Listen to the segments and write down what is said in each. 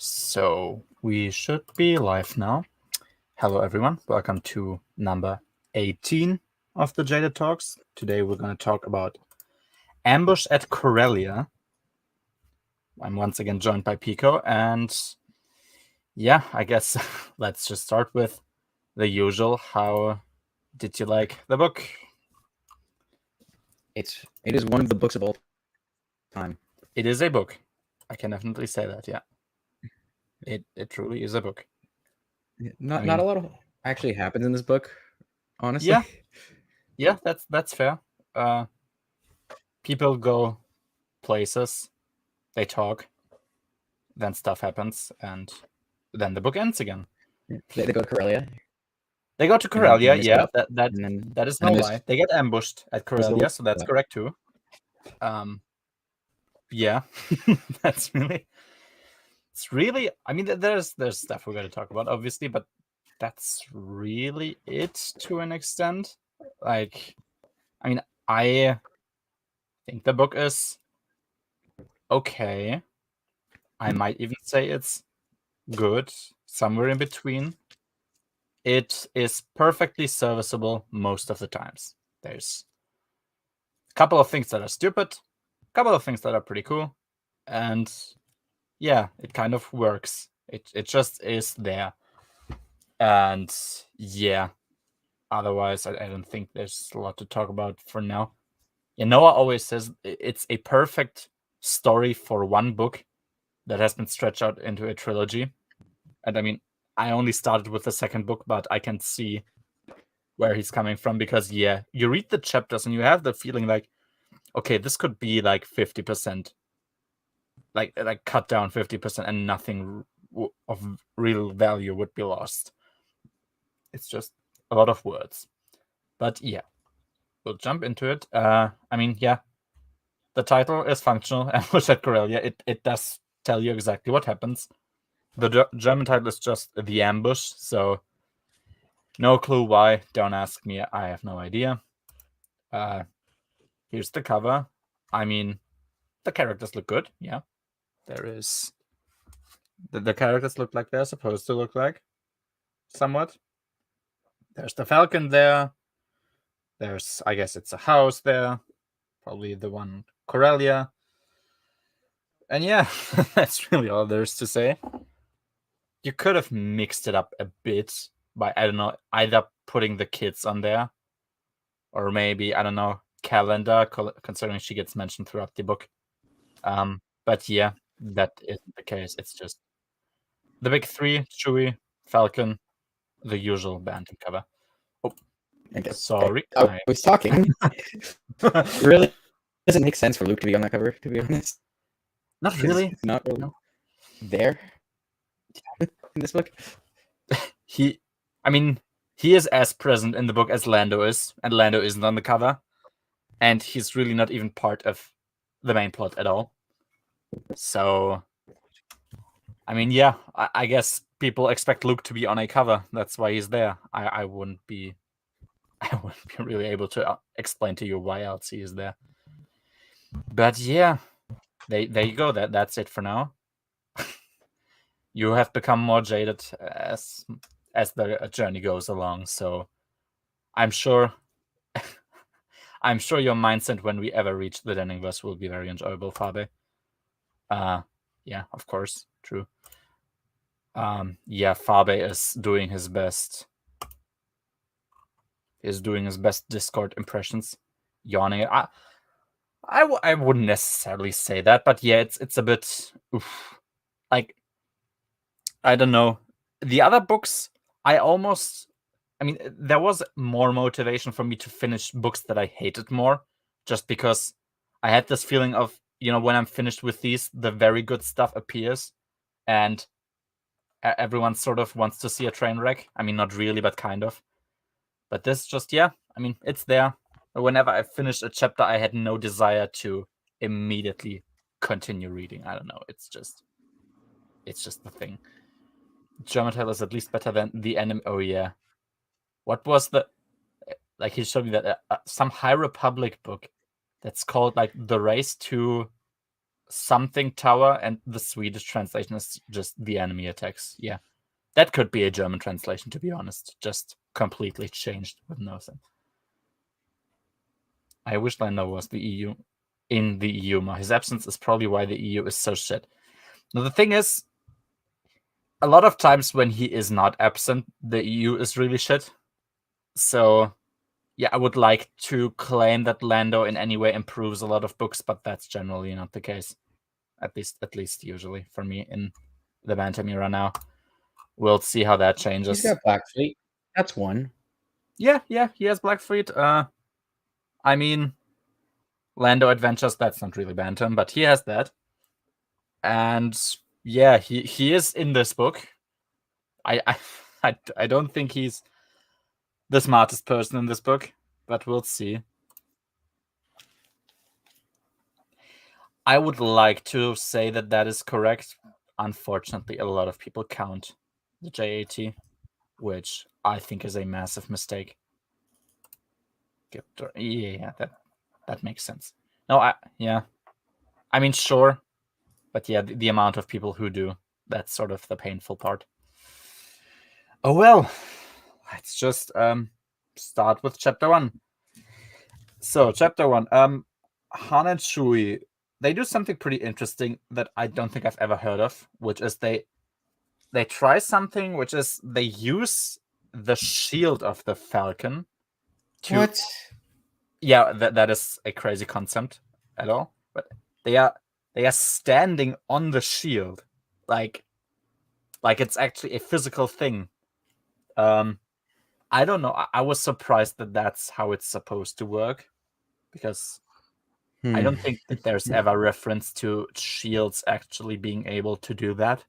So we should be live now. Hello everyone, welcome to number 18 of the Jaded Talks. Today we're going to talk about Ambush at Corellia. I'm once again joined by Pico, and yeah, I guess let's just start with the usual. How did you like the book? It is one of the books of all time. It is a book. I can definitely say that, yeah. It truly is a book. Not a lot of actually happens in this book, honestly. Yeah, that's fair. People go places, they talk, then stuff happens, and then the book ends again. They go to Corellia. They go to Corellia, yeah, then that is no lie. They get ambushed at Corellia, so that's correct too. Yeah, that's really. It's really. I mean, there's stuff we're going to talk about, obviously, but that's really it to an extent. Like, I mean, I think the book is okay. I might even say it's good, somewhere in between. It is perfectly serviceable most of the times. There's a couple of things that are stupid, a couple of things that are pretty cool, and yeah, it kind of works. It just is there. And yeah, otherwise, I don't think there's a lot to talk about for now. Yeah, Noah always says it's a perfect story for one book that has been stretched out into a trilogy. And I mean, I only started with the second book, but I can see where he's coming from, because yeah, you read the chapters and you have the feeling like, okay, this could be like 50%, like cut down 50%, and nothing of real value would be lost. It's just a lot of words. But yeah, we'll jump into it. I mean, yeah, the title is functional. Ambush at Corellia. It does tell you exactly what happens. The German title is just The Ambush, so no clue why. Don't ask me. I have no idea. Here's the cover. I mean, the characters look good. Yeah, there is. The characters look like they're supposed to look like, somewhat. There's the falcon there. There's, I guess it's a house there. Probably the one Corellia. And yeah, that's really all there is to say. You could have mixed it up a bit by, I don't know, either putting the kids on there, or maybe, I don't know, Calendar, considering she gets mentioned throughout the book. But yeah, that isn't the case. It's just the big three: Chewie, Falcon, the usual band cover. Oh, I guess. sorry. I was talking. It really doesn't make sense for Luke to be on that cover, to be honest. Not really. Not really No. there in this book. I mean, he is as present in the book as Lando is, and Lando isn't on the cover. And he's really not even part of the main plot at all. So, I mean, yeah, I guess people expect Luke to be on a cover. That's why he's there. I wouldn't be really able to explain to you why else he is there. But yeah, there you go. That's it for now. You have become more jaded as the journey goes along. So I'm sure your mindset when we ever reach the Denningverse will be very enjoyable, Fabe. Yeah, of course, true. Yeah, Fabe is doing his best. Is doing his best Discord impressions, yawning. I wouldn't necessarily say that, but yeah, it's a bit like, I don't know. The other books, I mean, there was more motivation for me to finish books that I hated more, just because I had this feeling of, when I'm finished with these, the very good stuff appears, and everyone sort of wants to see a train wreck. I mean, not really, but kind of. But this just, yeah, I mean, it's there. Whenever I finished a chapter, I had no desire to immediately continue reading. I don't know. It's just the thing. German title is at least better than the anime. Oh yeah. What was like, he showed me that some High Republic book that's called like The Race to something tower, and the Swedish translation is just the enemy attacks. Yeah. That could be a German translation, to be honest. Just completely changed with no sense. I wish Lando was the EU in the EU more. His absence is probably why the EU is so shit. Now, the thing is, a lot of times when he is not absent, the EU is really shit. So, yeah, I would like to claim that Lando in any way improves a lot of books, but that's generally not the case. At least usually for me in the Bantam era now. We'll see how that changes. He's got Blackfleet. That's one. Yeah, he has Blackfleet. I mean, Lando Adventures, that's not really Bantam, but he has that. And yeah, he is in this book. I don't think he's the smartest person in this book, but we'll see. I would like to say that that is correct. Unfortunately, a lot of people count the JAT, which I think is a massive mistake. Yeah, that makes sense. No, I mean, sure, but yeah, the amount of people who do, that's sort of the painful part. Oh well, let's just start with chapter 1. So, chapter 1, Han and Chewie, they do something pretty interesting that I don't think I've ever heard of, which is they try something, which is they use the shield of the Falcon to... What? Yeah, that is a crazy concept at all. But they are standing on the shield, like it's actually a physical thing. I don't know. I was surprised that that's how it's supposed to work, because I don't think that there's ever reference to shields actually being able to do that.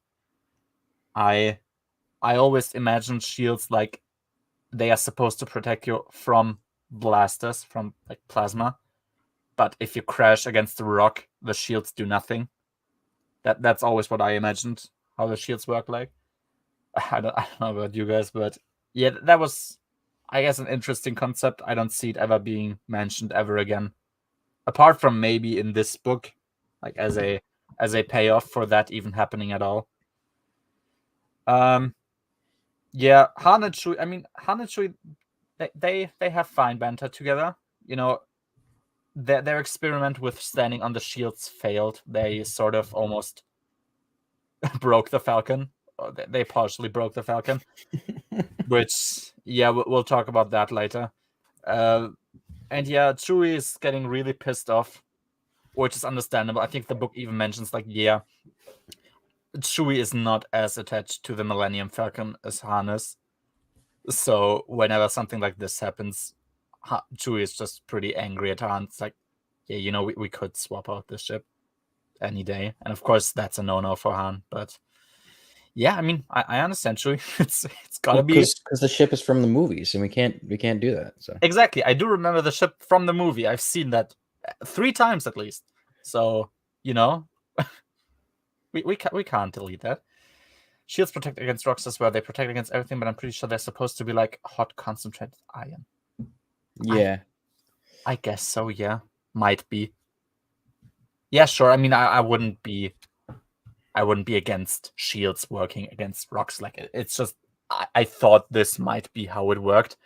I always imagine shields like they are supposed to protect you from blasters, from like plasma. But if you crash against a rock, the shields do nothing. That's always what I imagined how the shields work like. I don't know about you guys, but yeah, that was, I guess, an interesting concept. I don't see it ever being mentioned ever again, apart from maybe in this book, like as a payoff for that even happening at all. Yeah, Han and Chewie. I mean, Han and Chewie, they have fine banter together. You know, their experiment with standing on the shields failed. They sort of almost broke the Falcon. They partially broke the Falcon, which, yeah, we'll talk about that later. And yeah, Chewie is getting really pissed off, which is understandable. I think the book even mentions, like, yeah, Chewie is not as attached to the Millennium Falcon as Han is. So whenever something like this happens, Chewie is just pretty angry at Han. It's like, yeah, you know, we could swap out this ship any day. And of course, that's a no-no for Han. But yeah, I mean, I understand, Chewie. It's gotta be... because the ship is from the movies, and we can't do that. So Exactly. I do remember the ship from the movie. I've seen that 3 times at least. So, you know, we can't delete that. Shields protect against rocks as well. They protect against everything, but I'm pretty sure they're supposed to be like hot concentrated iron. yeah, I guess so, yeah. Might be. Yeah, sure. I mean, I wouldn't be against shields working against rocks. Like, it's just I thought this might be how it worked.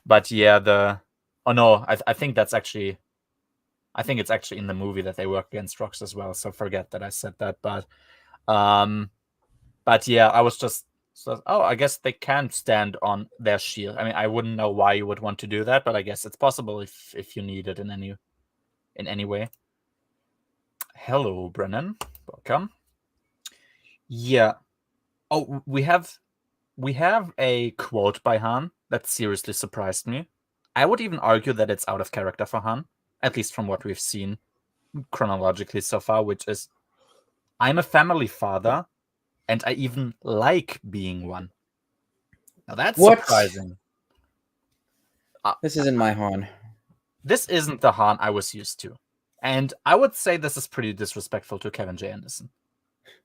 But yeah, oh no, I think it's actually in the movie that they work against rocks as well. So forget that I said that. But yeah, I was just I guess they can stand on their shield. I mean, I wouldn't know why you would want to do that, but I guess it's possible if you need it in any way. Hello, Brennan. Welcome. Yeah. Oh, we have a quote by Han that seriously surprised me. I would even argue that it's out of character for Han, at least from what we've seen chronologically so far, which is, "I'm a family father, and I even like being one." Now that's surprising. This isn't my Han. This isn't the Han I was used to. And I would say this is pretty disrespectful to Kevin J. Anderson.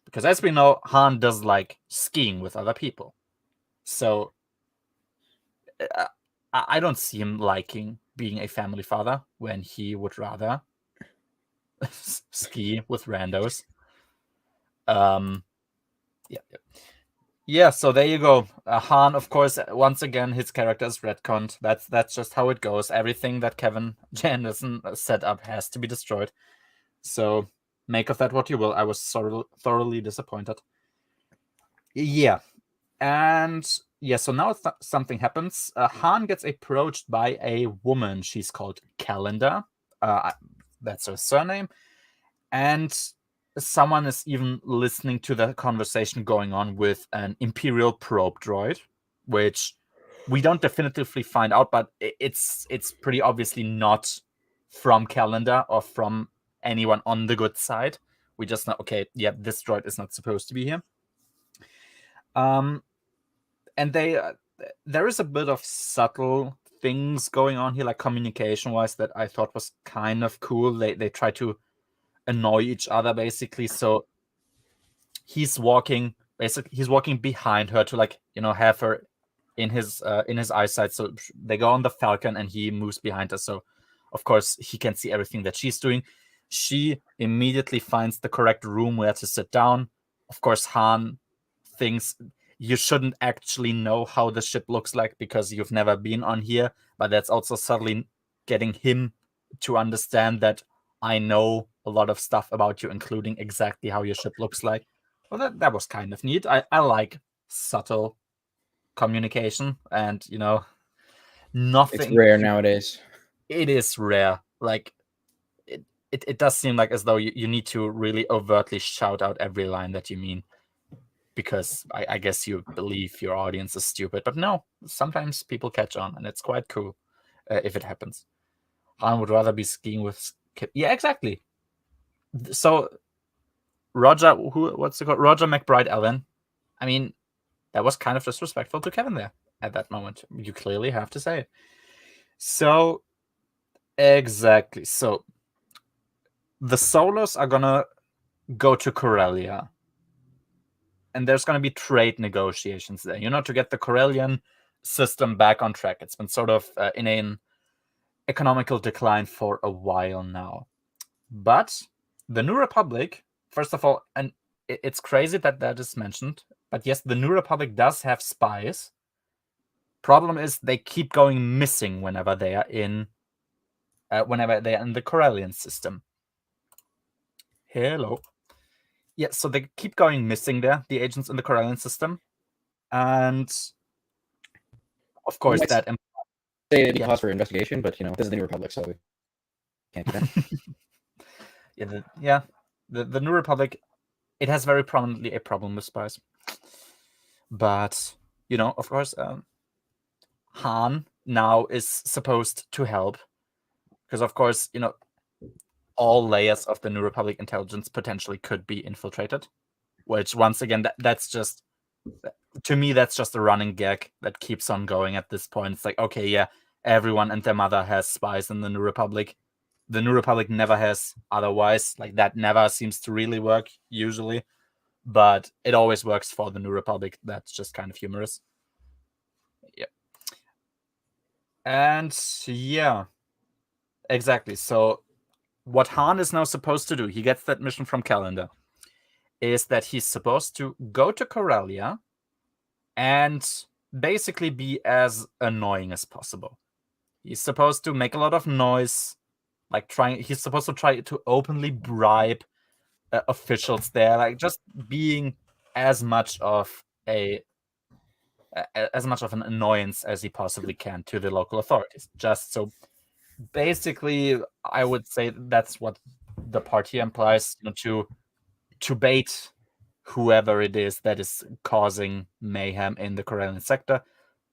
Because as we know, Han does like skiing with other people. So I don't see him liking being a family father when he would rather ski with randos. Yeah. So there you go. Han, of course, once again, his character is retconned. That's just how it goes. Everything that Kevin J. Anderson set up has to be destroyed. So make of that what you will. I was thoroughly disappointed. Yeah. And yeah, so now something happens. Han gets approached by a woman. She's called Calendar. That's her surname. And someone is even listening to the conversation going on with an Imperial probe droid, which we don't definitively find out, but it's pretty obviously not from Calendar or from anyone on the good side. We just know, okay, yeah, this droid is not supposed to be here. And there is a bit of subtle things going on here, like communication-wise, that I thought was kind of cool. They try to annoy each other, basically. So he's walking behind her to, like, have her in his eyesight. So they go on the Falcon and he moves behind her. So of course he can see everything that she's doing. She immediately finds the correct room where to sit down. Of course, Han thinks you shouldn't actually know how the ship looks like because you've never been on here, but that's also subtly getting him to understand that I know a lot of stuff about you, including exactly how your ship looks like. Well, that was kind of neat. I like subtle communication, and nothing. It's rare nowadays. It is rare. Like it does seem like as though you need to really overtly shout out every line that you mean, because I guess you believe your audience is stupid. But no, sometimes people catch on, and it's quite cool if it happens. Han would rather be skiing with yeah, exactly. So Roger, what's it called? Roger McBride Allen. I mean, that was kind of disrespectful to Kevin there at that moment. You clearly have to say it. So exactly. So the Solos are gonna go to Corellia, and there's gonna be trade negotiations there. To get the Corellian system back on track. It's been sort of in an economical decline for a while now. But the New Republic, first of all, and it's crazy that is mentioned, but yes, the New Republic does have spies. Problem is they keep going missing whenever they are in the Corellian system. Hello. Yeah, so they keep going missing there, the agents in the Corellian system. And of course that say it'd be cause for investigation, but this is the New Republic, so we can't do that. The New Republic, it has very prominently a problem with spies. But of course, Han now is supposed to help, because of course, all layers of the New Republic intelligence potentially could be infiltrated, which once again, that's just, to me, that's just a running gag that keeps on going at this point. It's like, okay, yeah, everyone and their mother has spies in the New Republic. The New Republic never has otherwise. Like, that never seems to really work usually, but it always works for the New Republic. That's just kind of humorous. Yeah. And yeah, exactly. So what Han is now supposed to do, he gets that mission from Calendar, is that he's supposed to go to Corellia and basically be as annoying as possible. He's supposed to make a lot of noise, he's supposed to try to openly bribe officials there, like just being as much of an annoyance as he possibly can to the local authorities. Just so basically, I would say that's what the part here implies, to bait whoever it is that is causing mayhem in the Corellian sector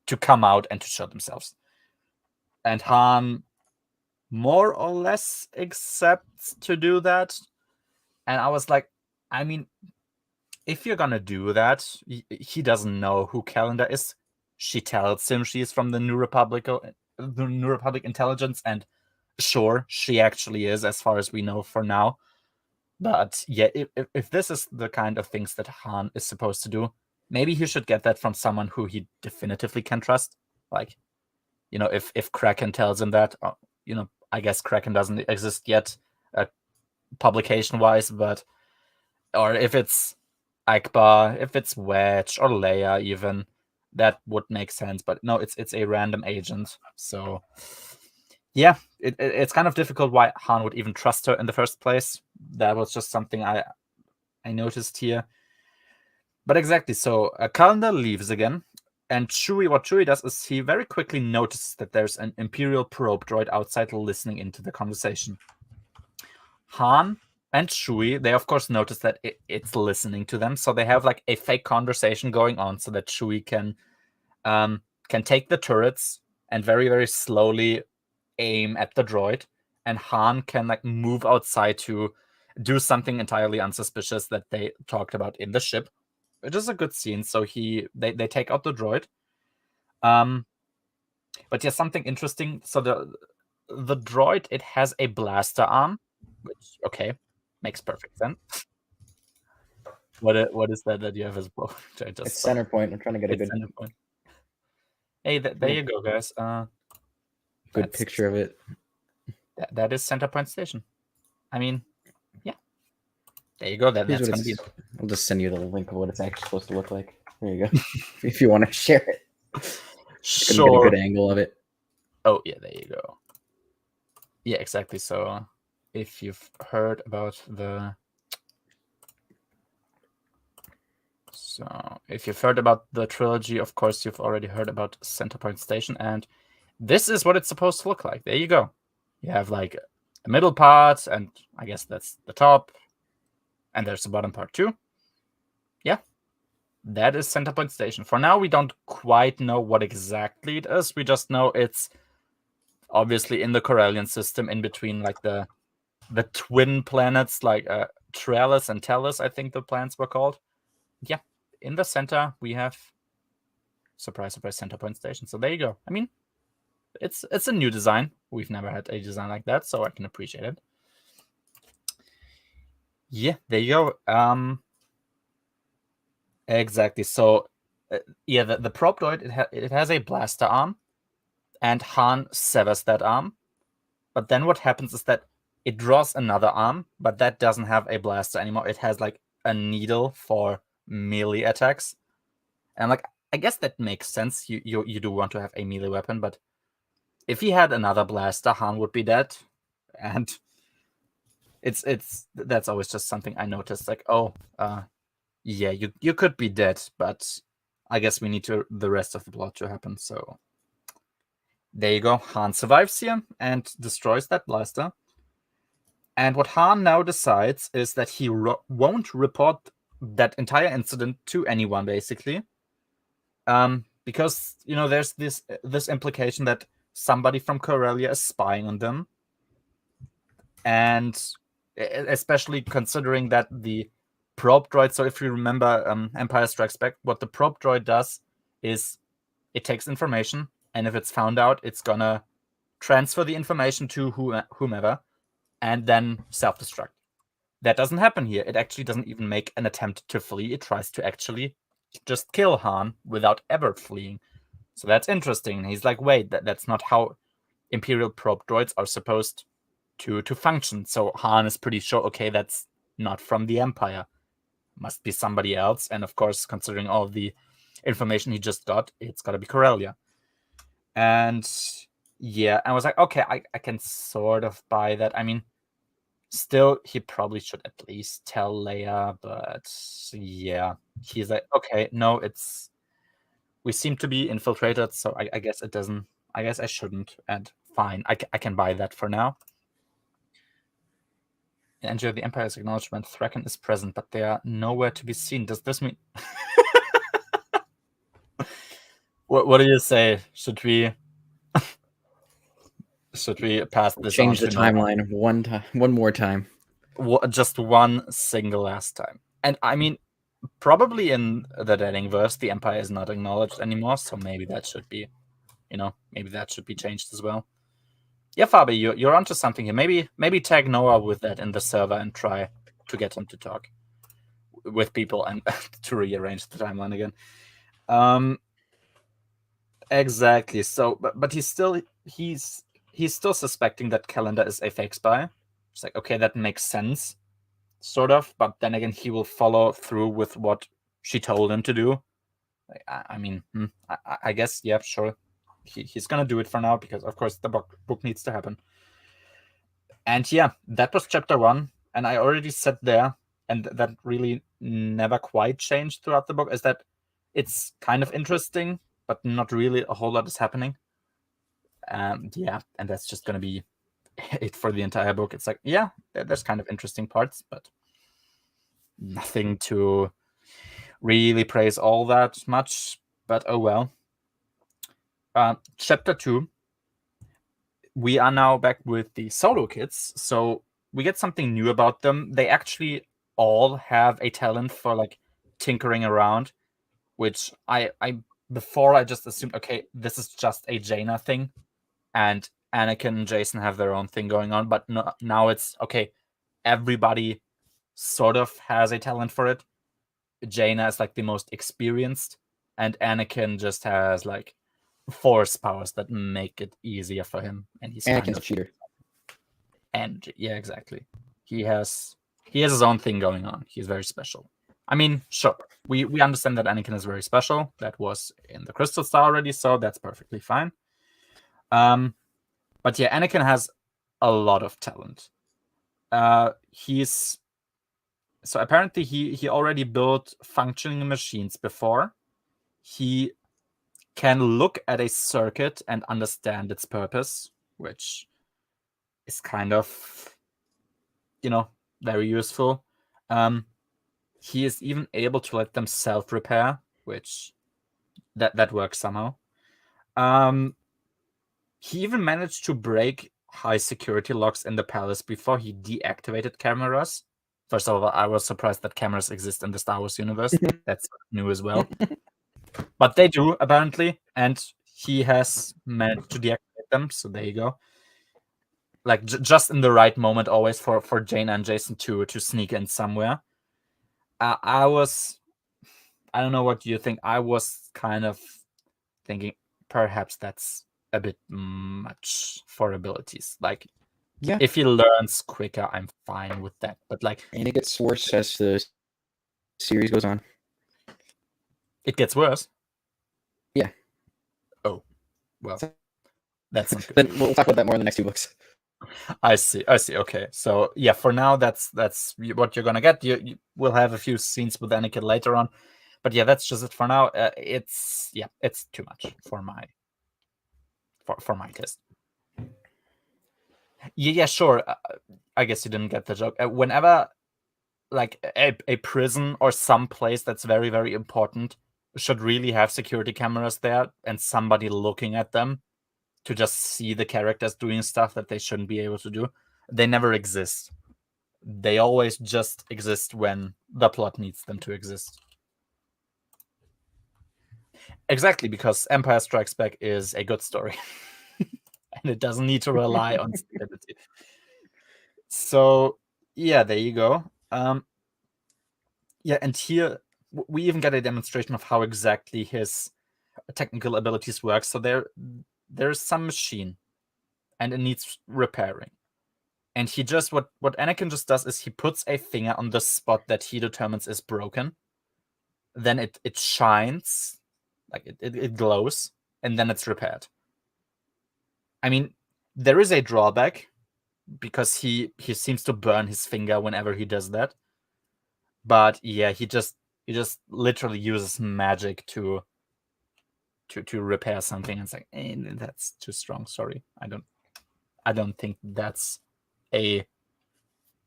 to come out and to show themselves. And Han more or less accepts to do that. And I was like, I mean, if you're gonna do that, he doesn't know who Calendar is. She tells him she's from the New Republic intelligence, and sure, she actually is, as far as we know for now. But yeah, if this is the kind of things that Han is supposed to do, maybe he should get that from someone who he definitively can trust. Like, if Kraken tells him that, I guess Kraken doesn't exist yet. publication-wise, or if it's Akbar, if it's Wedge or Leia even, that would make sense. But no, it's a random agent. So yeah, it's kind of difficult why Han would even trust her in the first place. That was just something I noticed here. But exactly, so Calendar leaves again, and what Chewie does is he very quickly notices that there's an Imperial probe droid outside listening into the conversation. Han and Chewie, they of course notice that it's listening to them, so they have like a fake conversation going on so that Chewie can take the turrets and very, very slowly aim at the droid, and Han can like move outside to do something entirely unsuspicious that they talked about in the ship, which is a good scene. So they take out the droid. But yeah, something interesting. So the droid, it has a blaster arm, which okay, makes perfect sense. What is that you have as well? It's center point. I'm trying to get a good center point. Hey, there you go, guys. Good picture of it. That is Center Point Station. I mean, yeah. There you go. That's gonna be. I'll just send you the link of what it's actually supposed to look like. There you go. If you want to share it. Sure. Get a good angle of it. Oh yeah, there you go. Yeah, exactly. So if you've heard about the trilogy, of course you've already heard about Center Point Station, and this is what it's supposed to look like. There you go. You have like a middle part, and I guess that's the top, and there's the bottom part too. Yeah, that is Center Point Station. For now, we don't quite know what exactly it is. We just know it's obviously in the Corellian system, in between like the twin planets, like Trellis and Tellus, I think the planets were called. Yeah, in the center we have surprise Center Point Station. So there you go. I mean, it's a new design. We've never had a design like that, so I can appreciate it. Yeah, there you go. Exactly. So yeah, the probe droid, it has a blaster arm, and Han severs that arm. But then what happens is that it draws another arm, but that doesn't have a blaster anymore. It has like a needle for melee attacks. And like, I guess that makes sense. You do want to have a melee weapon, but if he had another blaster, Han would be dead. And that's always just something I noticed. Like, oh, yeah, you could be dead, but I guess we need the rest of the plot to happen. So there you go. Han survives here and destroys that blaster. And what Han now decides is that he won't report that entire incident to anyone, basically. Because, there's this implication that somebody from Corellia is spying on them. And especially considering that the probe droid, so if you remember Empire Strikes Back, what the probe droid does is it takes information, and if it's found out, it's gonna transfer the information to whomever, and then self-destruct. That doesn't happen here. It actually doesn't even make an attempt to flee. It tries to actually just kill Han without ever fleeing. So that's interesting. He's like, wait, that's not how Imperial probe droids are supposed to function. So Han is pretty sure, okay, that's not from the Empire. Must be somebody else. And of course, considering all the information he just got, it's got to be Corellia. And yeah, I was like, okay, I can sort of buy that. I mean, still, he probably should at least tell Leia, but yeah, he's like, okay, no, we seem to be infiltrated, so I guess it doesn't, I guess I shouldn't, and fine, I can buy that for now. Enter the Empire's acknowledgement. Thraken is present, but they are nowhere to be seen. Does this mean... What do you say? Should we pass this Change the timeline one more time. Just one single last time. And I mean, probably in the Deadingverse, the Empire is not acknowledged anymore, so maybe that should be, maybe that should be changed as well. Yeah, Fabi, you're onto something here. Maybe tag Noah with that in the server and try to get him to talk with people and to rearrange the timeline again. Exactly. So, but he's still suspecting that Calendar is a fake spy. It's like, okay, that makes sense, sort of. But then again, he will follow through with what she told him to do. Like, I mean, I guess, yeah, sure. He's gonna do it for now because, of course, the book needs to happen. And yeah, that was chapter 1. And I already said there, and that really never quite changed throughout the book, is that it's kind of interesting, but not really a whole lot is happening. Yeah, and that's just gonna be it for the entire book. It's like, yeah, there's kind of interesting parts, but nothing to really praise all that much. But oh well. Chapter 2, we are now back with the solo kids, so we get something new about them. They actually all have a talent for like tinkering around, which I before I just assumed, okay, this is just a Jaina thing, and Anakin and Jason have their own thing going on. But no, now it's okay. Everybody sort of has a talent for it. Jaina is like the most experienced, and Anakin just has like force powers that make it easier for him, and he's Anakin's kind a of cheater. And yeah, exactly. He has his own thing going on. He's very special. I mean, sure, we understand that Anakin is very special. That was in the Crystal Star already, so that's perfectly fine. But yeah, Anakin has a lot of talent. He's so apparently he already built functioning machines before. He can look at a circuit and understand its purpose, which is kind of, very useful. He is even able to let them self-repair, which that works somehow. He even managed to break high security locks in the palace before he deactivated cameras. First of all, I was surprised that cameras exist in the Star Wars universe. That's new as well. But they do, apparently, and he has managed to deactivate them, so there you go. Like, just in the right moment, always, for Jaina and Jason to sneak in somewhere. I don't know what you think. I was kind of thinking perhaps that's a bit much for abilities. Like, Yeah. if he learns quicker, I'm fine with that. But like, And it gets worse as the series goes on. it gets worse. Yeah. Oh, well, that's not good. Then we'll talk about that more in the next 2 books. I see. Okay. So yeah, for now, that's what you're gonna get. You will have a few scenes with Anakin later on, but yeah, that's just it for now. It's too much for my taste. Yeah, sure. I guess you didn't get the joke. Whenever like a prison or some place that's very, very important should really have security cameras there and somebody looking at them to just see the characters doing stuff that they shouldn't be able to do, they never exist. They always just exist when the plot needs them to exist. Exactly, because Empire Strikes Back is a good story. And it doesn't need to rely on stability. So yeah, there you go. Yeah, and here we even get a demonstration of how exactly his technical abilities work. So there's some machine, and it needs repairing. And he just what Anakin just does is he puts a finger on the spot that he determines is broken. Then it shines, like it glows, and then it's repaired. I mean, there is a drawback because he seems to burn his finger whenever he does that. But yeah, he just literally uses magic to repair something. And it's like, that's too strong. Sorry, I don't think that's a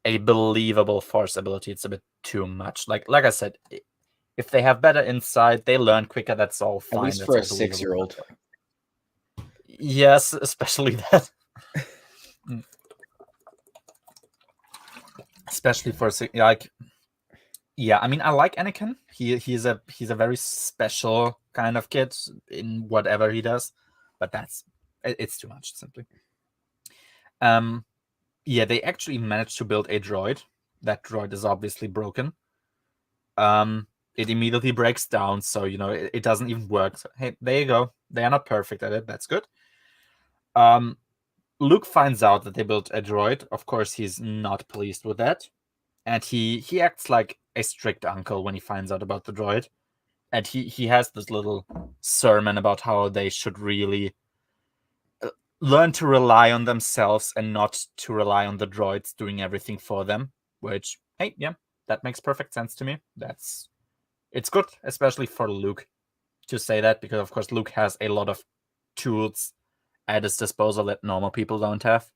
believable force ability. It's a bit too much. Like I said, if they have better insight, they learn quicker. That's all fine. At least that's for a all believable. 6-year-old. Yes, especially that. Especially for like, yeah. I mean, I like Anakin. He's a very special kind of kid in whatever he does, but it's too much simply. Yeah, they actually managed to build a droid. That droid is obviously broken. It immediately breaks down, so it doesn't even work. So, hey, there you go. They are not perfect at it. That's good. Luke finds out that they built a droid. Of course, he's not pleased with that. And he acts like a strict uncle when he finds out about the droid. And he has this little sermon about how they should really learn to rely on themselves and not to rely on the droids doing everything for them. Which, hey, yeah, that makes perfect sense to me. It's good, especially for Luke to say that, because of course Luke has a lot of tools at his disposal that normal people don't have,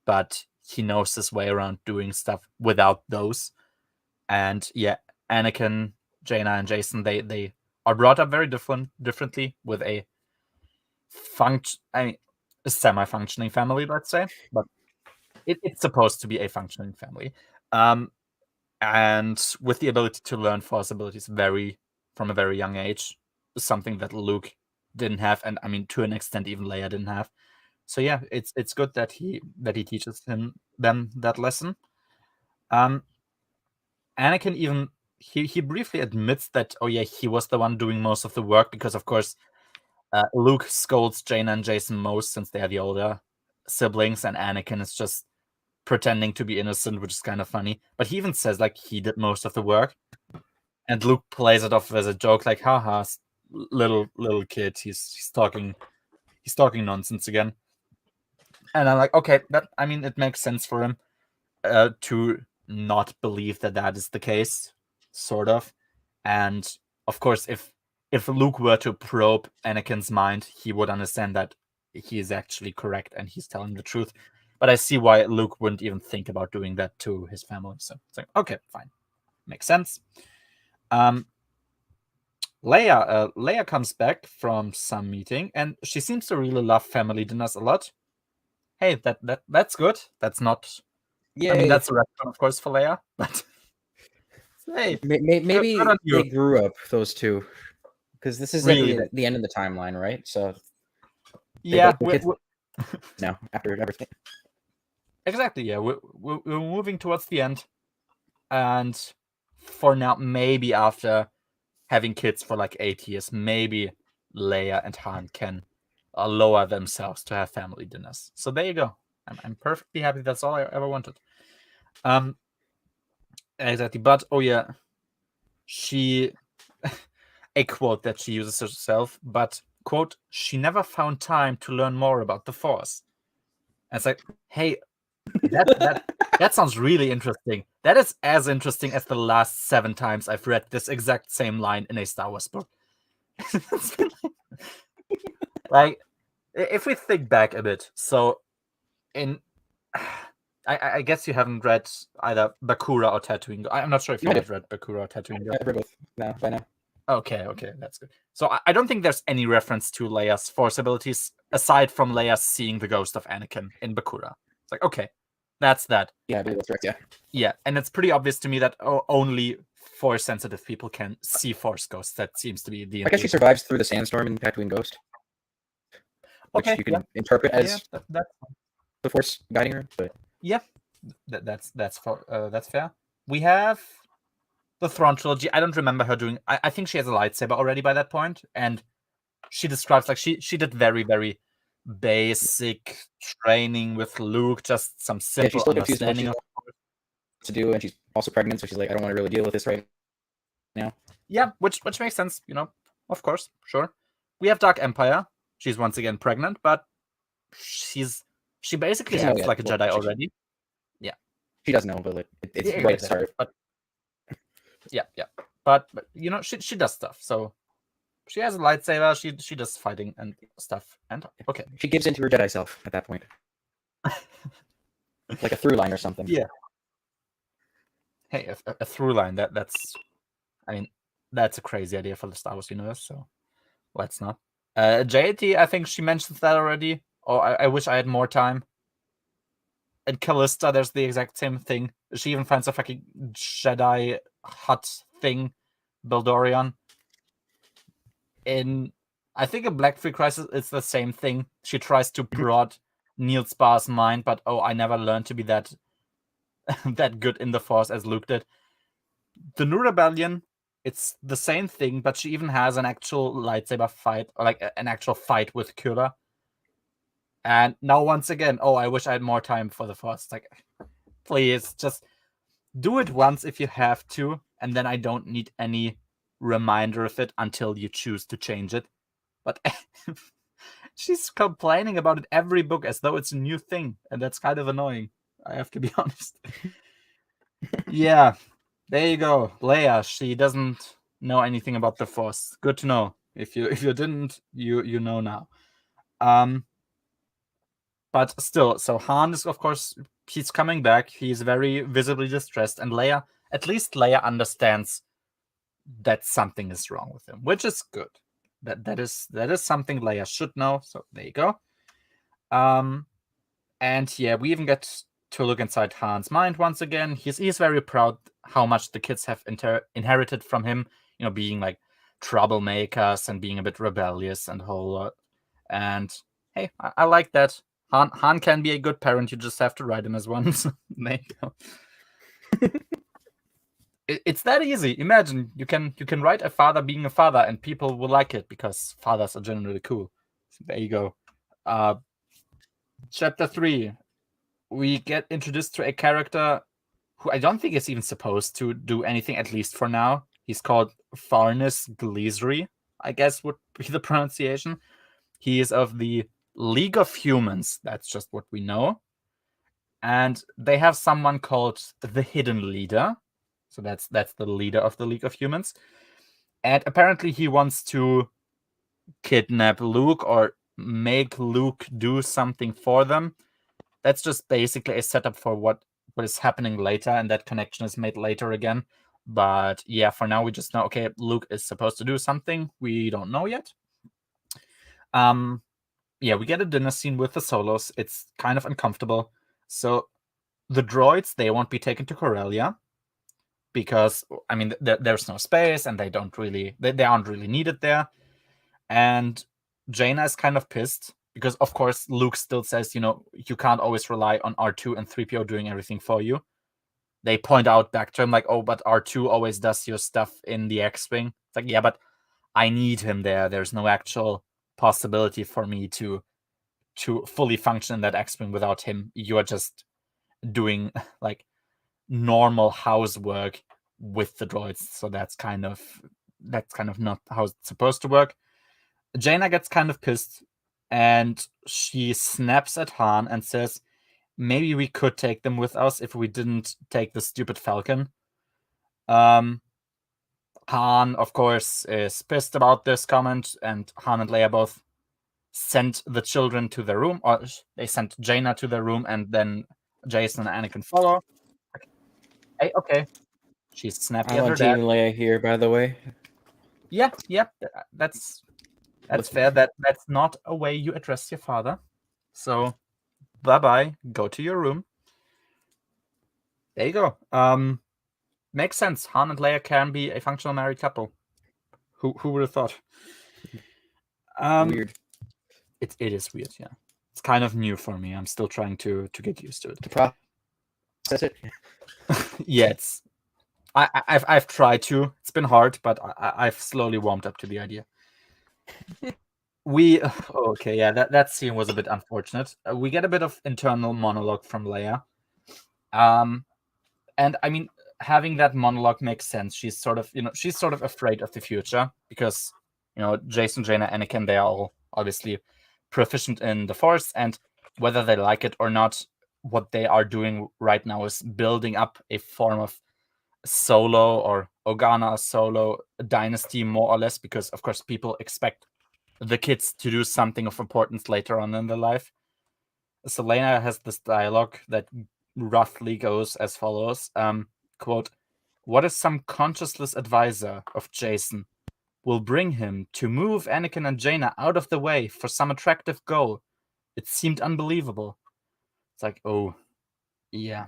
but he knows his way around doing stuff without those. And yeah, Anakin, Jaina, and Jason, they are brought up very differently with a semi-functioning family, let's say, but it's supposed to be a functioning family. And with the ability to learn Force abilities from a very young age, something that Luke didn't have, and I mean to an extent even Leia didn't have. So yeah, it's good that he teaches them that lesson. Anakin even he briefly admits that, oh yeah, he was the one doing most of the work, because of course Luke scolds Jaina and Jason most since they are the older siblings, and Anakin is just pretending to be innocent, which is kind of funny. But he even says like he did most of the work, and Luke plays it off as a joke, like, haha, little kid, he's talking nonsense again. And I'm like, okay, it makes sense for him to not believe that is the case, sort of. And of course, if Luke were to probe Anakin's mind, he would understand that he is actually correct and he's telling the truth. But I see why Luke wouldn't even think about doing that to his family. So it's like, okay, fine, makes sense. Leia comes back from some meeting, and she seems to really love family dinners a lot. Hey, that's good. That's not. Yeah, I mean, that's a retcon, of course, for Leia, but hey, maybe good on you. they grew up, those two, because this is Really, at the end of the timeline, right? So yeah, now after everything. Exactly. Yeah, we're moving towards the end, and for now, maybe after having kids for like 8 years, maybe Leia and Han can lower themselves to have family dinners. So there you go. I'm perfectly happy. That's all I ever wanted. Exactly. But oh yeah, she a quote that she uses herself, but quote, she never found time to learn more about the Force. And it's like, hey, that sounds really interesting. That is as interesting as the last 7 times I've read this exact same line in a Star Wars book. Like, if we think back a bit, so I guess you haven't read either Bakura or Tatooine. I'm not sure if you have read Bakura or Tatooine. I've read both now, by now. Okay, that's good. So I don't think there's any reference to Leia's Force abilities aside from Leia seeing the ghost of Anakin in Bakura. It's like, okay, that's that. Yeah, I believe that's correct, yeah. Yeah, and it's pretty obvious to me that only Force-sensitive people can see Force ghosts. That seems to be the... I guess she survives through the sandstorm in Tatooine Ghost, which you can interpret as the Force guiding her. But yeah, that's fair. We have the Thrawn trilogy. I don't remember her doing... I think she has a lightsaber already by that point, and she describes like she did very, very basic training with Luke, just some simple understanding of what to do, and she's also pregnant, so she's like, I don't want to really deal with this right now. Yeah, which makes sense, of course, sure. We have Dark Empire. She's once again pregnant, but she basically acts like a Jedi already. Yeah, she does know, but like it's right at the start. But yeah, but she does stuff. So she has a lightsaber. She does fighting and stuff. And okay, she gives into her Jedi self at that point, like a through line or something. Yeah. Hey, a through line. That's a crazy idea for the Star Wars universe. So let's not. JT, I think she mentions that already. Or I wish I had more time. And Callista, there's the exact same thing. She even finds a fucking Jedi hut thing, Bildorion. I think in Black Free Crisis, it's the same thing. She tries to prod Niels Bar's mind, but I never learned to be that good in the Force as Luke did. The New Rebellion, it's the same thing, but she even has an actual lightsaber fight, or like an actual fight with Kyra. And now once again, I wish I had more time for the Force. Like, please just do it once if you have to, and then I don't need any reminder of it until you choose to change it. But she's complaining about it every book as though it's a new thing, and that's kind of annoying. I have to be honest. Yeah, there you go. Leia, she doesn't know anything about the Force. Good to know. If you didn't, you know now. But still, so Han is, of course, he's coming back. He's very visibly distressed, and Leia, at least Leia understands that something is wrong with him, which is good. That is something Leia should know. So there you go. And yeah, we even get to look inside Han's mind once again. He's very proud how much the kids have inherited from him. You know, being like troublemakers and being a bit rebellious and a whole lot. And hey, I like that. Han can be a good parent. You just have to write him as one. So there you go. It's that easy. Imagine you can write a father being a father, and people will like it because fathers are generally cool. So there you go. Chapter 3. We get introduced to a character who I don't think is even supposed to do anything, at least for now. He's called Farnes Gleesry, I guess would be the pronunciation. He is of the League of Humans. That's just what we know. And they have someone called the Hidden Leader. So that's the leader of the League of Humans. And apparently he wants to kidnap Luke or make Luke do something for them. That's just basically a setup for what is happening later, and that connection is made later again. But yeah, for now we just know, okay, Luke is supposed to do something. We don't know yet. Yeah, we get a dinner scene with the Solos. It's kind of uncomfortable. So the droids, they won't be taken to Corellia because, I mean, there's no space and they aren't really needed there. And Jaina is kind of pissed because, of course, Luke still says, you can't always rely on R2 and 3PO doing everything for you. They point out back to him like, oh, but R2 always does your stuff in the X-Wing. It's like, yeah, but I need him there. There's no actual possibility for me to fully function in that X-Wing without him. You're just doing like normal housework with the droids. So that's kind of not how it's supposed to work. Jaina gets kind of pissed and she snaps at Han and says, maybe we could take them with us if we didn't take the stupid Falcon. Han, of course, is pissed about this comment, and Han and Leia both sent the children to their room, or they sent Jaina to their room, and then Jason and Anakin follow. Hey, okay. She's snappy at her dad. I'm on Team Leia here, by the way. Yeah, that's fair. That's not a way you address your father. So, bye-bye. Go to your room. There you go. Makes sense. Han and Leia can be a functional married couple. Who would have thought? Weird. It is weird, yeah. It's kind of new for me. I'm still trying to get used to it. To process it. Yeah, I've tried to. It's been hard, but I've slowly warmed up to the idea. Okay, yeah, that scene was a bit unfortunate. We get a bit of internal monologue from Leia. And I mean, having that monologue makes sense. She's sort of afraid of the future because, Jason, Jaina, Anakin, they are all obviously proficient in the Force, and whether they like it or not, what they are doing right now is building up a form of Solo or Organa Solo dynasty, more or less, because of course people expect the kids to do something of importance later on in their life. So Leia has this dialogue that roughly goes as follows, quote, "What if some conscienceless advisor of Jason will bring him to move Anakin and Jaina out of the way for some attractive goal? It seemed unbelievable." It's like, oh, yeah.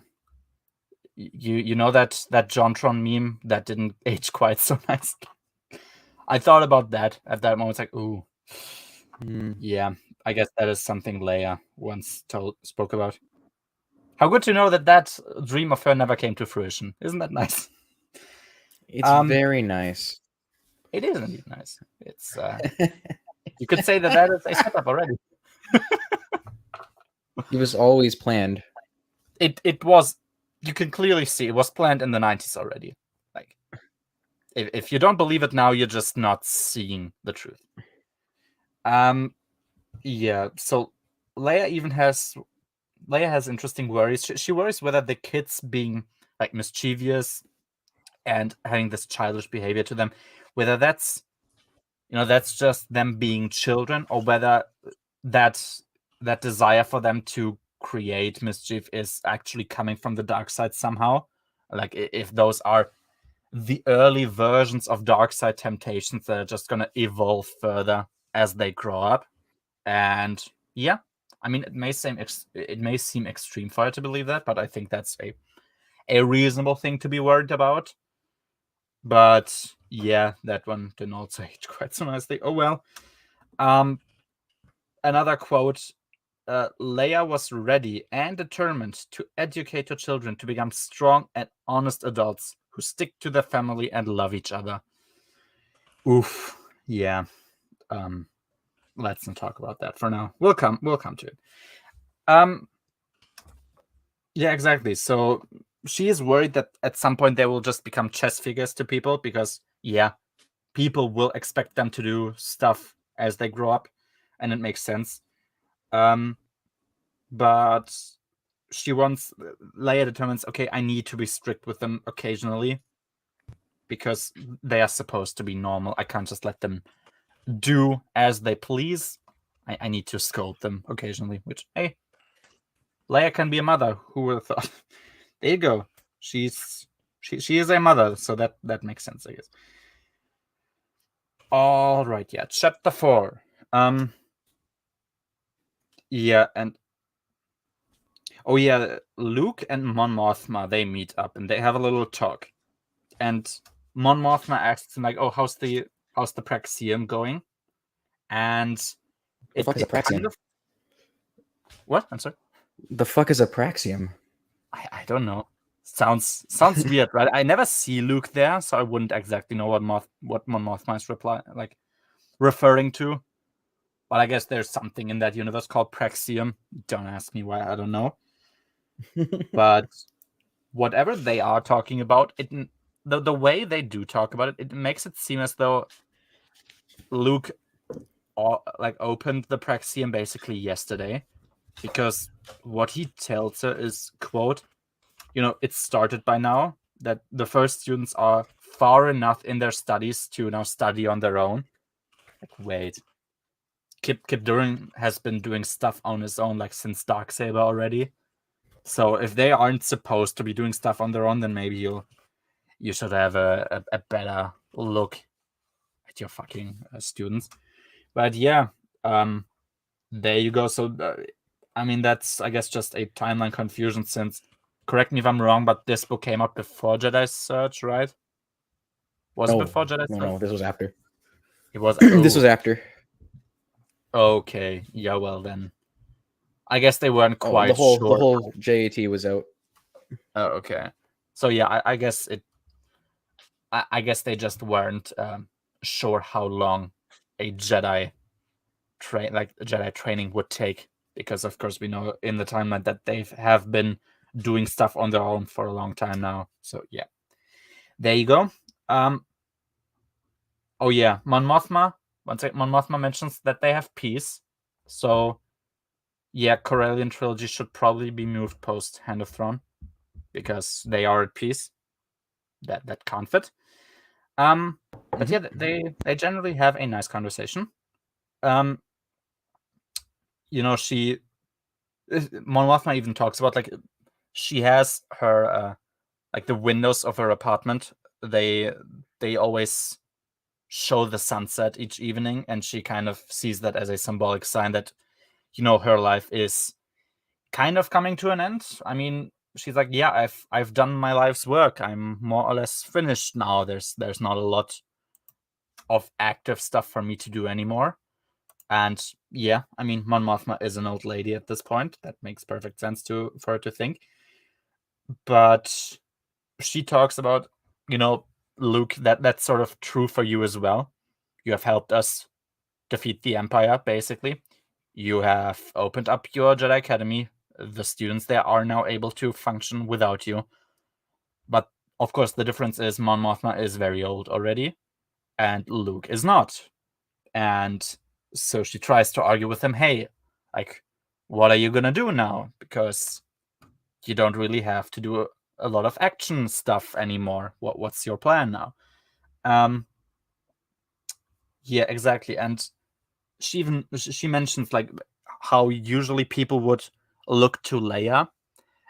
You know that JonTron meme that didn't age quite so nice? I thought about that at that moment. It's like, ooh, yeah, I guess that is something Leia once spoke about. How good to know that dream of her never came to fruition. Isn't that nice? It's very nice. It is indeed nice. It's you could say that is a setup already. It was always planned. It was. You can clearly see it was planned in the 90s already. Like, if you don't believe it now, you're just not seeing the truth. Yeah. So Leia has interesting worries. She worries whether the kids being like mischievous and having this childish behavior to them, whether that's just them being children, or whether that desire for them to create mischief is actually coming from the dark side somehow. Like, if those are the early versions of dark side temptations that are just going to evolve further as they grow up. And yeah, I mean, it may seem extreme for her to believe that, but I think that's a reasonable thing to be worried about. But yeah, that one didn't also age quite so nicely. Oh well. Another quote: Leia was ready and determined to educate her children to become strong and honest adults who stick to their family and love each other. Oof. Yeah. Let's not talk about that for now. We'll come to it. Yeah, exactly. So she is worried that at some point they will just become chess figures to people, because people will expect them to do stuff as they grow up, and it makes sense. But Leia determines, okay, I need to be strict with them occasionally because they are supposed to be normal. I can't just let them do as they please. I need to scold them occasionally, which, hey, Leia can be a mother. Who would have thought? There you go. She is a mother, so that makes sense, I guess. All right, yeah. Chapter 4. Yeah, and oh yeah, Luke and Mon Mothma, they meet up and they have a little talk. And Mon Mothma asks him, like, "Oh, how's the Praxium going?" And The fuck is a Praxium? What? I'm sorry. The fuck is a Praxium? I don't know. Sounds weird, right? I never see Luke there, so I wouldn't exactly know what Mon Mothma is referring to. But I guess there's something in that universe called Praxium. Don't ask me why, I don't know. But whatever they are talking about, the way they do talk about it, it makes it seem as though Luke opened the Praxium basically yesterday, because what he tells her is, quote, "It's started by now, that the first students are far enough in their studies to now study on their own." Like, wait, Kip Durin has been doing stuff on his own since Darksaber already. So if they aren't supposed to be doing stuff on their own, then maybe you should have a better look at your fucking students. But yeah, there you go. So I mean, that's, I guess, just a timeline confusion, since, correct me if I'm wrong, but this book came out before Jedi Surge, right? Was it before Jedi Surge? No, this was after. It was. This was after. Okay, yeah, well then, I guess they weren't quite sure. The whole JAT was out. Oh, okay. So yeah, I guess I guess they just weren't sure how long a Jedi training would take, because of course we know in the timeline that they have been doing stuff on their own for a long time now. So yeah, there you go. Oh yeah, Mon Mothma. Mon Mothma mentions that they have peace. So yeah, Corellian trilogy should probably be moved post Hand of Throne, because they are at peace. That can't fit. But yeah, they generally have a nice conversation. Mon Mothma even talks about, she has her the windows of her apartment. They always show the sunset each evening, and she kind of sees that as a symbolic sign that her life is kind of coming to an end. I mean, she's like, yeah, I've done my life's work. I'm more or less finished now. There's not a lot of active stuff for me to do anymore. And yeah, I mean, Mon Mothma is an old lady at this point. That makes perfect sense for her to think. But she talks about, Luke, that's sort of true for you as well. You have helped us defeat the Empire, basically. You have opened up your Jedi Academy the students there are now able to function without you. But of course, the difference is Mon Mothma is very old already, and Luke is not. And so she tries to argue with him, hey, like, what are you gonna do now? Because you don't really have to do a lot of action stuff anymore. What's your plan now? Yeah, exactly. And she mentions like how usually people would look to Leia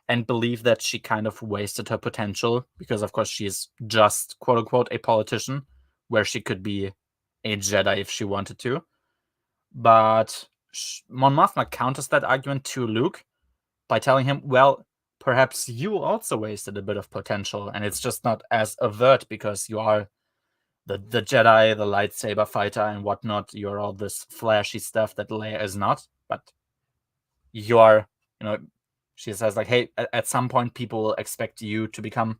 and believe that she kind of wasted her potential because, of course, she's just quote unquote a politician, where she could be a Jedi if she wanted to. But Mon Mothma counters that argument to Luke by telling him, well, perhaps you also wasted a bit of potential, and it's just not as overt because you are the Jedi, the lightsaber fighter, and whatnot. You're all this flashy stuff that Leia is not, but you're, she says, like, hey, at some point people will expect you to become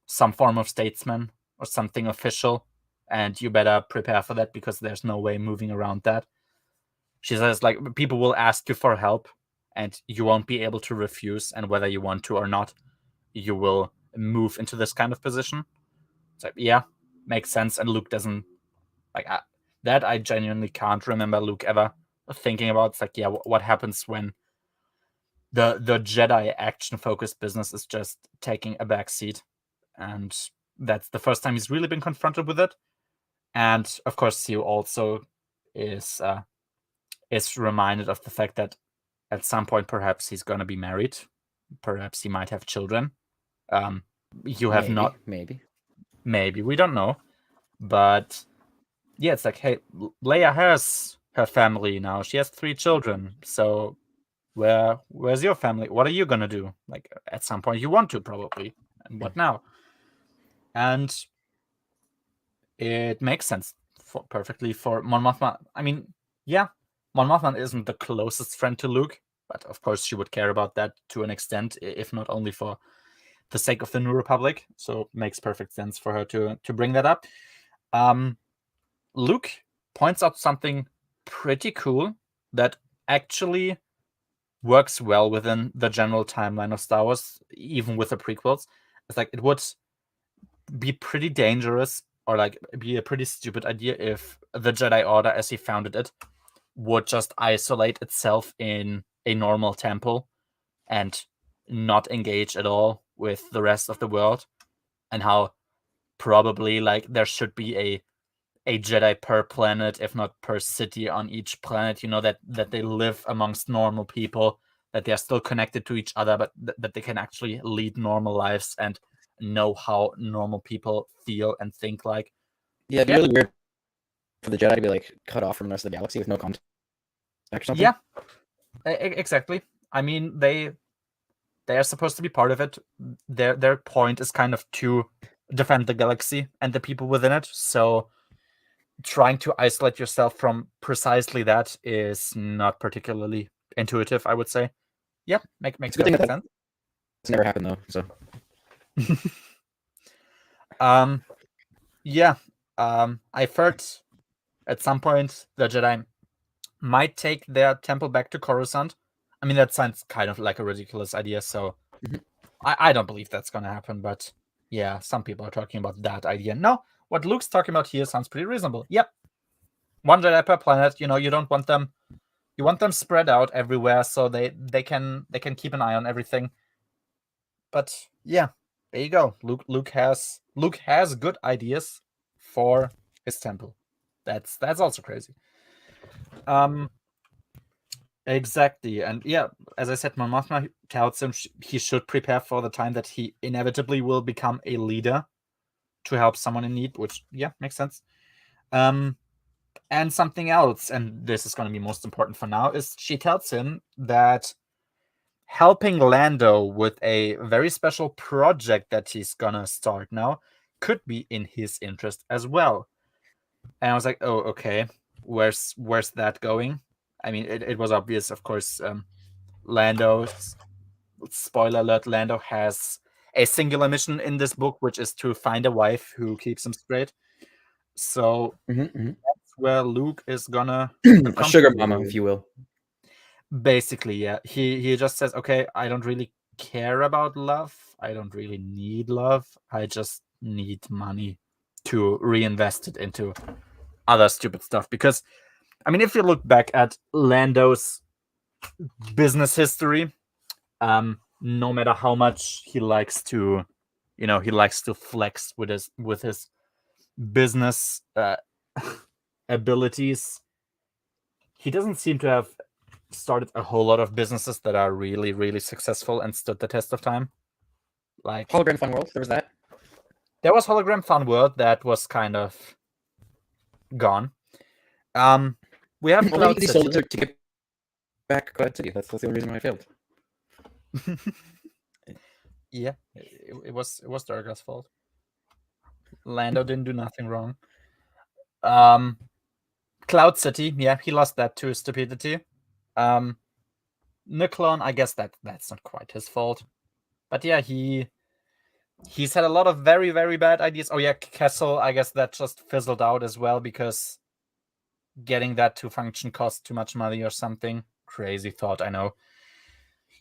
some form of statesman or something official, and you better prepare for that because there's no way moving around that. She says, like, people will ask you for help and you won't be able to refuse, and whether you want to or not, you will move into this kind of position. It's like, yeah, makes sense. And Luke doesn't like that. I genuinely can't remember Luke ever thinking about. It's like, yeah, what happens when the Jedi action focused business is just taking a back seat? And that's the first time he's really been confronted with it. And of course, he also is reminded of the fact that at some point perhaps he's going to be married, perhaps he might have children. You have maybe we don't know, but yeah, it's like, hey, Leia has her family now. She has 3 children. So where's your family? What are you gonna do? Like, at some point you want to, probably. And what now? And it makes sense perfectly for Mon Mothma. I mean, yeah, Mon Mothma isn't the closest friend to Luke, but of course she would care about that to an extent, if not only for the sake of the New Republic. So it makes perfect sense for her to bring that up. Luke points out something pretty cool that actually works well within the general timeline of Star Wars, even with the prequels. It's like, it would be pretty dangerous, or like be a pretty stupid idea, if the Jedi Order, as he founded it, would just isolate itself in a normal temple and not engage at all with the rest of the world, and how probably like there should be a Jedi per planet, if not per city on each planet, that they live amongst normal people, that they are still connected to each other, but that they can actually lead normal lives and know how normal people feel and think like. Yeah, it'd be really weird for the Jedi to be like cut off from the rest of the galaxy with no contact or something. Yeah, exactly. I mean, they are supposed to be part of it. Their point is kind of to defend the galaxy and the people within it. So trying to isolate yourself from precisely that is not particularly intuitive, I would say. Yeah, makes perfect sense. It's never happened though, so. Yeah. I've heard at some point the Jedi might take their temple back to Coruscant. I mean, that sounds kind of like a ridiculous idea, so I don't believe that's gonna happen, but yeah, some people are talking about that idea. No, what Luke's talking about here sounds pretty reasonable. Yep. 1 Jedi per planet, you don't want them, you want them spread out everywhere so they can keep an eye on everything. But yeah, there you go. Luke has good ideas for his temple. That's also crazy. Exactly. And yeah, as I said, Mon Mothma tells him he should prepare for the time that he inevitably will become a leader to help someone in need, which, yeah, makes sense. And something else, and this is going to be most important for now, is she tells him that helping Lando with a very special project that he's going to start now could be in his interest as well. And I was like, oh, okay, where's that going? I mean, it was obvious, of course. Lando, spoiler alert, Lando has a singular mission in this book, which is to find a wife who keeps him straight. So that's where Luke is gonna a sugar mama, if you will. Basically, yeah. He just says, okay, I don't really care about love. I don't really need love. I just need money to reinvest it into other stupid stuff. Because, I mean, if you look back at Lando's business history, no matter how much he likes to, he likes to flex with his business abilities, he doesn't seem to have started a whole lot of businesses that are really, really successful and stood the test of time. Like Hologram Fun World, there was that. There was Hologram Fun World that was kind of gone. We have Cloud He City. sold it to get back Cloud City. That's the only reason why I failed. Yeah, it was Durga's fault. Lando didn't do nothing wrong. Cloud City, yeah, he lost that to stupidity. Nuklon, I guess that's not quite his fault. But yeah, he's had a lot of very, very bad ideas. Oh yeah, Kessel, I guess that just fizzled out as well because getting that to function cost too much money or something. Crazy thought, I know.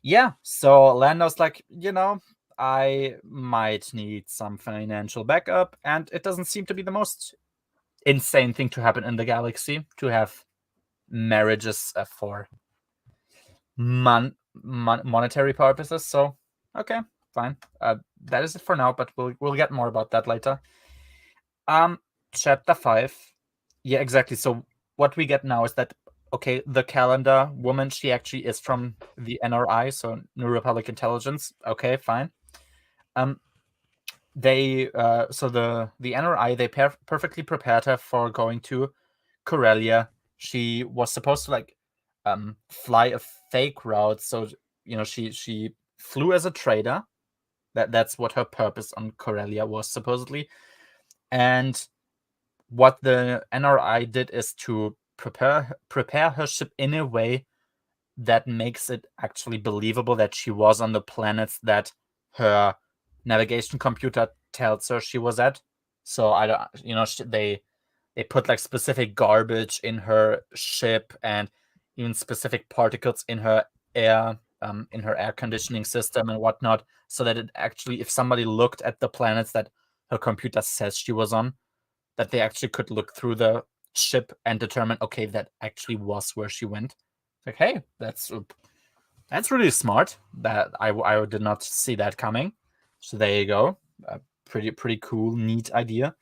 Yeah, so Lando's like, I might need some financial backup, and it doesn't seem to be the most insane thing to happen in the galaxy to have marriages for monetary purposes. So, okay, fine. That is it for now, but we'll get more about that later. Chapter 5. Yeah, exactly. So what we get now is that, okay, the calendar woman, she actually is from the NRI, so New Republic Intelligence. Okay, fine. They so the NRI, they perfectly prepared her for going to Corellia. She was supposed to fly a fake route, so she flew as a trader. That's what her purpose on Corellia was, supposedly. And what the NRI did is to prepare her ship in a way that makes it actually believable that she was on the planets that her navigation computer tells her she was at. So I don't, they put like specific garbage in her ship and even specific particles in her air conditioning system and whatnot, so that it actually, if somebody looked at the planets that her computer says she was on, that they actually could look through the ship and determine, okay, that actually was where she went. Like, hey, that's really smart. That I did not see that coming. So there you go. Pretty cool, neat idea.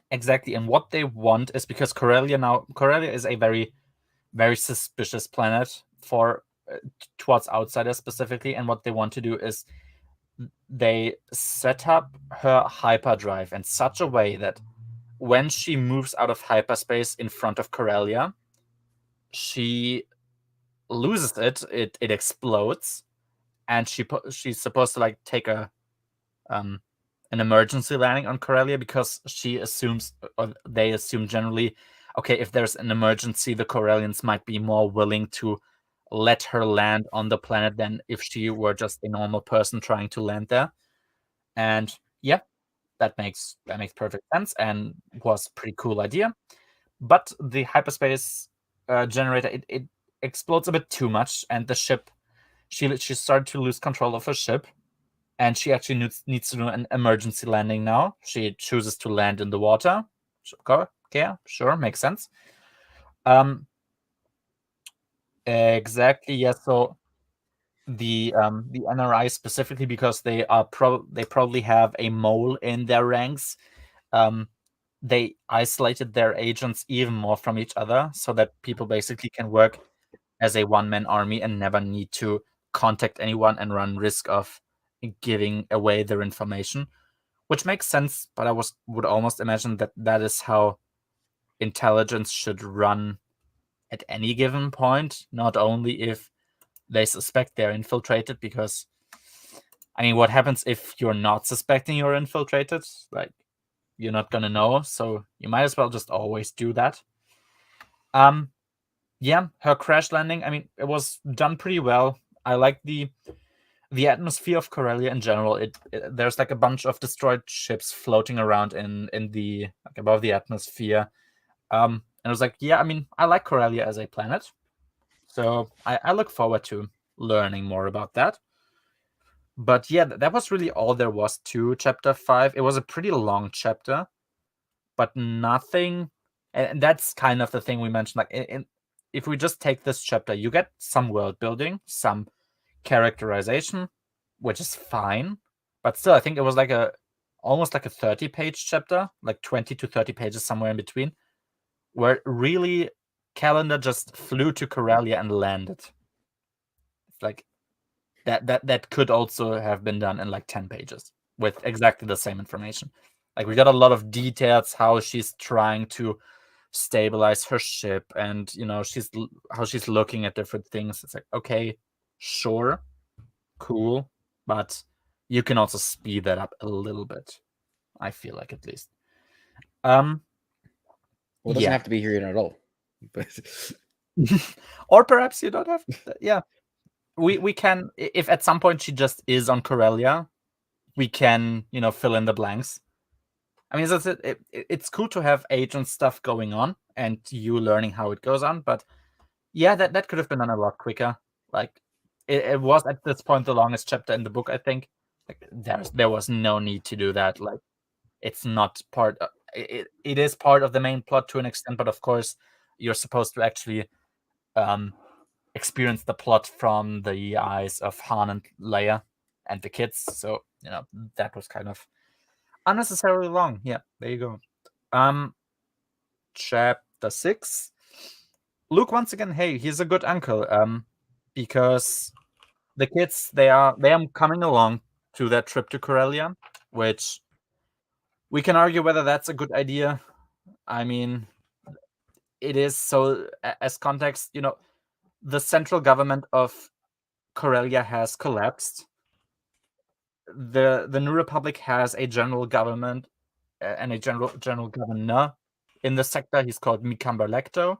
Exactly. And what they want is, because Corellia is a very, very suspicious planet for towards outsiders specifically. And what they want to do is they set up her hyperdrive in such a way that when she moves out of hyperspace in front of Corellia, she loses it. It explodes, and she's supposed to take an emergency landing on Corellia, because she assumes, or they assume generally, okay, if there's an emergency, the Corellians might be more willing to let her land on the planet than if she were just a normal person trying to land there. And yeah, that makes perfect sense and was a pretty cool idea. But the hyperspace generator, it explodes a bit too much, and the ship, she started to lose control of her ship, and she actually needs to do an emergency landing now. She chooses to land in the water. Okay, sure, makes sense. Exactly, yeah. So the NRI specifically, because they probably have a mole in their ranks. They isolated their agents even more from each other, so that people basically can work as a one-man army and never need to contact anyone and run risk of giving away their information, which makes sense. But I would almost imagine that is how intelligence should run at any given point, not only if they suspect they're infiltrated. Because, I mean, what happens if you're not suspecting you're infiltrated? Like, you're not gonna know, so you might as well just always do that. Yeah, her crash landing, I mean, it was done pretty well. I like the atmosphere of Corellia in general. There's a bunch of destroyed ships floating around in the above the atmosphere. And I was like, yeah, I mean, I like Corellia as a planet. So I look forward to learning more about that. But yeah, that was really all there was to chapter 5. It was a pretty long chapter, but nothing. And that's kind of the thing we mentioned. Like, if we just take this chapter, you get some world building, some characterization, which is fine. But still, I think it was like almost like a 30-page chapter, like 20 to 30 pages, somewhere in between, where really Calendar just flew to Corellia and landed. It's like that could also have been done in like 10 pages with exactly the same information. Like, we got a lot of details, how she's trying to stabilize her ship, and how she's looking at different things. It's like, okay, sure, cool, but you can also speed that up a little bit, I feel like, at least. Well, it doesn't have to be here at all. Or perhaps you don't have yeah. We can, if at some point she just is on Corellia, we can, fill in the blanks. I mean, it's cool to have agent stuff going on and you learning how it goes on, but yeah, that could have been done a lot quicker. Like, it was at this point the longest chapter in the book, I think. Like, there was no need to do that. Like, it's not part of, it is part of the main plot to an extent, but of course you're supposed to actually experience the plot from the eyes of Han and Leia and the kids. So, that was kind of unnecessarily long. Yeah, there you go. Chapter 6. Luke, once again, hey, he's a good uncle. Because the kids, they are coming along to that trip to Corellia, which we can argue whether that's a good idea. I mean, it is. So, as context, the central government of Corellia has collapsed. The New Republic has a general government and a general governor in the sector. He's called Mikamba Lecto.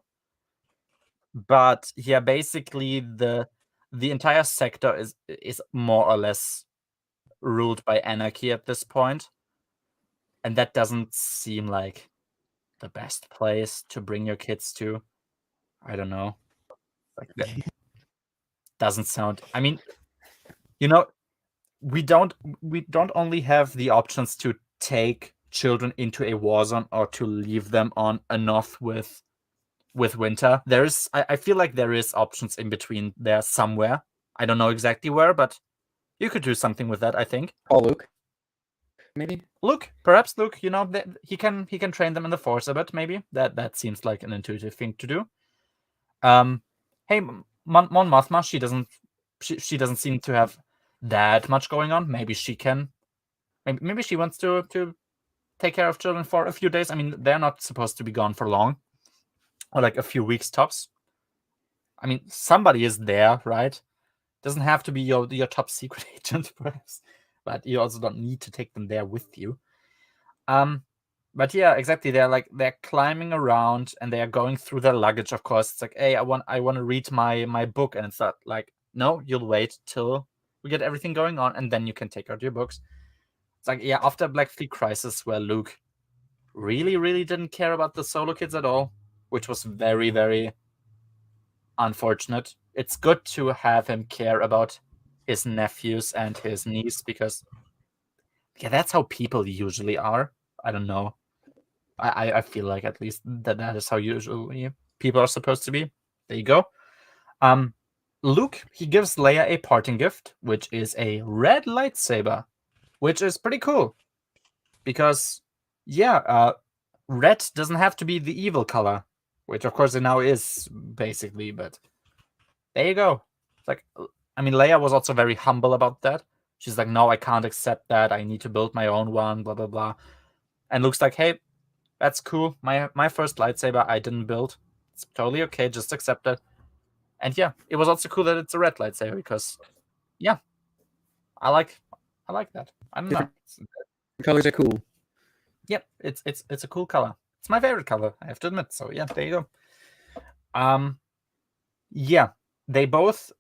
But yeah, basically the entire sector is more or less ruled by anarchy at this point, and that doesn't seem like the best place to bring your kids to. I don't know. Like, that doesn't sound. I mean, we don't only have the options to take children into a war zone or to leave them on a Noth with Winter. I feel like there is options in between there somewhere. I don't know exactly where, but you could do something with that, I think. Oh, Luke, maybe. Perhaps Luke. He can train them in the Force a bit. Maybe that seems like an intuitive thing to do. Hey, Mon Mothma, she doesn't seem to have that much going on. Maybe she can. Maybe she wants to take care of children for a few days. I mean, they're not supposed to be gone for long, or like a few weeks tops. I mean, somebody is there, right? Doesn't have to be your top secret agent, perhaps, but you also don't need to take them there with you. But yeah, exactly. They're climbing around and they are going through their luggage. Of course, it's like, hey, I want to read my book, and it's not like, no, you'll wait till we get everything going on, and then you can take out your books. It's like, yeah, after Black Fleet Crisis, where Luke really, really didn't care about the Solo kids at all, which was very, very unfortunate. It's good to have him care about his nephews and his niece, because yeah, that's how people usually are. I don't know. I feel like, at least, that is how usually people are supposed to be. There you go. Luke, he gives Leia a parting gift, which is a red lightsaber, which is pretty cool. Because, yeah, red doesn't have to be the evil color, which of course it now is, basically, but there you go. It's like, I mean, Leia was also very humble about that. She's like, no, I can't accept that. I need to build my own one, blah, blah, blah. And Luke's like, hey, that's cool. My first lightsaber I didn't build. It's totally okay. Just accept it. And yeah, it was also cool that it's a red lightsaber, because yeah, I like that. I don't know. Colors are cool. Yep, it's a cool color. It's my favorite color, I have to admit. So yeah, there you go. Yeah, they both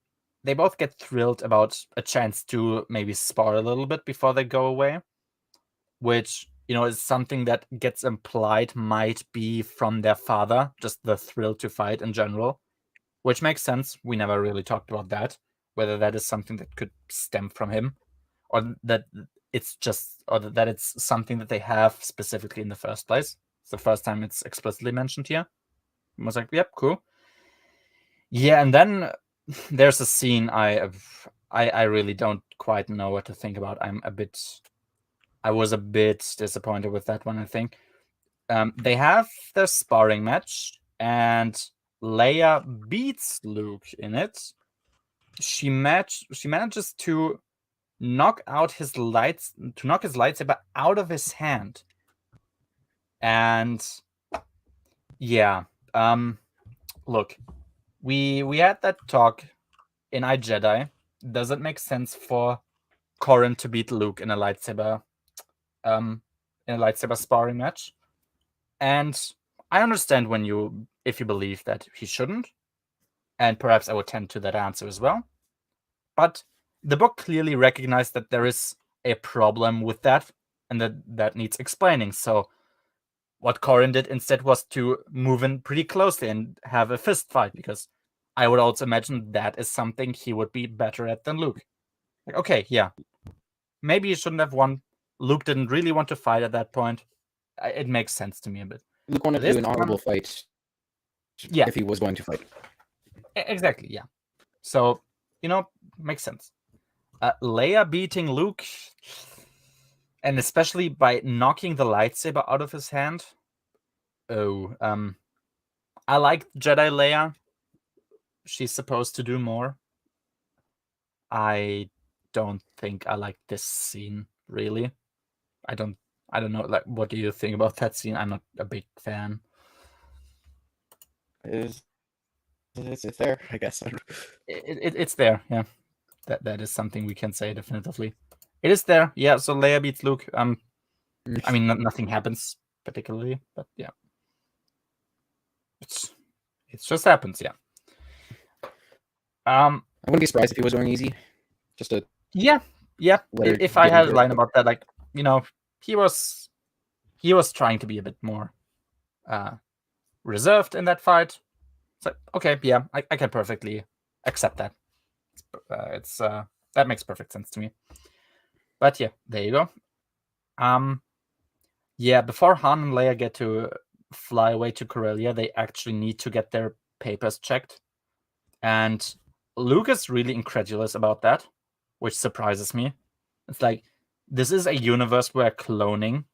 get thrilled about a chance to maybe spar a little bit before they go away, which, is something that gets implied might be from their father, just the thrill to fight in general. which makes sense. We never really talked about that, whether that is something that could stem from him, or that it's just, or that it's something that they have specifically in the first place. It's the first time it's explicitly mentioned here. I was like, yep, cool. Yeah, and then there's a scene I really don't quite know what to think about. I was a bit disappointed with that one, I think. They have their sparring match, and Leia beats Luke in it. She manages to knock his lightsaber out of his hand. And yeah, look, we had that talk in iJedi. Does it make sense for Corran to beat Luke in a lightsaber sparring match? And I understand if you believe that he shouldn't, and perhaps I would tend to that answer as well. But the book clearly recognized that there is a problem with that, and that needs explaining. So what Corran did instead was to move in pretty closely and have a fist fight, because I would also imagine that is something he would be better at than Luke. Like, okay, yeah, maybe he shouldn't have won. Luke didn't really want to fight at that point. It makes sense to me a bit. Luke wanted to do an honorable fight. Yeah, if he was going to fight. Exactly, yeah. So, makes sense. Leia beating Luke, and especially by knocking the lightsaber out of his hand. Oh, I like Jedi Leia. She's supposed to do more. I don't think I like this scene, really. I don't know. Like, what do you think about that scene? I'm not a big fan. It's there, I guess. It's there, yeah. That is something we can say definitively. It is there, yeah. So Leia beats Luke. I mean, nothing happens particularly, but yeah, it just happens, yeah. I wouldn't be surprised if he was going easy. Just to yeah. If I had a line about that, like, he was trying to be a bit more reserved in that fight. It's like, okay, yeah, I can perfectly accept that. That makes perfect sense to me. But yeah, there you go. Yeah, before Han and Leia get to fly away to Corellia, they actually need to get their papers checked. And Luke is really incredulous about that, which surprises me. It's like, this is a universe where cloning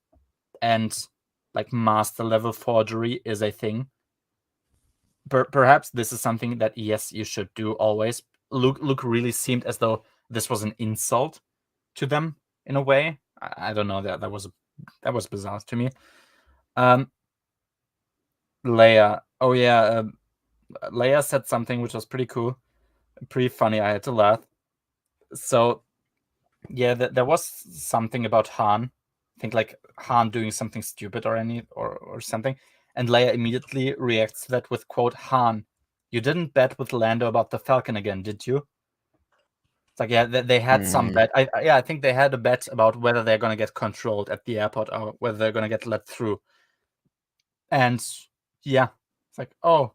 and like master level forgery is a thing. Perhaps this is something that, yes, you should do always. Luke really seemed as though this was an insult to them in a way. I don't know, that was bizarre to me. Leia. Oh yeah, Leia said something which was pretty cool, pretty funny. I had to laugh. So yeah, there was something about Han. I think like Han doing something stupid or something, and Leia immediately reacts to that with, quote, "Han, you didn't bet with Lando about the Falcon again, did you?" It's like, yeah, they had some bet. I think they had a bet about whether they're gonna get controlled at the airport or whether they're gonna get let through. And yeah, it's like, oh,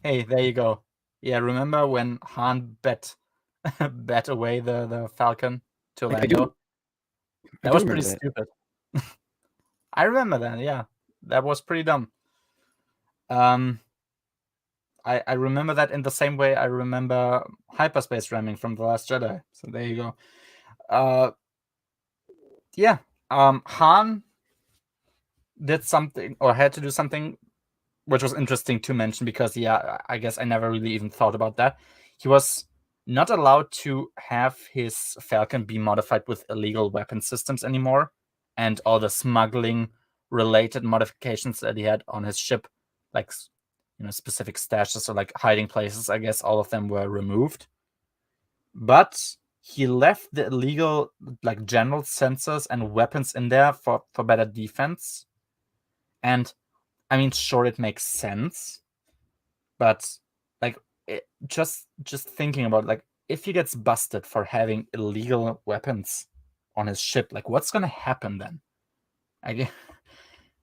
hey, there you go. Yeah, remember when Han bet away the Falcon to Lando? That was pretty stupid. I remember that, yeah. That was pretty dumb. I remember that in the same way I remember hyperspace ramming from The Last Jedi. So there you go. Yeah. Han did something, or had to do something, which was interesting to mention, because yeah, I guess I never really even thought about that. He was not allowed to have his Falcon be modified with illegal weapon systems anymore, and all the smuggling related modifications that he had on his ship, like, specific stashes or like hiding places, I guess all of them were removed. But he left the illegal, like, general sensors and weapons in there for better defense. And I mean, sure, it makes sense, but like, just thinking about, like, if he gets busted for having illegal weapons on his ship, like, what's gonna happen then?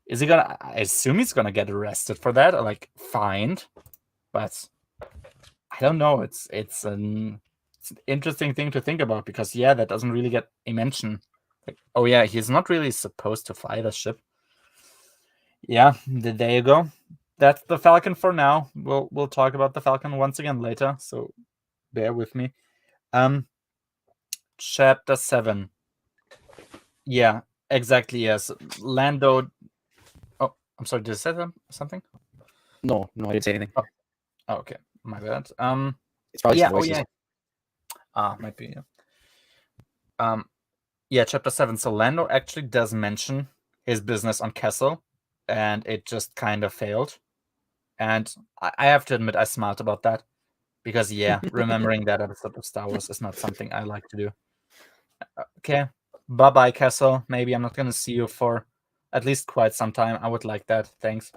Is he gonna? I assume he's gonna get arrested for that or like fined, but I don't know. It's an interesting thing to think about because that doesn't really get a mention. Like, oh yeah, he's not really supposed to fly the ship. Yeah, there you go. That's the Falcon for now. We'll talk about the Falcon once again later, so bear with me. Chapter 7. Yeah, exactly. Yes, Lando. Oh, I'm sorry. Did I say something? No, I didn't say anything. Oh, okay, my bad. It's probably yeah. some voices. Might be. Yeah. Chapter 7. So Lando actually does mention his business on Kessel, and it just kind of failed. And I have to admit, I smiled about that because remembering that episode of Star Wars is not something I like to do. Okay, bye-bye, Kessel. Maybe I'm not gonna see you for at least quite some time. I would like that. Thanks.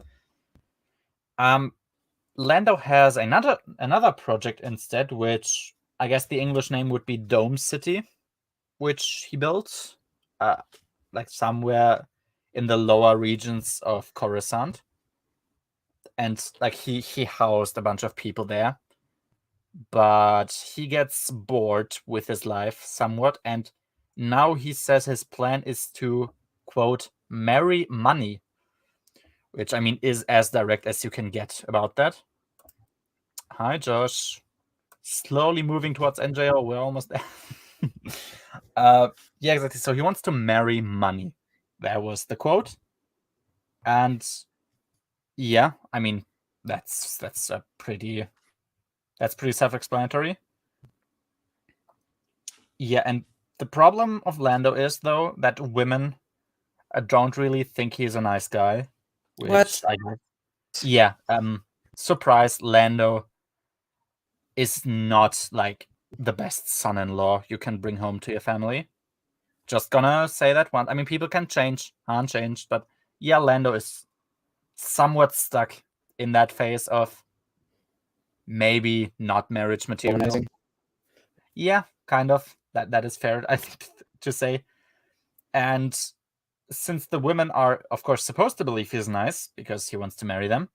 Lando has another project instead, which I guess the English name would be Dome City, which he built, like somewhere in the lower regions of Coruscant, and like he housed a bunch of people there. But he gets bored with his life somewhat, and now he says his plan is to, quote, marry money, which I mean is as direct as you can get about that. Hi, Josh. Slowly moving towards NJO. We're almost there. Yeah, exactly. So he wants to marry money. That was the quote. And yeah, I mean that's pretty self-explanatory. Yeah, and the problem of Lando is though that women don't really think he's a nice guy. Which What? I guess. Yeah. Surprise, Lando is not like the best son-in-law you can bring home to your family. Just gonna say that one. I mean, people can change, but yeah, Lando is somewhat stuck in that phase of maybe not marriage material. Womanizing. Yeah, kind of. That is fair, I think, to say. And since the women are, of course, supposed to believe he's nice because he wants to marry them,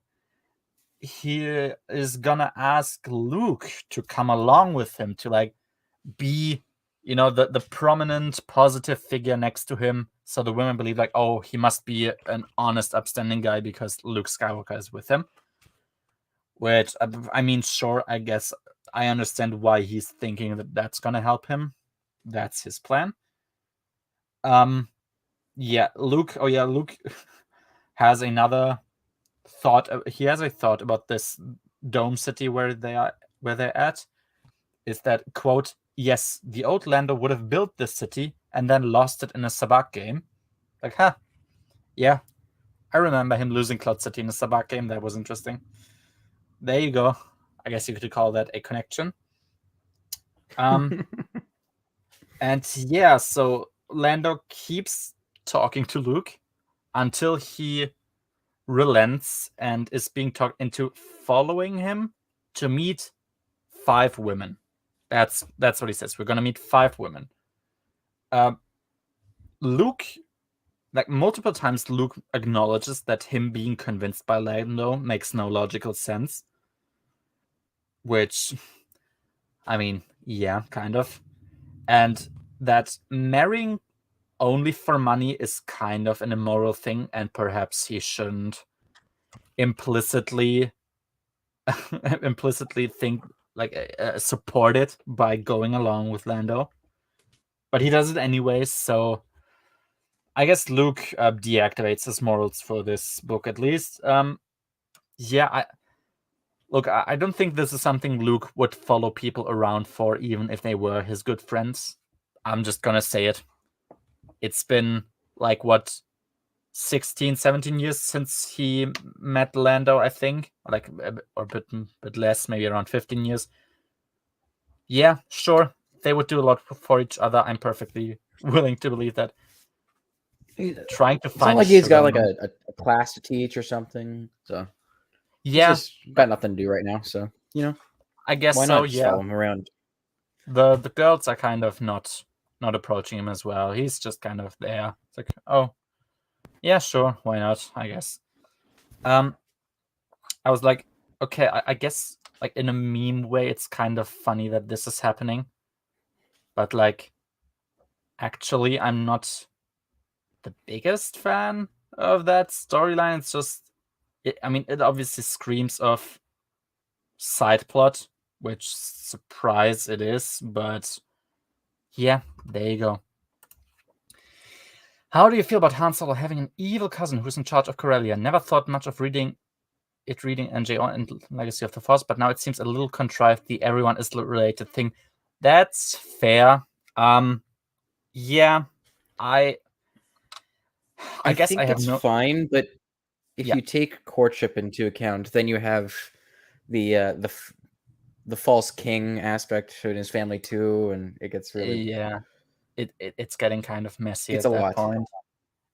he is gonna ask Luke to come along with him to like be, the prominent positive figure next to him, so the women believe like, oh, he must be an honest, upstanding guy because Luke Skywalker is with him. Which, I mean, sure, I guess I understand why he's thinking that that's gonna help him. That's his plan. Yeah, Luke. Oh yeah, Luke has another thought. He has a thought about this dome city where they're at. Is that, quote, yes, the old Lando would have built this city and then lost it in a Sabacc game. Like, yeah, I remember him losing Cloud City in a Sabacc game. That was interesting. There you go. I guess you could call that a connection. And yeah, so Lando keeps talking to Luke until he relents and is being talked into following him to meet 5 women. That's what he says. We're gonna meet 5 women. Luke, like multiple times, Luke acknowledges that him being convinced by Lando makes no logical sense. Which, I mean, yeah, kind of. And that marrying only for money is kind of an immoral thing, and perhaps he shouldn't implicitly think like support it by going along with Lando. But he does it anyways, so I guess Luke deactivates his morals for this book at least. Yeah, I don't think this is something Luke would follow people around for, even if they were his good friends. I'm just gonna say it. It's been like, what, 16, 17 years since he met Lando, I think. Like, or a bit less, maybe around 15 years. Yeah, sure. They would do a lot for each other. I'm perfectly willing to believe that. Trying to find. It's not like he's got like a class to teach or something. So yeah, he's just got nothing to do right now. So I guess why so. not just follow him around? The girls are kind of not approaching him as well. He's just kind of there. It's like, oh, yeah, sure, why not? I guess. I was like, okay, I guess like in a meme way, it's kind of funny that this is happening. But like, actually, I'm not the biggest fan of that storyline. It's just, it obviously screams of side plot, which surprise it is, but yeah, there you go. How do you feel about Han Solo having an evil cousin who's in charge of Corellia? Never thought much of reading NJO and Legacy of the Force, but now it seems a little contrived, the everyone is related thing. That's fair. Yeah, I guess think I have it's fine, but if you take courtship into account, then you have the false king aspect in his family too, and it gets really it's getting kind of messy it's at a that lot. point.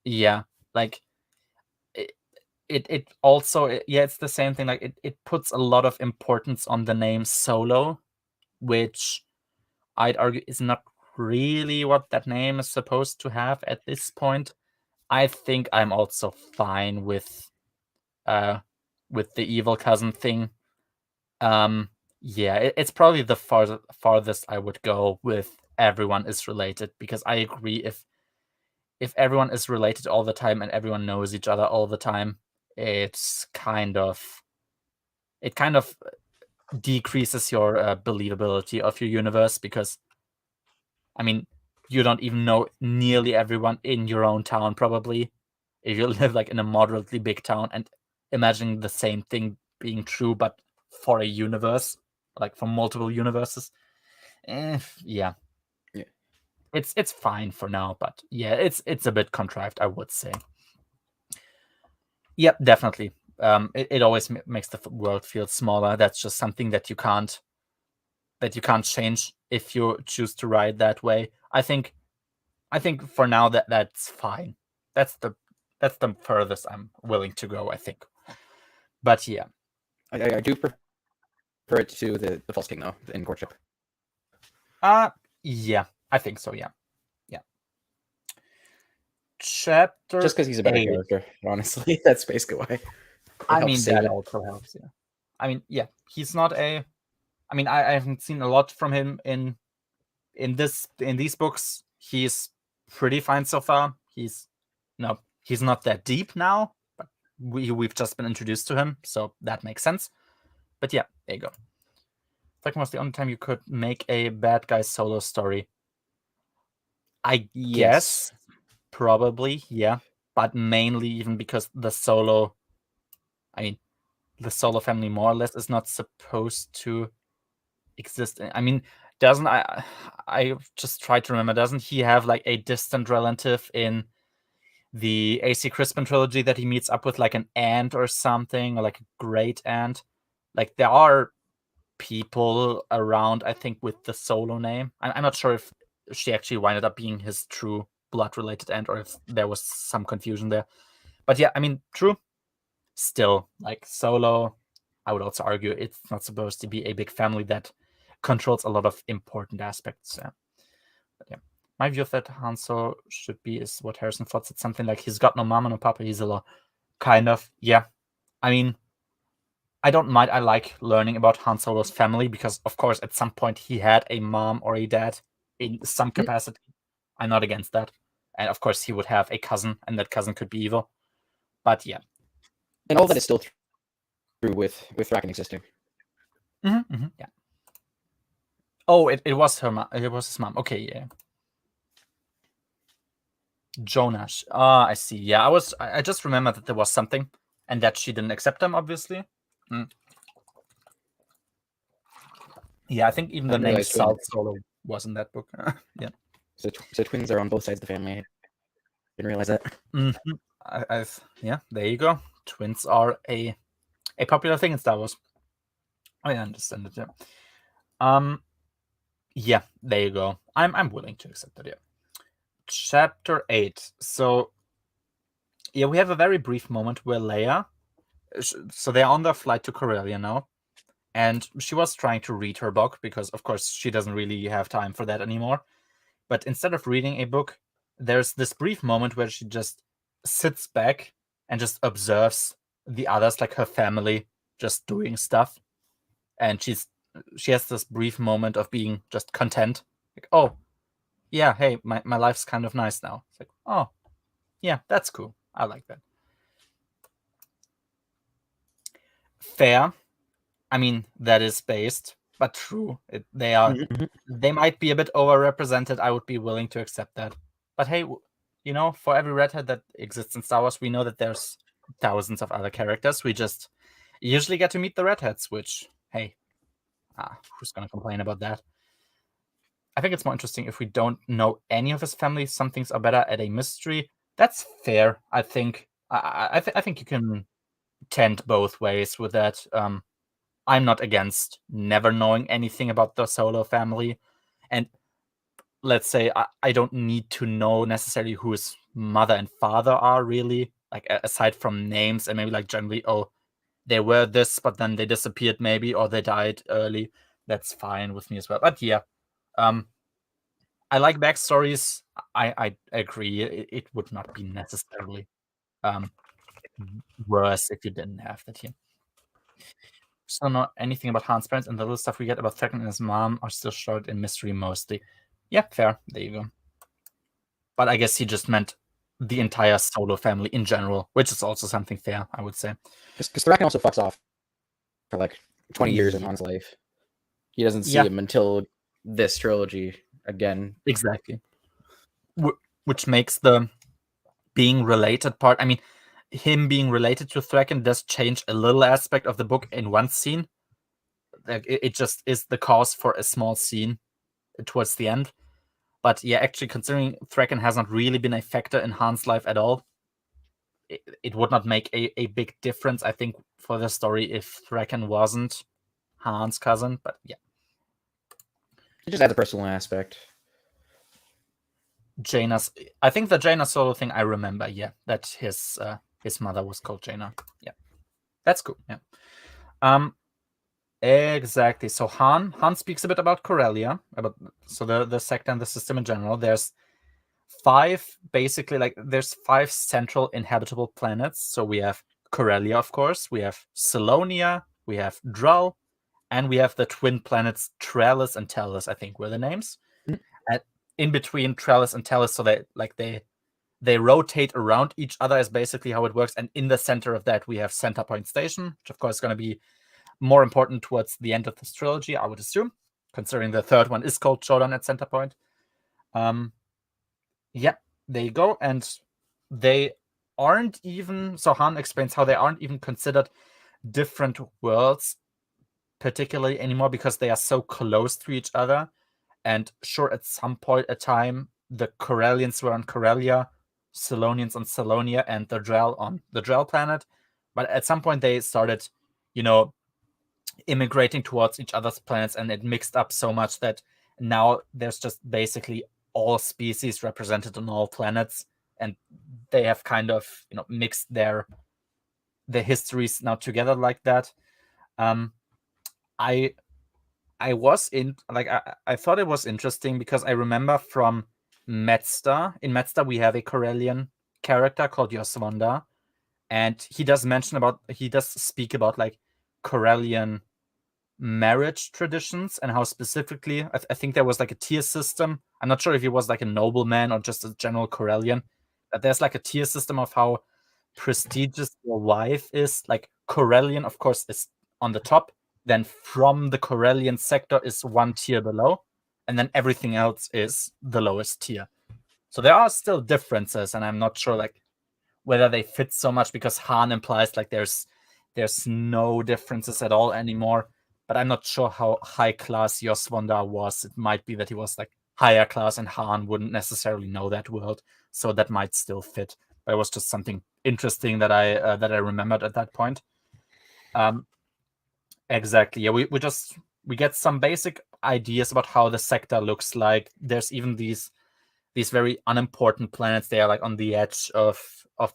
Yeah, like it also it's the same thing. Like it puts a lot of importance on the name Solo, which I'd argue is not really what that name is supposed to have at this point. I think I'm also fine with the evil cousin thing. Yeah, it's probably the farthest I would go with everyone is related, because I agree, if everyone is related all the time and everyone knows each other all the time, it kind of decreases your believability of your universe, because you don't even know nearly everyone in your own town, probably, if you live like in a moderately big town, and imagining the same thing being true but for a universe, like for multiple universes. Yeah. It's fine for now, but yeah, it's a bit contrived, I would say. Yep, definitely. It always makes the world feel smaller. That's just something that you can't change if you choose to ride that way. I think for now that's fine. That's the furthest I'm willing to go, I think. But yeah, I do prefer it to the false king though in courtship. Yeah, I think so. Yeah. Chapter just because he's a better character, honestly. That's basically why. That also helps. Yeah. He's not a. I haven't seen a lot from him in these books. He's pretty fine so far. He's not that deep now, but we've just been introduced to him, so that makes sense. But yeah, there you go. Second was the only time you could make a bad guy Solo story. I guess probably, yeah, but mainly even because the Solo family more or less is not supposed to exist. Doesn't I just try to remember, doesn't he have like a distant relative in the AC Crispin trilogy that he meets up with, like an aunt or something, or like a great aunt? Like there are people around, I think, with the Solo name. I'm not sure if she actually winded up being his true blood related aunt, or if there was some confusion there. But yeah, true. Still, like Solo, I would also argue it's not supposed to be a big family that controls a lot of important aspects. But yeah, my view of that Han Solo should be is what Harrison Ford said, something like he's got no mama, no papa, he's a kind of. Yeah, I don't mind. I like learning about Han Solo's family because, of course, at some point he had a mom or a dad in some capacity. I'm not against that. And of course, he would have a cousin, and that cousin could be evil. But yeah. And all that is still true with Bracken existing. Yeah. Oh, it was her mom. It was his mom. Okay, yeah. Jonash. I see. Yeah, I just remember that there was something, and that she didn't accept him, obviously. Yeah, I think even the name Salt Solo was in that book. Yeah. So twins are on both sides of the family. I didn't realize that. Yeah, there you go. Twins are a popular thing in Star Wars. I understand it. Yeah. Yeah, there you go. I'm willing to accept that. Yeah. Chapter 8. So yeah, we have a very brief moment where Leia. So they're on their flight to Corellia now, and she was trying to read her book because, of course, she doesn't really have time for that anymore. But instead of reading a book, there's this brief moment where she just sits back and just observes the others, like her family, just doing stuff. and she has this brief moment of being just content. Like, oh, yeah, hey, my life's kind of nice now. It's like, oh, yeah, that's cool. I like that. Fair. I mean, that is based, but true. They might be a bit overrepresented. I would be willing to accept that. But hey, for every redhead that exists in Star Wars, we know that there's thousands of other characters. We just usually get to meet the redheads, which, hey, who's going to complain about that? I think it's more interesting if we don't know any of his family. Some things are better at a mystery. That's fair, I think. I think you can tend both ways with that. I'm not against never knowing anything about the Solo family. And let's say I don't need to know necessarily who his mother and father are, really. Like, aside from names and maybe like generally, oh, they were this, but then they disappeared maybe, or they died early. That's fine with me as well. But yeah, I like backstories. I agree. It would not be necessarily worse if you didn't have that here. So not anything about Han's parents, and the little stuff we get about Thraken and his mom are still shrouded in mystery mostly. Yeah, fair. There you go. But I guess he just meant the entire Solo family in general, which is also something fair, I would say. Because Thraken also fucks off for like 20 years in Han's life. He doesn't see him until this trilogy again. Exactly. Which makes the being related part, I mean, him being related to Thraken does change a little aspect of the book in one scene. Like, it just is the cause for a small scene towards the end. But yeah, actually, considering Thraken has not really been a factor in Han's life at all, it would not make a big difference, I think, for the story if Thraken wasn't Han's cousin. But yeah. It just adds a personal aspect. I think the Jaina Solo thing I remember, yeah, that his mother was called Jaina. Yeah. That's cool, yeah. Exactly. So Han speaks a bit about Corellia, so the sector and the system in general. There's five central inhabitable planets. So we have Corellia, of course, we have Salonia, we have Drul, and we have the twin planets Trellis and Tellus, I think were the names. In between Trellis and Tellus, so they rotate around each other is basically how it works. And in the center of that, we have Center Point Station, which of course is going to be more important towards the end of this trilogy, I would assume, considering the third one is called Showdown at Center Point. Yeah, there you go. And they aren't even, so Han explains how they aren't even considered different worlds particularly anymore because they are so close to each other. And sure, at some point in time, the Corellians were on Corellia, Salonians on Salonia, and the Drell on the Drell planet. But at some point, they started, immigrating towards each other's planets, and it mixed up so much that now there's just basically all species represented on all planets, and they have kind of, mixed their histories now together like that. I was I thought it was interesting because I remember from Metzda. In Metzda, we have a Corellian character called Yoswanda, and he does speak about like Corellian marriage traditions and how specifically I think there was like a tier system. I'm not sure if he was like a nobleman or just a general Corellian, but there's like a tier system of how prestigious your wife is. Like Corellian, of course, is on the top. Then from the Corellian sector is one tier below, and then everything else is the lowest tier. So there are still differences, and I'm not sure like whether they fit so much because Han implies like there's no differences at all anymore. But I'm not sure how high class Yoswanda was. It might be that he was like higher class, and Han wouldn't necessarily know that world, so that might still fit. But it was just something interesting that I remembered at that point. Exactly. Yeah, we get some basic ideas about how the sector looks like. There's even these very unimportant planets. They are like on the edge of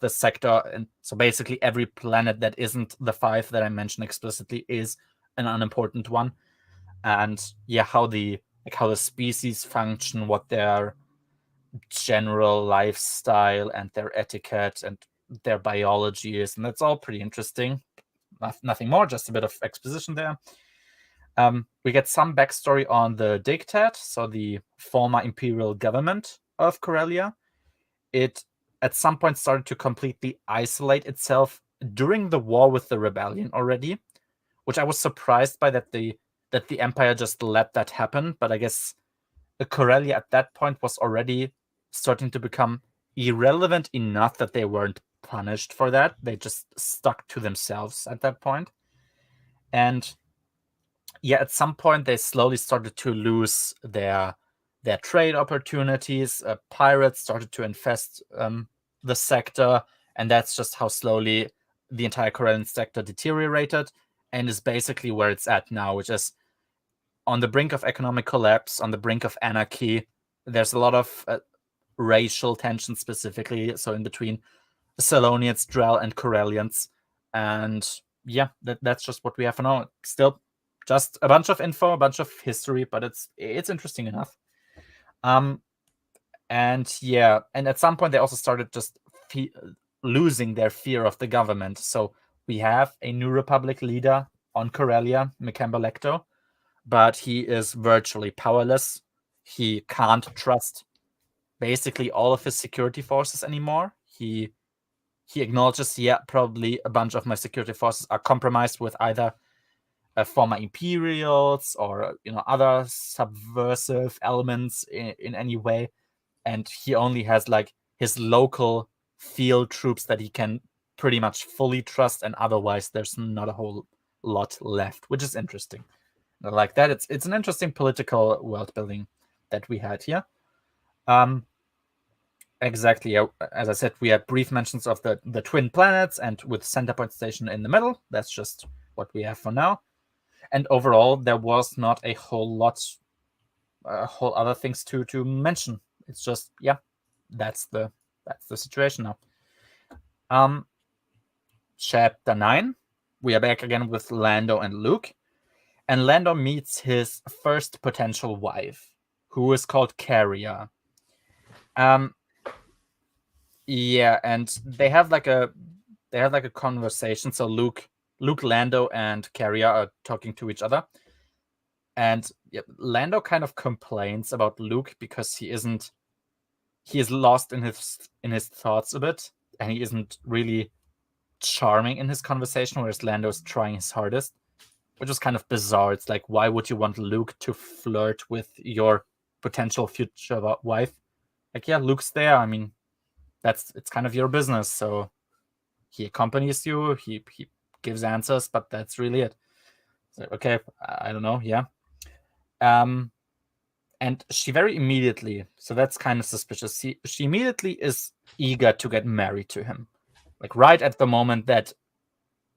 the sector, and so basically every planet that isn't the five that I mentioned explicitly is an unimportant one. And yeah, how the species function, what their general lifestyle and their etiquette and their biology is, and that's all pretty interesting. Nothing more, just a bit of exposition there. We get some backstory on the Dictat, so the former imperial government of Corellia. It at some point started to completely isolate itself during the war with the rebellion already, which I was surprised by that the empire just let that happen. But I guess Corellia at that point was already starting to become irrelevant enough that they weren't punished for that. They just stuck to themselves at that point. And yeah, at some point they slowly started to lose their trade opportunities. Pirates started to infest the sector, and that's just how slowly the entire Corellian sector deteriorated, and is basically where it's at now, which is on the brink of economic collapse, on the brink of anarchy. There's a lot of racial tension specifically, so in between Salonians, Drell, and Corellians. And yeah, that's just what we have for now. Still, just a bunch of info, a bunch of history, but it's interesting enough. And yeah, and at some point they also started just losing their fear of the government. So we have a New Republic leader on Corellia, Mekamba Lecto, but he is virtually powerless. He can't trust basically all of his security forces anymore. He acknowledges, yeah, probably a bunch of my security forces are compromised with either former Imperials or other subversive elements in any way, and he only has like his local field troops that he can pretty much fully trust, and otherwise there's not a whole lot left, which is interesting. Like that, it's an interesting political world building that we had here. Exactly. As I said, we had brief mentions of the twin planets, and with Centerpoint Station in the middle. That's just what we have for now. And overall, there was not a whole other things to mention. It's just, yeah, that's the situation now. Chapter 9, we are back again with Lando and Luke, and Lando meets his first potential wife, who is called Carrier. Yeah, and they have like a conversation. So Luke, Lando, and Carrier are talking to each other, and Lando kind of complains about Luke because he is lost in his thoughts a bit, and he isn't really charming in his conversation, whereas Lando is trying his hardest, which is kind of bizarre. It's like, why would you want Luke to flirt with your potential future wife? Like, yeah, Luke's there. I mean, it's kind of your business. So he accompanies you. He gives answers, but that's really it. So, okay, I don't know. Yeah. And she very immediately, so that's kind of suspicious. She immediately is eager to get married to him, like right at the moment that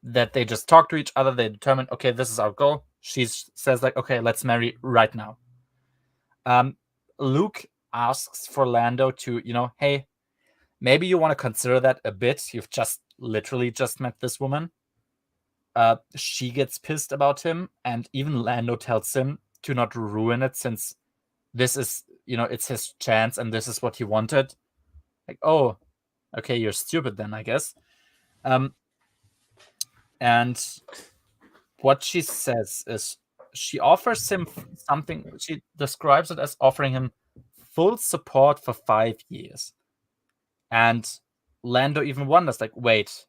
they just talk to each other. They determine, okay, this is our goal. She says like, okay, let's marry right now. Luke asks for Lando to, hey, maybe you want to consider that a bit. You've literally just met this woman. She gets pissed about him, and even Lando tells him to not ruin it, since this is, it's his chance and this is what he wanted. Like, oh, okay, you're stupid then, I guess. And what she says is she offers him something. She describes it as offering him full support for 5 years. And Lando even wonders, like, wait,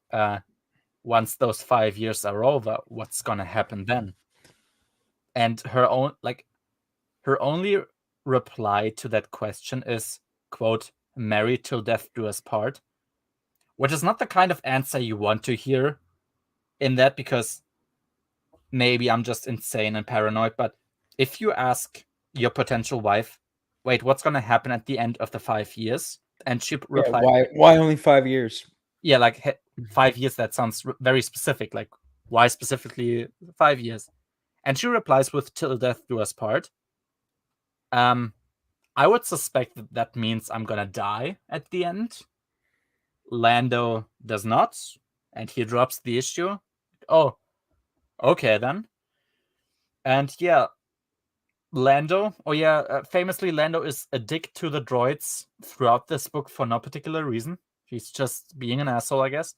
once those 5 years are over, what's gonna happen then? And her only reply to that question is, quote, married till death do us part, which is not the kind of answer you want to hear in that, because maybe I'm just insane and paranoid, but if you ask your potential wife, wait, what's going to happen at the end of the 5 years? And she replies, why only 5 years? Yeah, like 5 years, that sounds very specific. Like, why specifically 5 years? And she replies with till death do us part. I would suspect that means I'm gonna die at the end. Lando does not, and he drops the issue. Oh, okay then. And yeah, Lando. Oh yeah, famously, Lando is a dick to the droids throughout this book for no particular reason. He's just being an asshole, I guess.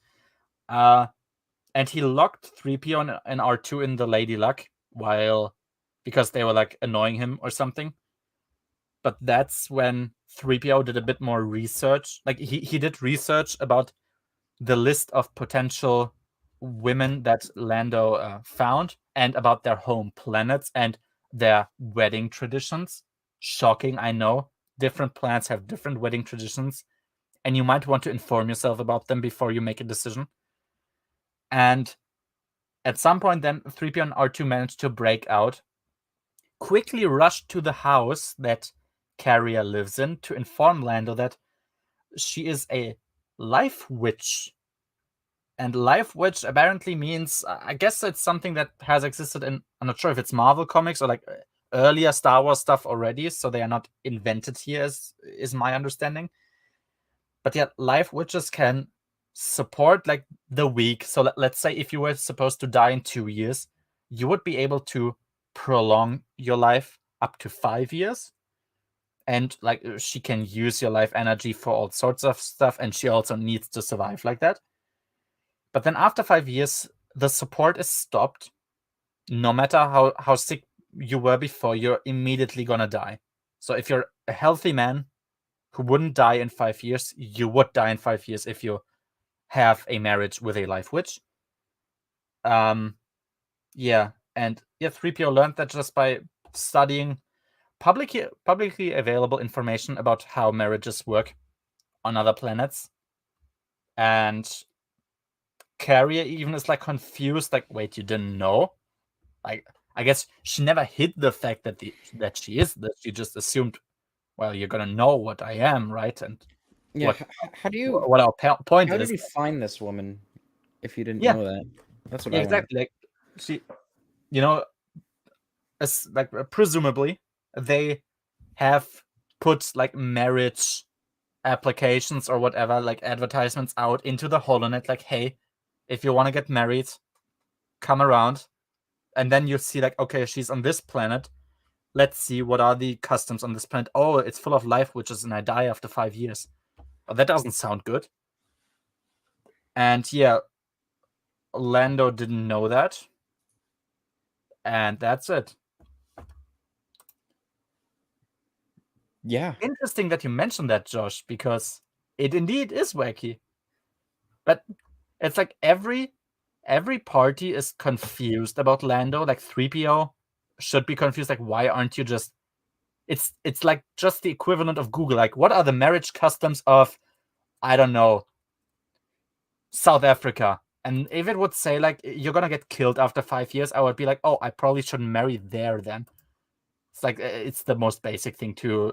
And he locked 3PO and R2 in the Lady Luck, while because they were like annoying him or something. But that's when 3PO did a bit more research. Like he did research about the list of potential women that Lando found and about their home planets and their wedding traditions. Shocking, I know. Different planets have different wedding traditions, and you might want to inform yourself about them before you make a decision. And at some point, then 3PO and R2 managed to break out, quickly rushed to the house that Carrier lives in to inform Lando that she is a life witch. And life witch apparently means, I guess it's something that has existed in, I'm not sure if it's Marvel comics or like earlier Star Wars stuff already, so they are not invented here, is my understanding. But yeah, life witches can support like the weak. So let's say if you were supposed to die in 2 years, you would be able to prolong your life up to 5 years. And like she can use your life energy for all sorts of stuff, and she also needs to survive like that. But then after 5 years, the support is stopped. No matter how sick you were before, you're immediately gonna die. So if you're a healthy man who wouldn't die in 5 years, you would die in 5 years if you have a marriage with a life witch. Yeah, and yeah, 3PO learned that just by studying publicly available information about how marriages work on other planets. And Carrier even is like confused, like, wait, you didn't know? Like, I guess she never hid the fact that she is this. She just assumed, well, you're gonna know what I am, right? And Yeah, what our point how is. did he find this woman if you didn't Yeah. know that? That's what Yeah, I want. exactly. Like she, you know, as like presumably they have put like marriage applications or whatever, like advertisements out into the holonet, like, hey, if you want to get married, come around. And then you see like, okay, she's on this planet. Let's see what are the customs on this planet. Oh, it's full of life witches and I die after 5 years. Oh, that doesn't sound good. And yeah, Lando didn't know that. And that's it. Yeah. Interesting that you mentioned that, Josh, because it indeed is wacky. But it's like every party is confused about Lando. Like 3PO should be confused. Like, why aren't you just? It's like just the equivalent of Google. Like, what are the marriage customs of, I don't know, South Africa? And if it would say like you're gonna get killed after 5 years, I would be like, oh, I probably shouldn't marry there then. It's like it's the most basic thing to,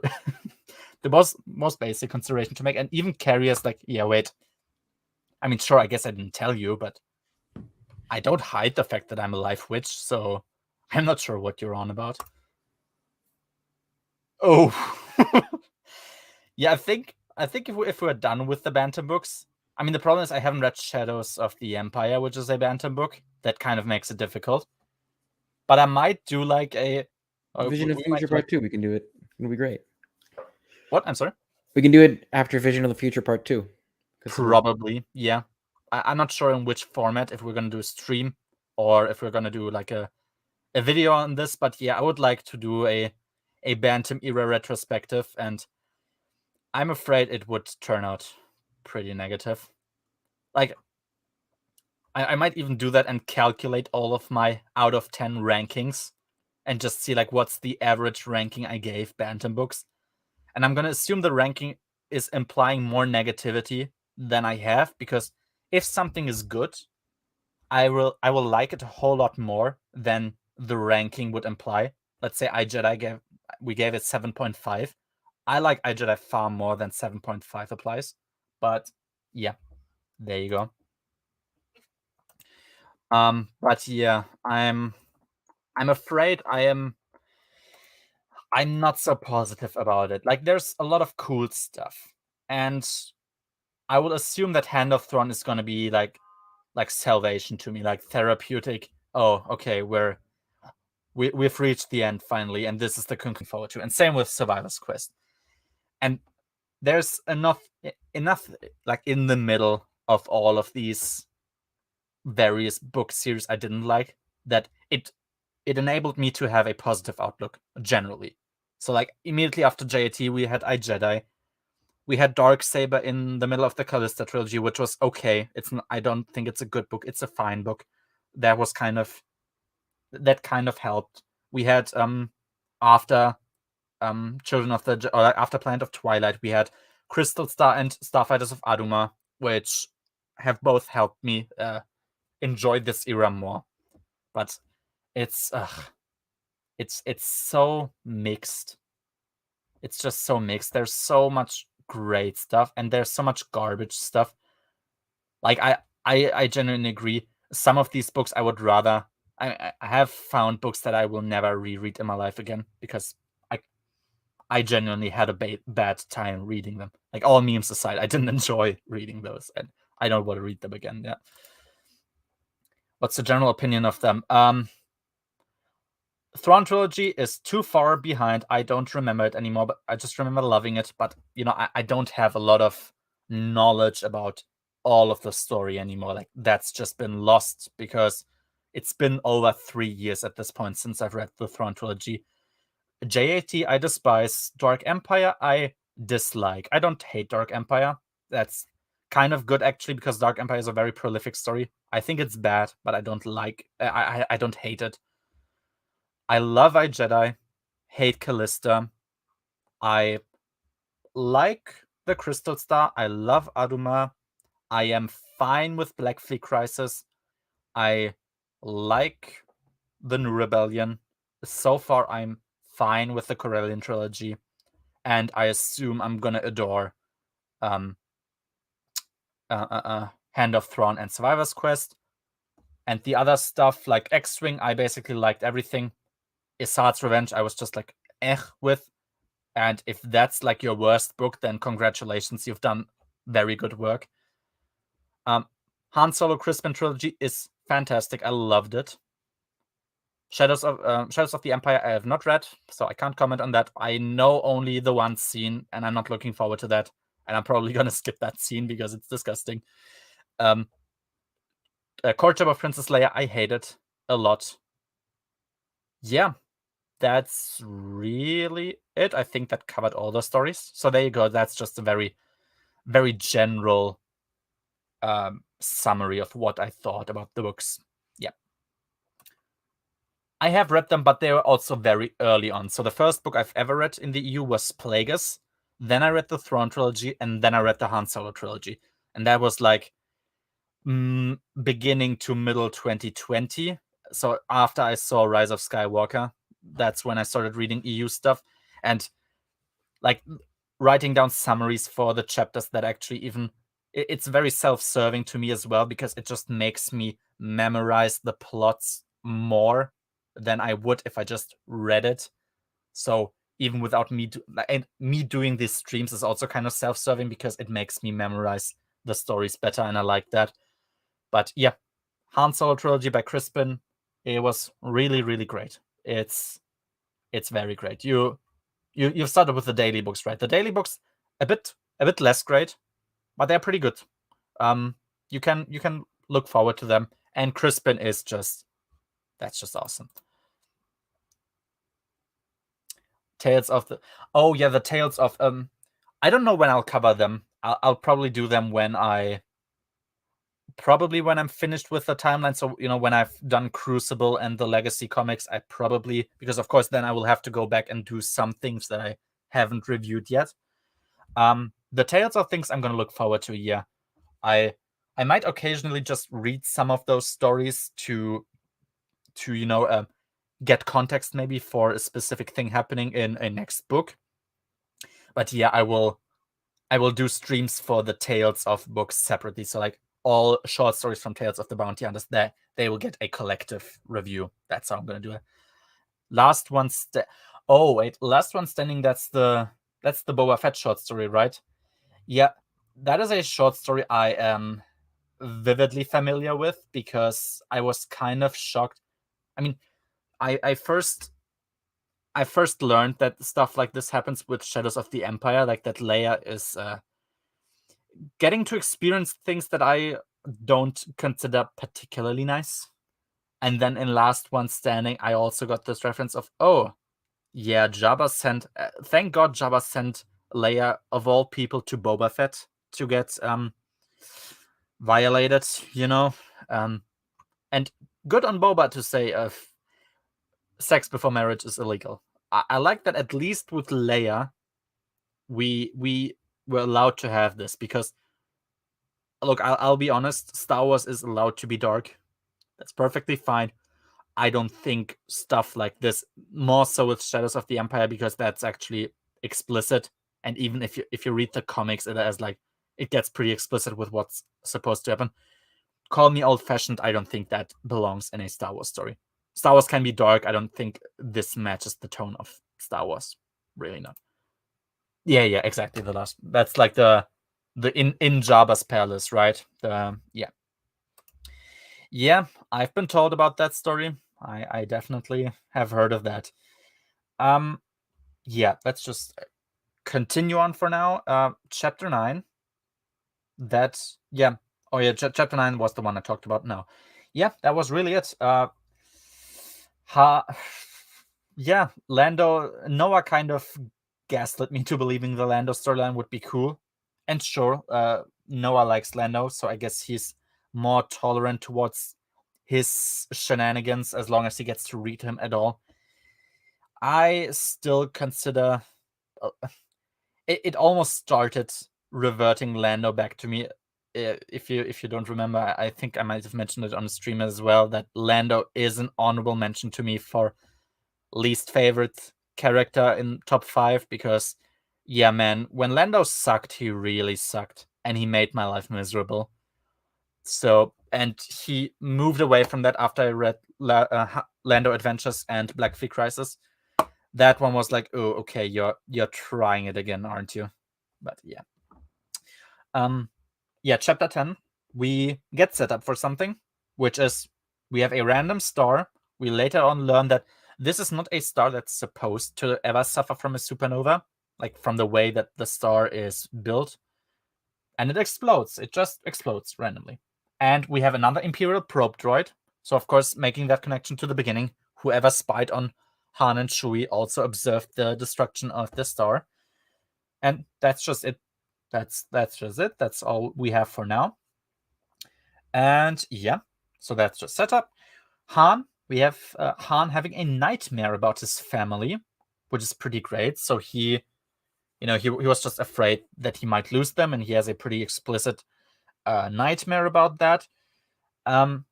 the most basic consideration to make. And even Carrier's like, yeah, wait. I mean, sure, I guess I didn't tell you, but I don't hide the fact that I'm a life witch, so I'm not sure what you're on about. Oh. Yeah, I think if we're done with the Bantam books, I mean, the problem is I haven't read Shadows of the Empire, which is a Bantam book. That kind of makes it difficult. But I might do like a Vision of the Future Part 2. We can do it. It'll be great. What? I'm sorry? We can do it after Vision of the Future Part 2. Probably, yeah. I'm not sure in which format, if we're going to do a stream or if we're going to do like a video on this. But yeah, I would like to do a Bantam era retrospective, and I'm afraid it would turn out pretty negative. Like, I might even do that and calculate all of my out of 10 rankings and just see like what's the average ranking I gave Bantam books. And I'm going to assume the ranking is implying more negativity than I have, because if something is good, I will like it a whole lot more than the ranking would imply. Let's say iJedi we gave it 7.5. I like iJedi far more than 7.5 applies. But yeah, there you go. But yeah, I'm afraid I'm not so positive about it. Like, there's a lot of cool stuff, and I will assume that Hand of Thrawn is gonna be like salvation to me, like therapeutic. Oh, okay, we've reached the end finally, and this is the conclusion forward to. And same with Survivor's Quest. And there's enough like in the middle of all of these various book series I didn't like, that it it enabled me to have a positive outlook generally. So like immediately after JAT, we had iJedi. We had Darksaber in the middle of the Callista trilogy, which was okay. I don't think it's a good book. It's a fine book. That kind of helped. We had after Children of the or after Planet of Twilight, we had Crystal Star and Starfighters of Aduma, which have both helped me enjoy this era more. But it's so mixed. It's just so mixed. There's so much great stuff and there's so much garbage stuff. Like I genuinely agree. Some of these books I would rather. I have found books that I will never reread in my life again because I genuinely had a bad time reading them. Like all memes aside, I didn't enjoy reading those, and I don't want to read them again. Yeah. What's the general opinion of them? Thrawn trilogy is too far behind. I don't remember it anymore, but I just remember loving it. But I don't have a lot of knowledge about all of the story anymore. Like that's just been lost because it's been over 3 years at this point since I've read the Thrawn trilogy. JAT I despise. Dark Empire I dislike. I don't hate Dark Empire. That's kind of good actually because Dark Empire is a very prolific story. I think it's bad, but I don't like. I don't hate it. I love iJedi, hate Callista. I like the Crystal Star. I love Aduma. I am fine with Black Fleet Crisis. I like the New Rebellion. So far, I'm fine with the Corellian trilogy, and I assume I'm gonna adore Hand of Thrawn and Survivor's Quest. And the other stuff like X-Wing, I basically liked everything. Isard's Revenge, I was just like with. And if that's like your worst book, then congratulations, you've done very good work. Han Solo Crispin trilogy is fantastic. I loved it. Shadows of the Empire I have not read, so I can't comment on that. I know only the one scene, and I'm not looking forward to that. And I'm probably gonna skip that scene because it's disgusting. Courtship of Princess Leia, I hate it a lot. Yeah, that's really it. I think that covered all the stories. So there you go. That's just a very, very general summary of what I thought about the books. Yeah. I have read them, but they were also very early on. So the first book I've ever read in the EU was Plagueis. Then I read the Thrawn trilogy, and then I read the Han Solo trilogy. And that was like beginning to middle 2020. So after I saw Rise of Skywalker, that's when I started reading EU stuff. And like writing down summaries for the chapters that actually even it's very self-serving to me as well because it just makes me memorize the plots more than I would if I just read it. So even without me doing these streams is also kind of self-serving because it makes me memorize the stories better, and I like that. But yeah, Han Solo trilogy by Crispin, it was really, really great. It's very great. You've started with the daily books, right? The daily books a bit less great, but they're pretty good. You can look forward to them, and Crispin is just awesome. Tales of the the Tales of I don't know when I'll cover them. I'll probably do them when I'm finished with the timeline. So when I've done Crucible and the Legacy comics, I probably, because of course then I will have to go back and do some things that I haven't reviewed yet. The Tales of things I'm gonna look forward to. Yeah, I might occasionally just read some of those stories to get context maybe for a specific thing happening in a next book. But yeah, I will do streams for the Tales of books separately. So like all short stories from Tales of the Bounty Hunters, they will get a collective review. That's how I'm gonna do it. Last One Standing. That's the Boba Fett short story, right? Yeah, that is a short story I am vividly familiar with because I was kind of shocked. I mean, I first learned that stuff like this happens with Shadows of the Empire, like that Leia is getting to experience things that I don't consider particularly nice. And then in Last One Standing, I also got this reference of, oh, yeah, Jabba sent. Thank God Jabba sent Leia, of all people, to Boba Fett to get violated, and good on Boba to say sex before marriage is illegal. I like that at least with Leia, we were allowed to have this, because look, I'll be honest, Star Wars is allowed to be dark. That's perfectly fine. I don't think stuff like this, more so with Shadows of the Empire, because that's actually explicit. And even if you read the comics, it gets pretty explicit with what's supposed to happen. Call me old-fashioned, I don't think that belongs in a Star Wars story. Star Wars can be dark. I don't think this matches the tone of Star Wars. Really not. Yeah, exactly. That's like the in Jabba's palace, right? Yeah, I've been told about that story. I definitely have heard of that. Yeah, let's just continue on for now. Chapter 9. Chapter 9 was the one I talked about now. Yeah, that was really it. Noah kind of gaslit me to believing the Lando storyline would be cool. And sure, Noah likes Lando, so I guess he's more tolerant towards his shenanigans as long as he gets to read him at all. I still consider it almost started reverting Lando back to me. If you don't remember, I think I might have mentioned it on the stream as well, that Lando is an honorable mention to me for least favorite character in top 5, because yeah, man, when Lando sucked, he really sucked, and he made my life miserable. So, and he moved away from that after I read Lando Adventures and Black Fleet Crisis. That one was like, oh, okay, you're trying it again, aren't you? But yeah. Chapter 10, we get set up for something, which is we have a random star. We later on learn that this is not a star that's supposed to ever suffer from a supernova, like from the way that the star is built. And it explodes. It just explodes randomly. And we have another Imperial probe droid. So, of course, making that connection to the beginning, whoever spied on Han and Chewie also observed the destruction of the star. And that's just it. That's just it. That's all we have for now. And yeah, so that's just setup. Han, we have Han having a nightmare about his family, which is pretty great. So he was just afraid that he might lose them, and he has a pretty explicit nightmare about that. And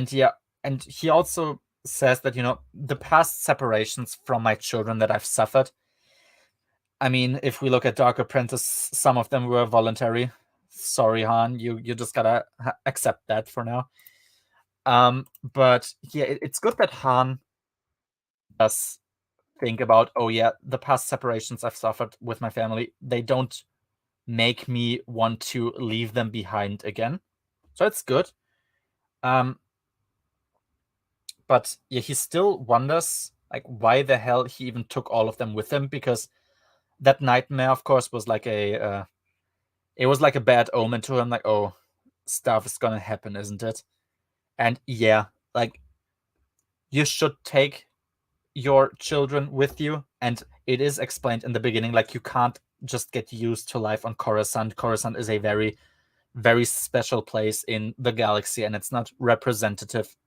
he also says that, the past separations from my children that I've suffered, I mean, if we look at Dark Apprentice, some of them were voluntary. Sorry, Han, you just gotta accept that for now. But yeah, it's good that Han does think about, oh yeah, the past separations I've suffered with my family, they don't make me want to leave them behind again. So it's good. But yeah, he still wonders, like, why the hell he even took all of them with him, because that nightmare, of course, was like it was like a bad omen to him, like, oh, stuff is gonna happen, isn't it? And yeah, like, you should take your children with you, and it is explained in the beginning, like, you can't just get used to life on Coruscant. Coruscant is a very, very special place in the galaxy, and it's not representative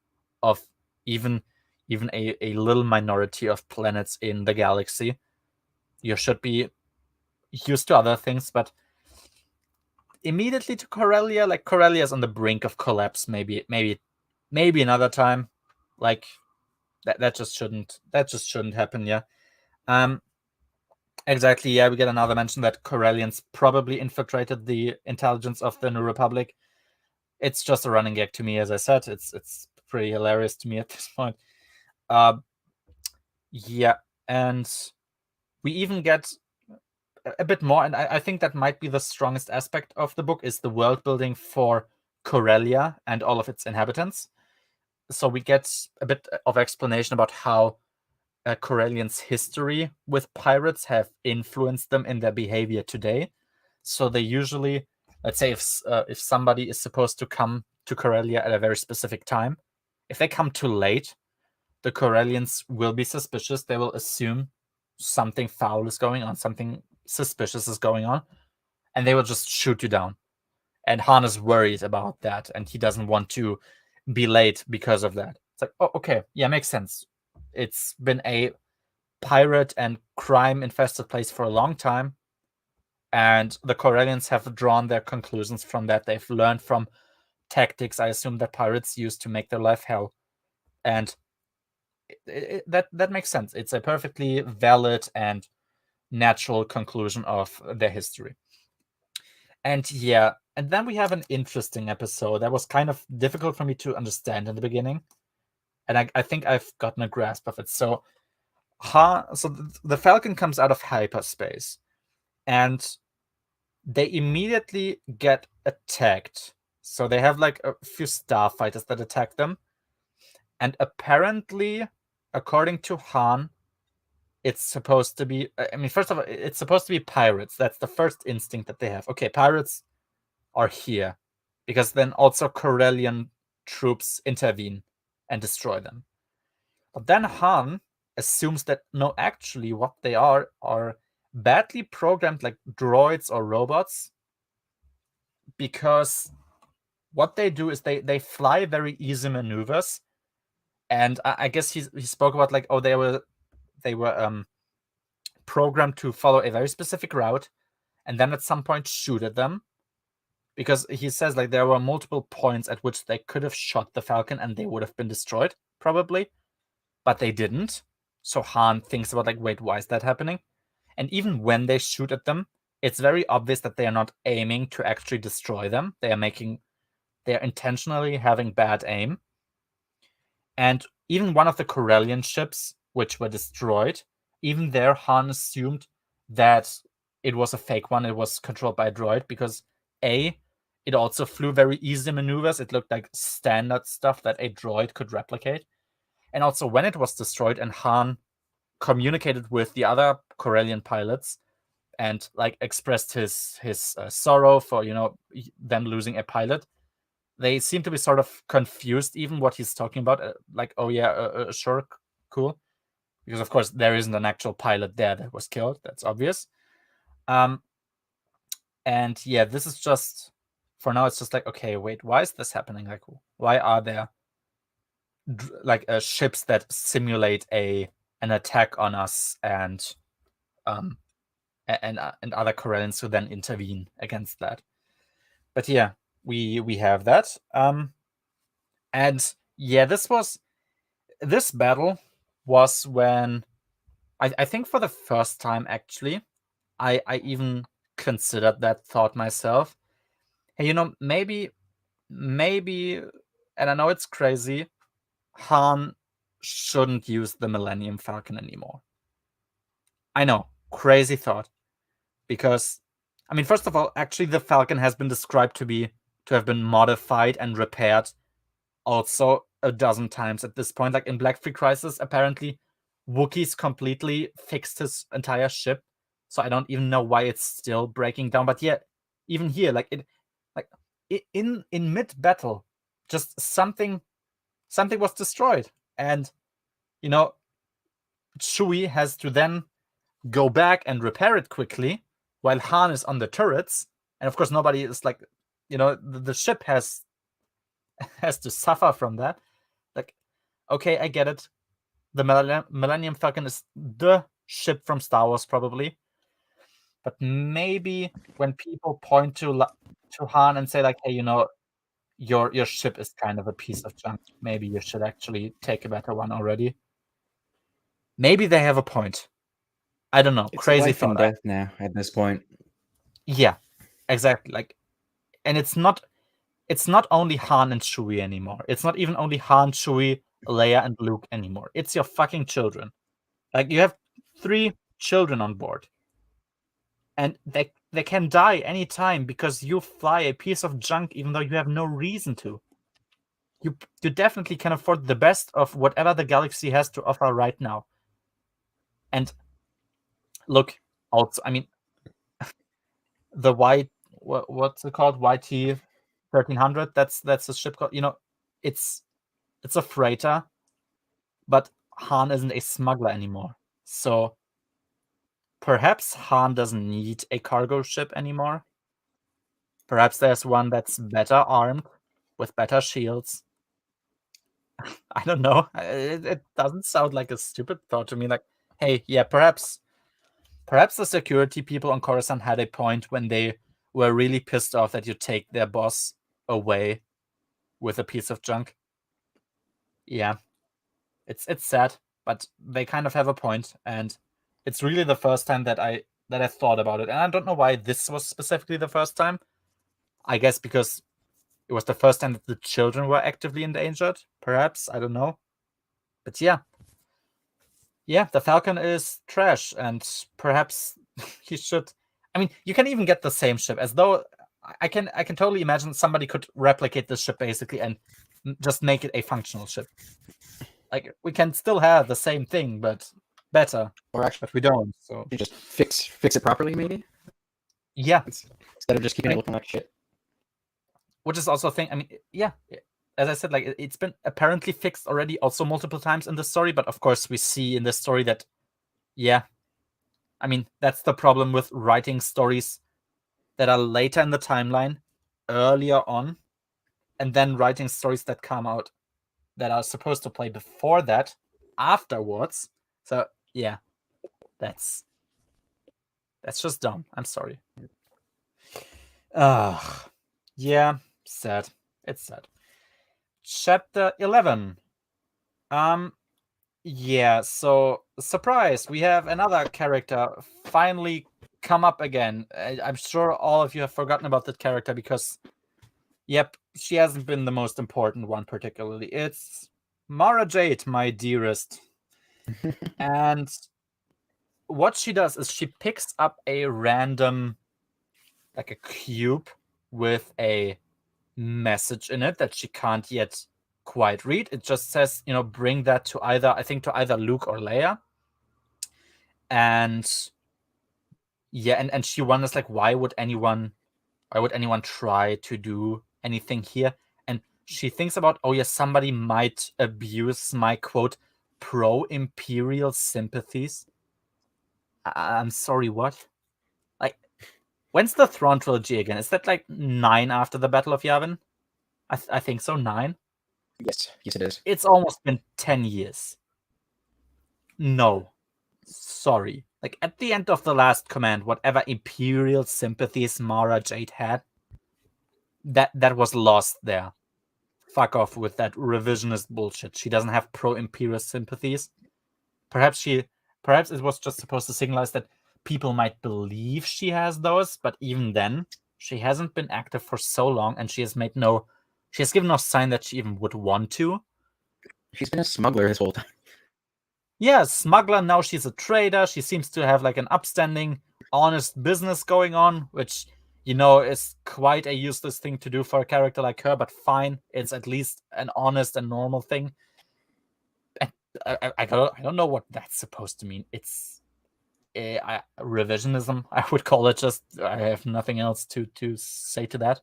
of even a little minority of planets in the galaxy. You should be used to other things, but immediately to Corellia, like, Corellia is on the brink of collapse. Maybe another time. Like, that just shouldn't happen. Yeah. Exactly. Yeah, we get another mention that Corellians probably infiltrated the intelligence of the New Republic. It's just a running gag to me, as I said. It's pretty hilarious to me at this point. Yeah, and we even get a bit more, and I think that might be the strongest aspect of the book, is the world building for Corellia and all of its inhabitants. So we get a bit of explanation about how Corellians' history with pirates have influenced them in their behavior today. So they usually, let's say, if somebody is supposed to come to Corellia at a very specific time, if they come too late, the Corellians will be suspicious. They will assume something foul is going on, something suspicious is going on, and they will just shoot you down. And Han is worried about that, and he doesn't want to be late because of that. It's like, oh, okay, yeah, makes sense. It's been a pirate and crime infested place for a long time, and the Corellians have drawn their conclusions from that. They've learned from tactics, I assume, that pirates use to make their life hell, and that makes sense. It's a perfectly valid and natural conclusion of their history. And yeah, and then we have an interesting episode that was kind of difficult for me to understand in the beginning, and I think I've gotten a grasp of it. So the Falcon comes out of hyperspace, and they immediately get attacked. So they have like a few starfighters that attack them, and apparently, according to Han, it's supposed to be. I mean, first of all, it's supposed to be pirates. That's the first instinct that they have. Okay, pirates are here, because then also Corellian troops intervene and destroy them. But then Han assumes that no, actually, what they are badly programmed like droids or robots, because what they do is they fly very easy maneuvers, and I guess he spoke about like, oh, they were programmed to follow a very specific route, and then at some point shoot at them, because he says like there were multiple points at which they could have shot the Falcon and they would have been destroyed probably, but they didn't. So Han thinks about like, wait, why is that happening? And even when they shoot at them, it's very obvious that they are not aiming to actually destroy them. They are intentionally having bad aim. And even one of the Corellian ships, which were destroyed, even there Han assumed that it was a fake one. It was controlled by a droid, because it also flew very easy maneuvers. It looked like standard stuff that a droid could replicate. And also when it was destroyed and Han communicated with the other Corellian pilots and like expressed his sorrow for them losing a pilot, they seem to be sort of confused even what he's talking about. Like, oh yeah, sure, cool, because of course there isn't an actual pilot there that was killed. That's obvious. And yeah, this is just, for now, it's just like, okay, wait, why is this happening? Like, why are there like ships that simulate an attack on us, and other Corellians who then intervene against that? But yeah, we have that. And yeah, this battle was when I think for the first time actually I even considered that thought myself. Hey, maybe, and I know it's crazy, Han shouldn't use the Millennium Falcon anymore. I know, crazy thought. Because, I mean, first of all, actually the Falcon has been described to have been modified and repaired also a dozen times at this point. Like in Black Free Crisis, apparently Wookiees completely fixed his entire ship. So I don't even know why it's still breaking down. But yeah, even here, in mid battle, just something was destroyed, and Chewie has to then go back and repair it quickly while Han is on the turrets, and of course nobody is like, the ship has to suffer from that. Like, okay, I get it. The Millennium Falcon is the ship from Star Wars, probably. But maybe when people point to Han and say like, hey, your ship is kind of a piece of junk, maybe you should actually take a better one already. Maybe they have a point. I don't know. It's crazy life thought. And death now at this point. Yeah, exactly. Like, and it's not only Han and Chewie anymore. It's not even only Han, Chewie, Leia, and Luke anymore. It's your fucking children. Like, you have 3 children on board, and they can die anytime because you fly a piece of junk, even though you have no reason to. You definitely can afford the best of whatever the galaxy has to offer right now. And look, also, I mean, the what's it called? YT 1300. That's a ship called. It's It's a freighter, but Han isn't a smuggler anymore. So perhaps Han doesn't need a cargo ship anymore. Perhaps there's one that's better armed, with better shields. I don't know. It doesn't sound like a stupid thought to me. Like, hey, yeah, perhaps the security people on Coruscant had a point when they were really pissed off that you take their boss away with a piece of junk. Yeah, it's sad, but they kind of have a point, and it's really the first time that I thought about it, and I don't know why this was specifically the first time. I guess because it was the first time that the children were actively endangered. Perhaps, I don't know, but yeah, the Falcon is trash, and perhaps he should. I mean, you can even get the same ship, as though I can totally imagine somebody could replicate this ship basically and just make it a functional ship. Like, we can still have the same thing, but better. Or actually, but we don't. So you just fix it properly, maybe. Yeah, instead of just keeping it looking like shit. Which is also a thing. I mean, yeah, as I said, like, it's been apparently fixed already, also multiple times in the story. But of course, we see in the story that, yeah, I mean, that's the problem with writing stories that are later in the timeline, earlier on, and then writing stories that come out that are supposed to play before that, afterwards. So yeah, that's just dumb. I'm sorry. Yeah, sad. It's sad. Chapter 11. Yeah, so surprise, we have another character finally come up again. I'm sure all of you have forgotten about that character because, yep, she hasn't been the most important one particularly. It's Mara Jade, my dearest. And what she does is she picks up a random, like a cube with a message in it that she can't yet quite read. It just says, bring that to either Luke or Leia. And yeah, and she wonders, like, why would anyone try to do anything here? And she thinks about, oh yeah, somebody might abuse my, quote, pro-imperial sympathies. I'm sorry, what? Like, when's the Thrawn trilogy again? Is that like 9 after the Battle of Yavin? I think so, 9. Yes, it is. It's almost been 10 years. No, sorry. Like, at the end of the last command, whatever imperial sympathies Mara Jade had, that was lost there. Fuck off with that revisionist bullshit. She doesn't have pro-imperial sympathies. Perhaps it was just supposed to signalize that people might believe she has those, but even then, she hasn't been active for so long, and she has given no sign that she even would want to. She's been a smuggler this whole time. Yeah, smuggler, now she's a trader. She seems to have like an upstanding, honest business going on, which, is quite a useless thing to do for a character like her, but fine. It's at least an honest and normal thing. I don't know what that's supposed to mean. It's revisionism, I would call it. Just, I have nothing else to say to that.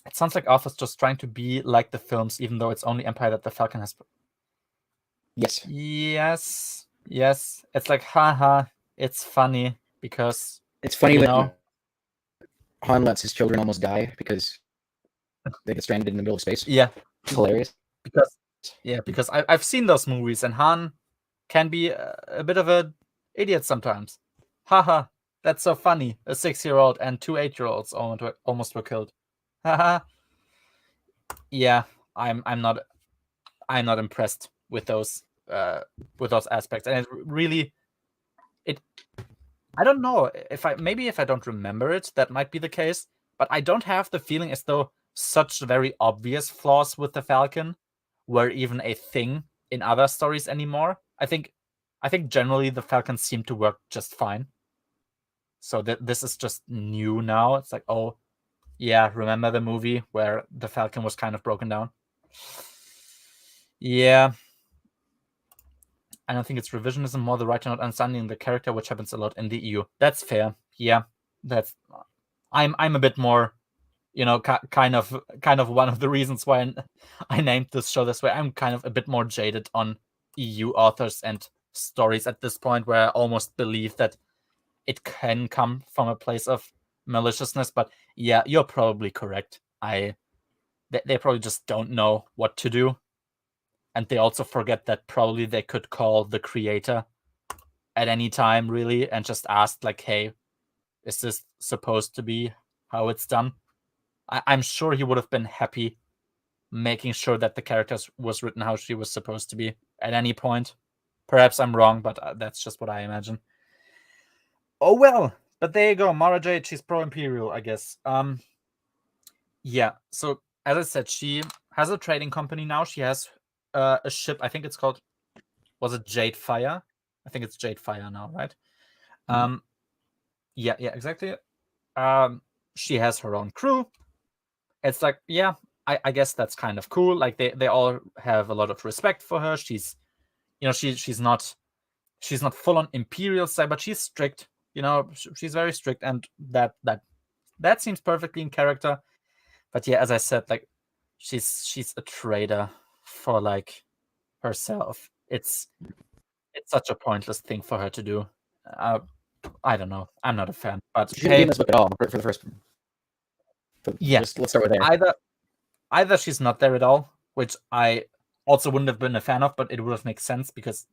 It sounds like Arthur's just trying to be like the films, even though it's only Empire that the Falcon has. Yes. It's like, haha, it's funny because it's funny when Han lets his children almost die because they get stranded in the middle of space. Yeah, it's hilarious. Because I've seen those movies, and Han can be a bit of an idiot sometimes. Haha, that's so funny. A 6-year-old and 2 8-year-olds almost were killed. Haha. Yeah, I'm not impressed with those aspects, and it really, I don't know if I don't remember it, that might be the case, but I don't have the feeling as though such very obvious flaws with the Falcon were even a thing in other stories anymore. I think generally the Falcons seem to work just fine. So this is just new now. It's like, oh yeah, remember the movie where the Falcon was kind of broken down? Yeah. I don't think it's revisionism, more the writer not understanding the character, which happens a lot in the EU. That's fair. Yeah, I'm a bit more kind of one of the reasons why I named this show this way. I'm kind of a bit more jaded on EU authors and stories at this point, where I almost believe that it can come from a place of maliciousness. But yeah, you're probably correct. They probably just don't know what to do, and they also forget that probably they could call the creator at any time, really, and just ask, like, hey, is this supposed to be how it's done? I'm sure he would have been happy making sure that the characters was written how she was supposed to be at any point. Perhaps I'm wrong, but that's just what I imagine. Oh well, but there you go. Mara Jade, she's pro-imperial, I guess. Yeah, so as I said, she has a trading company now. She has a ship. I think it's called, was it Jade Fire? I think it's Jade Fire now, right? Yeah, exactly. She has her own crew. It's like, yeah, I guess that's kind of cool. Like they all have a lot of respect for her. She's she's not full on imperial side, but she's strict. She's very strict, and that seems perfectly in character. But yeah, as I said, like she's a traitor for like herself. It's such a pointless thing for her to do. I don't know. I'm not a fan. But she didn't be in this book at all for the first. Yeah, let's start with there. Either she's not there at all, which I also wouldn't have been a fan of, but it would have made sense because,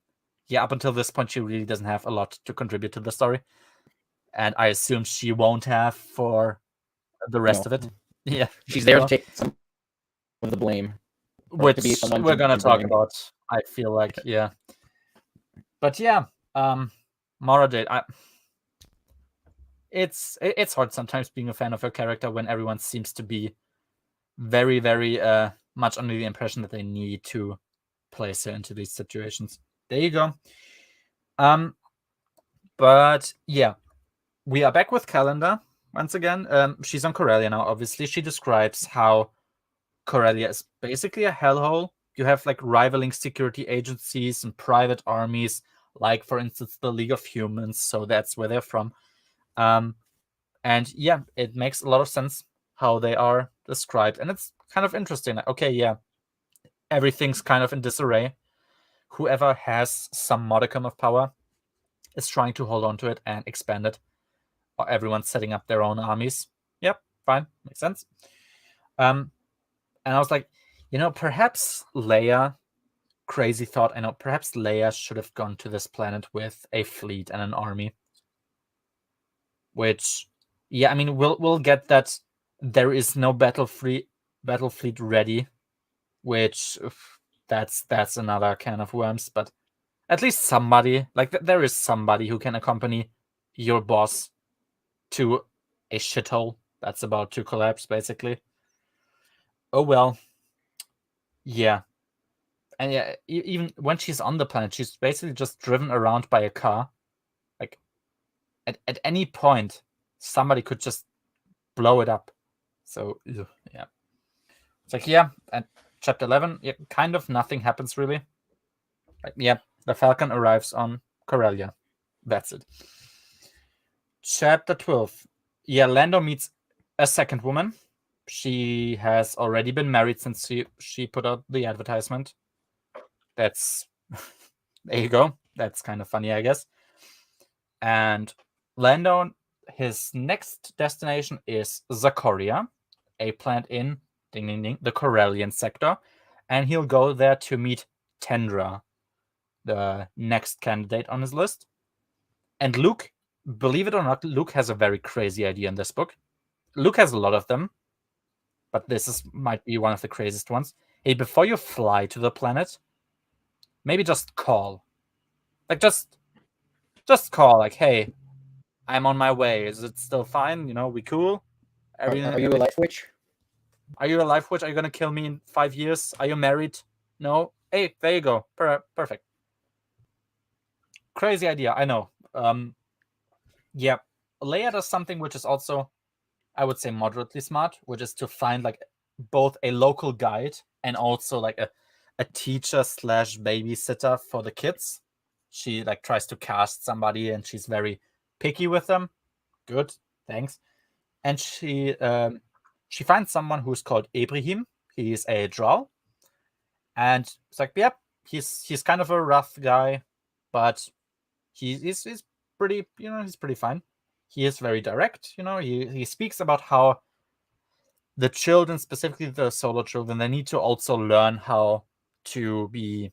yeah, up until this point, she really doesn't have a lot to contribute to the story, and I assume she won't have for the rest of it. Yeah, she's there to take some of the blame, which we're gonna talk about. I feel like, yeah, but yeah, Mara Jade. It's hard sometimes being a fan of her character when everyone seems to be very, very much under the impression that they need to place her into these situations. There you go. But yeah, we are back with Calendar once again. She's on Corellia now. Obviously, she describes how Corellia is basically a hellhole. You have like rivaling security agencies and private armies, like for instance the League of Humans. So that's where they're from. And yeah, it makes a lot of sense how they are described, and it's kind of interesting. Like, okay, yeah, everything's kind of in disarray. Whoever has some modicum of power is trying to hold on to it and expand it. Or everyone's setting up their own armies. Yep, fine, makes sense. And I was like, perhaps Leia, crazy thought, perhaps Leia should have gone to this planet with a fleet and an army. Which, yeah, I mean, we'll get that there is no battle fleet ready, which that's another can of worms. But at least somebody, like there is somebody who can accompany your boss to a shithole that's about to collapse, basically. Oh well. Yeah. And yeah, even when she's on the planet, she's basically just driven around by a car. Like at any point, somebody could just blow it up. So yeah, it's like, yeah, at chapter 11, yeah, kind of nothing happens really. Like, yeah, the Falcon arrives on Corellia. That's it. Chapter 12. Yeah, Lando meets a second woman. She has already been married since she put out the advertisement. That's there you go. That's kind of funny, I guess. And Lando, his next destination is Zakoria, a planet in ding ding ding the Corellian sector, and he'll go there to meet Tendra, the next candidate on his list. And Luke, believe it or not, Luke has a very crazy idea in this book. Luke has a lot of them, but this might be one of the craziest ones. Hey, before you fly to the planet, maybe just call. Like, just call, like, hey, I'm on my way. Is it still fine? We cool? Are you a life witch? Are you a life witch? Are you going to kill me in 5 years? Are you married? No? Hey, there you go. Perfect. Crazy idea, I know. Yeah, Leia does something which is also, I would say, moderately smart, which is to find like both a local guide and also like a teacher / babysitter for the kids. She like tries to cast somebody, and she's very picky with them. Good, thanks. And she she finds someone who's called Ibrahim. He's a drow. And it's like, yep, he's kind of a rough guy, but he's pretty, he's pretty fine. He is very direct, he speaks about how the children, specifically the solo children, they need to also learn how to be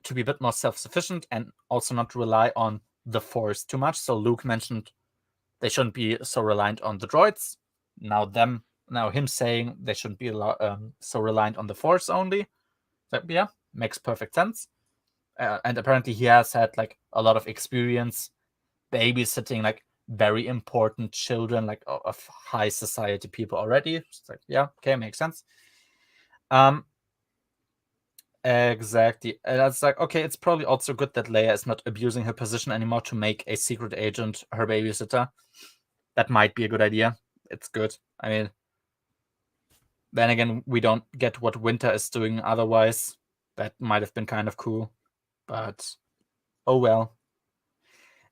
a bit more self-sufficient and also not rely on the Force too much. So Luke mentioned they shouldn't be so reliant on the droids. Now him saying they shouldn't be so reliant on the Force only. So, yeah, makes perfect sense. And apparently he has had like a lot of experience babysitting like very important children, like of high society people already. It's like, yeah, okay, makes sense. Exactly. And it's like, okay, it's probably also good that Leia is not abusing her position anymore to make a secret agent her babysitter. That might be a good idea. It's good. I mean, then again, we don't get what Winter is doing otherwise. That might have been kind of cool. But, oh well.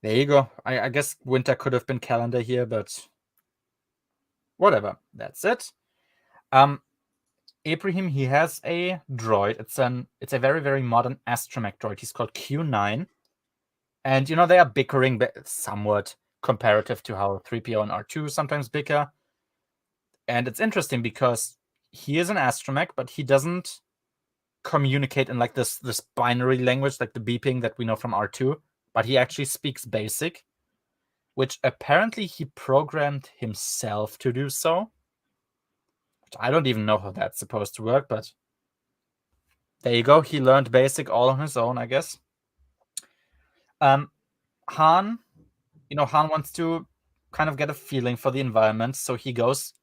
There you go. I guess Winter could have been Calendar here, but whatever. That's it. Ibrahim, he has a droid. It's a very, very modern astromech droid. He's called Q9. And, they are bickering somewhat comparative to how 3PO and R2 sometimes bicker. And it's interesting because he is an astromech, but he doesn't communicate in like this binary language, like the beeping that we know from R2, but he actually speaks basic, which apparently he programmed himself to do so. I don't even know how that's supposed to work, but there you go. He learned basic all on his own, I guess. Han, Han wants to kind of get a feeling for the environment, so he goes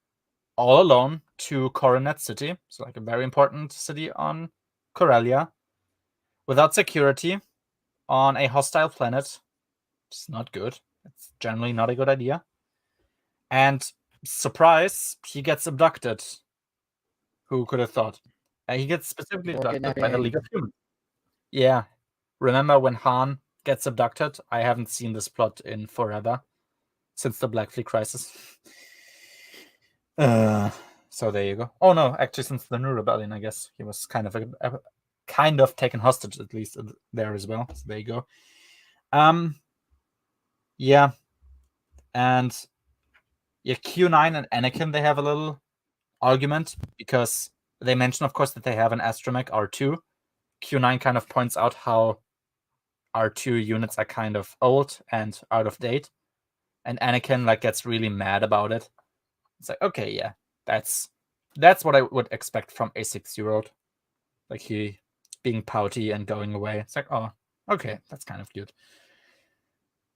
all alone to Coronet City, so like a very important city on Corellia, without security, on a hostile planet. It's not good. It's generally not a good idea. And surprise, he gets abducted. Who could have thought? He gets specifically abducted by the League of Humans. Yeah. Remember when Han gets abducted? I haven't seen this plot in forever, since the Black Fleet crisis. So there you go. Oh no, actually since the New Rebellion, I guess. He was kind of taken hostage, at least there as well. So there you go. Yeah. And yeah, Q9 and Anakin, they have a little argument because they mention, of course, that they have an astromech R2. Q9 kind of points out how R2 units are kind of old and out of date, and Anakin like gets really mad about it. It's like, okay, yeah, that's what I would expect from a 6-year-old, like he being pouty and going away. It's like, oh, okay, that's kind of cute.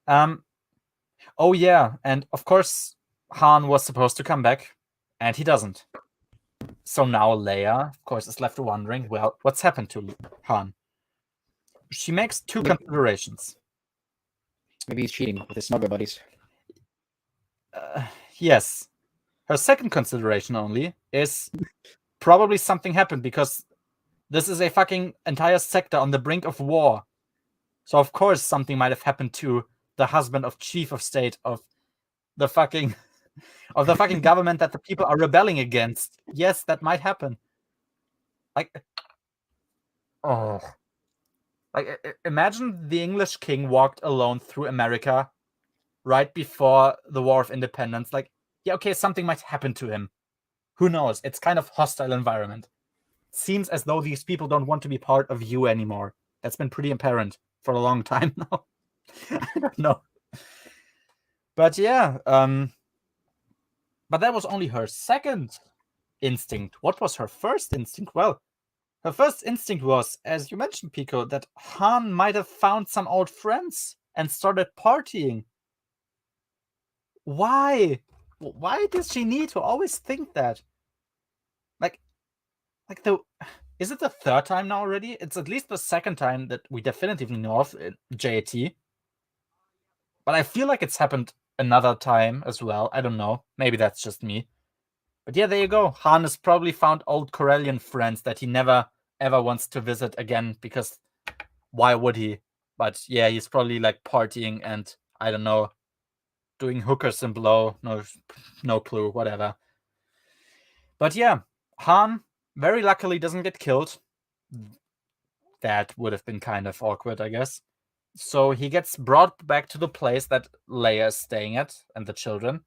Oh yeah, and of course Han was supposed to come back, and he doesn't. So now Leia, of course, is left wondering, well, what's happened to Han? She makes two considerations. Maybe he's cheating with his smuggler buddies. Yes. Her second consideration only is probably something happened because this is a fucking entire sector on the brink of war. So of course something might have happened to the husband of chief of state of the fucking government that the people are rebelling against. Yes, that might happen. Imagine the English king walked alone through America right before the War of Independence. Like, yeah, okay, something might happen to him. Who knows? It's kind of hostile environment. Seems as though these people don't want to be part of you anymore. That's been pretty apparent for a long time now. I don't know. But yeah, but that was only her second instinct. What was her first instinct? Well, her first instinct was, as you mentioned, Pico, that Han might have found some old friends and started partying. Why? Why does she need to always think that? Is it the third time now already? It's at least the second time that we definitively know of in JAT. But I feel like it's happened another time as well. I don't know. Maybe that's just me. But yeah, there you go. Han has probably found old Corellian friends that he never ever wants to visit again, because why would he? But yeah, he's probably like partying and I don't know, doing hookers and blow. No clue, whatever. But yeah, Han very luckily doesn't get killed. That would have been kind of awkward, I guess. So he gets brought back to the place that Leia is staying at and the children,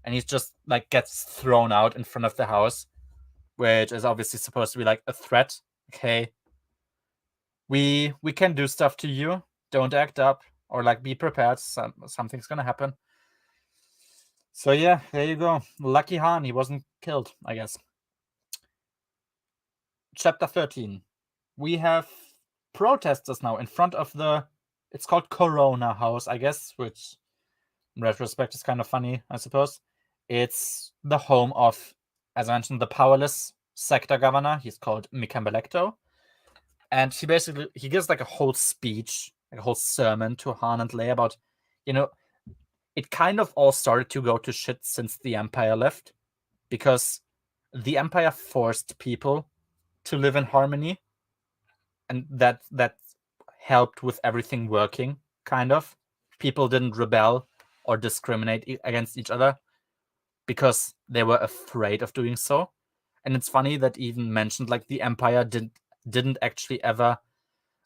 and he's just like gets thrown out in front of the house, which is obviously supposed to be like a threat. Okay, we can do stuff to you. Don't act up, or like be prepared. Something's gonna happen. So yeah, there you go. Lucky Han, he wasn't killed, I guess. Chapter 13. We have protesters now in front of the, it's called Corona House, I guess, which in retrospect is kind of funny, I suppose. It's the home of, as I mentioned, the powerless sector governor. He's called Mikembelecto. And he gives like a whole speech, like a whole sermon to Han and Leia about, it kind of all started to go to shit since the Empire left, because the Empire forced people to live in harmony, and that helped with everything working, kind of. People didn't rebel or discriminate against each other because they were afraid of doing so. And it's funny that even mentioned like the Empire didn't actually ever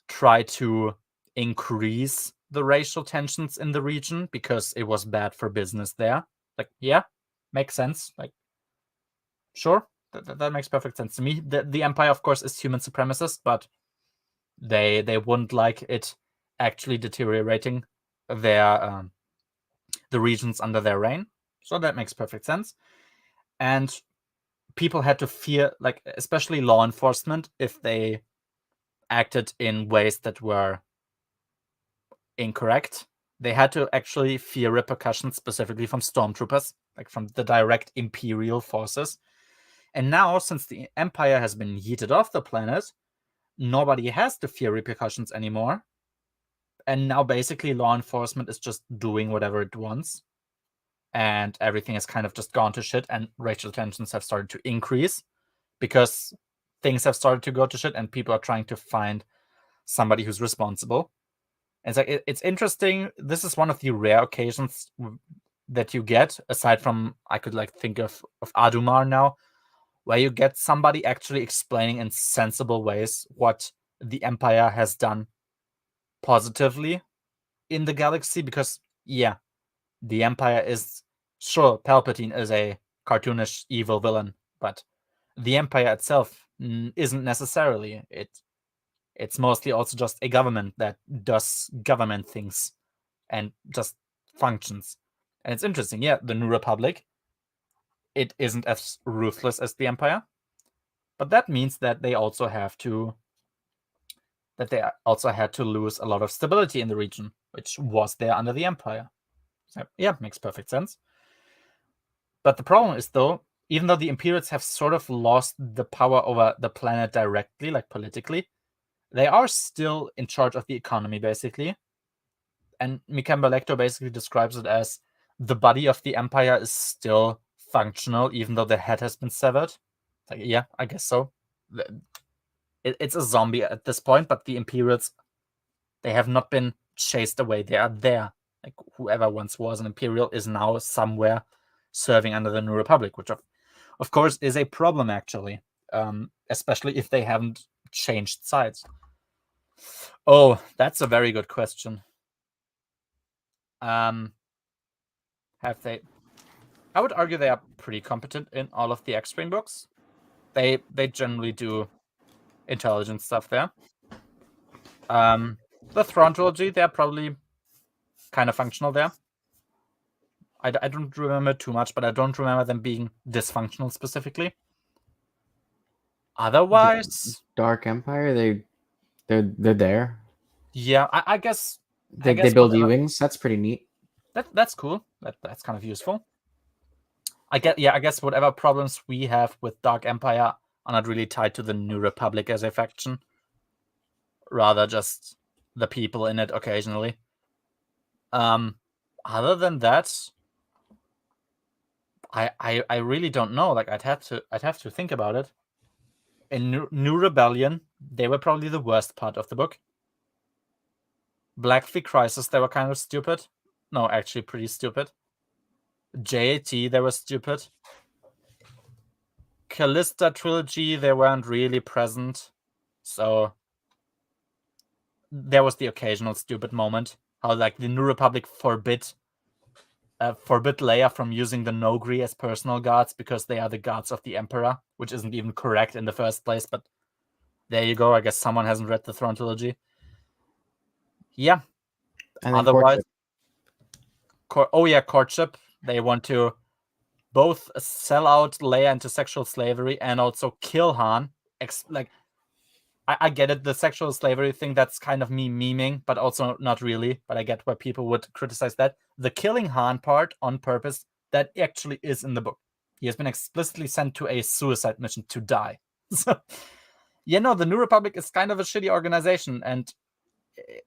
try to increase the racial tensions in the region because it was bad for business there. Like, yeah, makes sense. Like, sure, that makes perfect sense to me. The Empire, of course, is human supremacist, but they wouldn't like it actually deteriorating their the regions under their reign. So that makes perfect sense. And people had to fear, like, especially law enforcement, if they acted in ways that were incorrect. They had to actually fear repercussions, specifically from stormtroopers, like from the direct Imperial forces. And now, since the Empire has been yeeted off the planet, nobody has to fear repercussions anymore. And now basically law enforcement is just doing whatever it wants. And everything has kind of just gone to shit, and racial tensions have started to increase because things have started to go to shit and people are trying to find somebody who's responsible. And it's like, it's interesting. This is one of the rare occasions that you get, aside from, I could like think of Adumar now, where you get somebody actually explaining in sensible ways what the Empire has done positively in the galaxy. Because yeah, the Empire is, sure, Palpatine is a cartoonish evil villain, but the Empire itself isn't necessarily. It's mostly also just a government that does government things and just functions. And it's interesting, yeah, the New Republic, it isn't as ruthless as the Empire, but that means that they also had to lose a lot of stability in the region, which was there under the Empire. So yeah, makes perfect sense. But the problem is, though, even though the Imperials have sort of lost the power over the planet directly, like politically, they are still in charge of the economy, basically. And Mikembelecto basically describes it as the body of the Empire is still functional, even though the head has been severed. Like, yeah, I guess so. It's a zombie at this point, but the Imperials, they have not been chased away. They are there. Like, whoever once was an Imperial is now somewhere serving under the New Republic, which of course is a problem, actually, especially if they haven't changed sides. Oh, that's a very good question. Have they? I would argue they are pretty competent in all of the X-Wing books. They generally do intelligent stuff there. The Thrawn trilogy, they're probably kind of functional there. I don't remember too much, but I don't remember them being dysfunctional specifically. Otherwise, Dark Empire, they're there. Yeah, I guess They build E-wings. That's pretty neat. That's cool. That's kind of useful. I guess whatever problems we have with Dark Empire are not really tied to the New Republic as a faction, rather just the people in it occasionally. Other than that, I really don't know. Like, I'd have to think about it. In New Rebellion, they were probably the worst part of the book. Black Fleet Crisis, they were kind of stupid. No, actually pretty stupid. JAT, they were stupid. Callista trilogy, they weren't really present. So there was the occasional stupid moment. How like the New Republic forbid Leia from using the Nogri as personal guards because they are the guards of the Emperor, which isn't even correct in the first place, but there you go. I guess someone hasn't read the Throne trilogy. Yeah. And then otherwise, courtship. They want to both sell out Leia into sexual slavery and also kill Han. I get it, the sexual slavery thing, that's kind of me memeing, but also not really. But I get why people would criticize that. The killing Han part on purpose, that actually is in the book. He has been explicitly sent to a suicide mission to die. So, the New Republic is kind of a shitty organization, and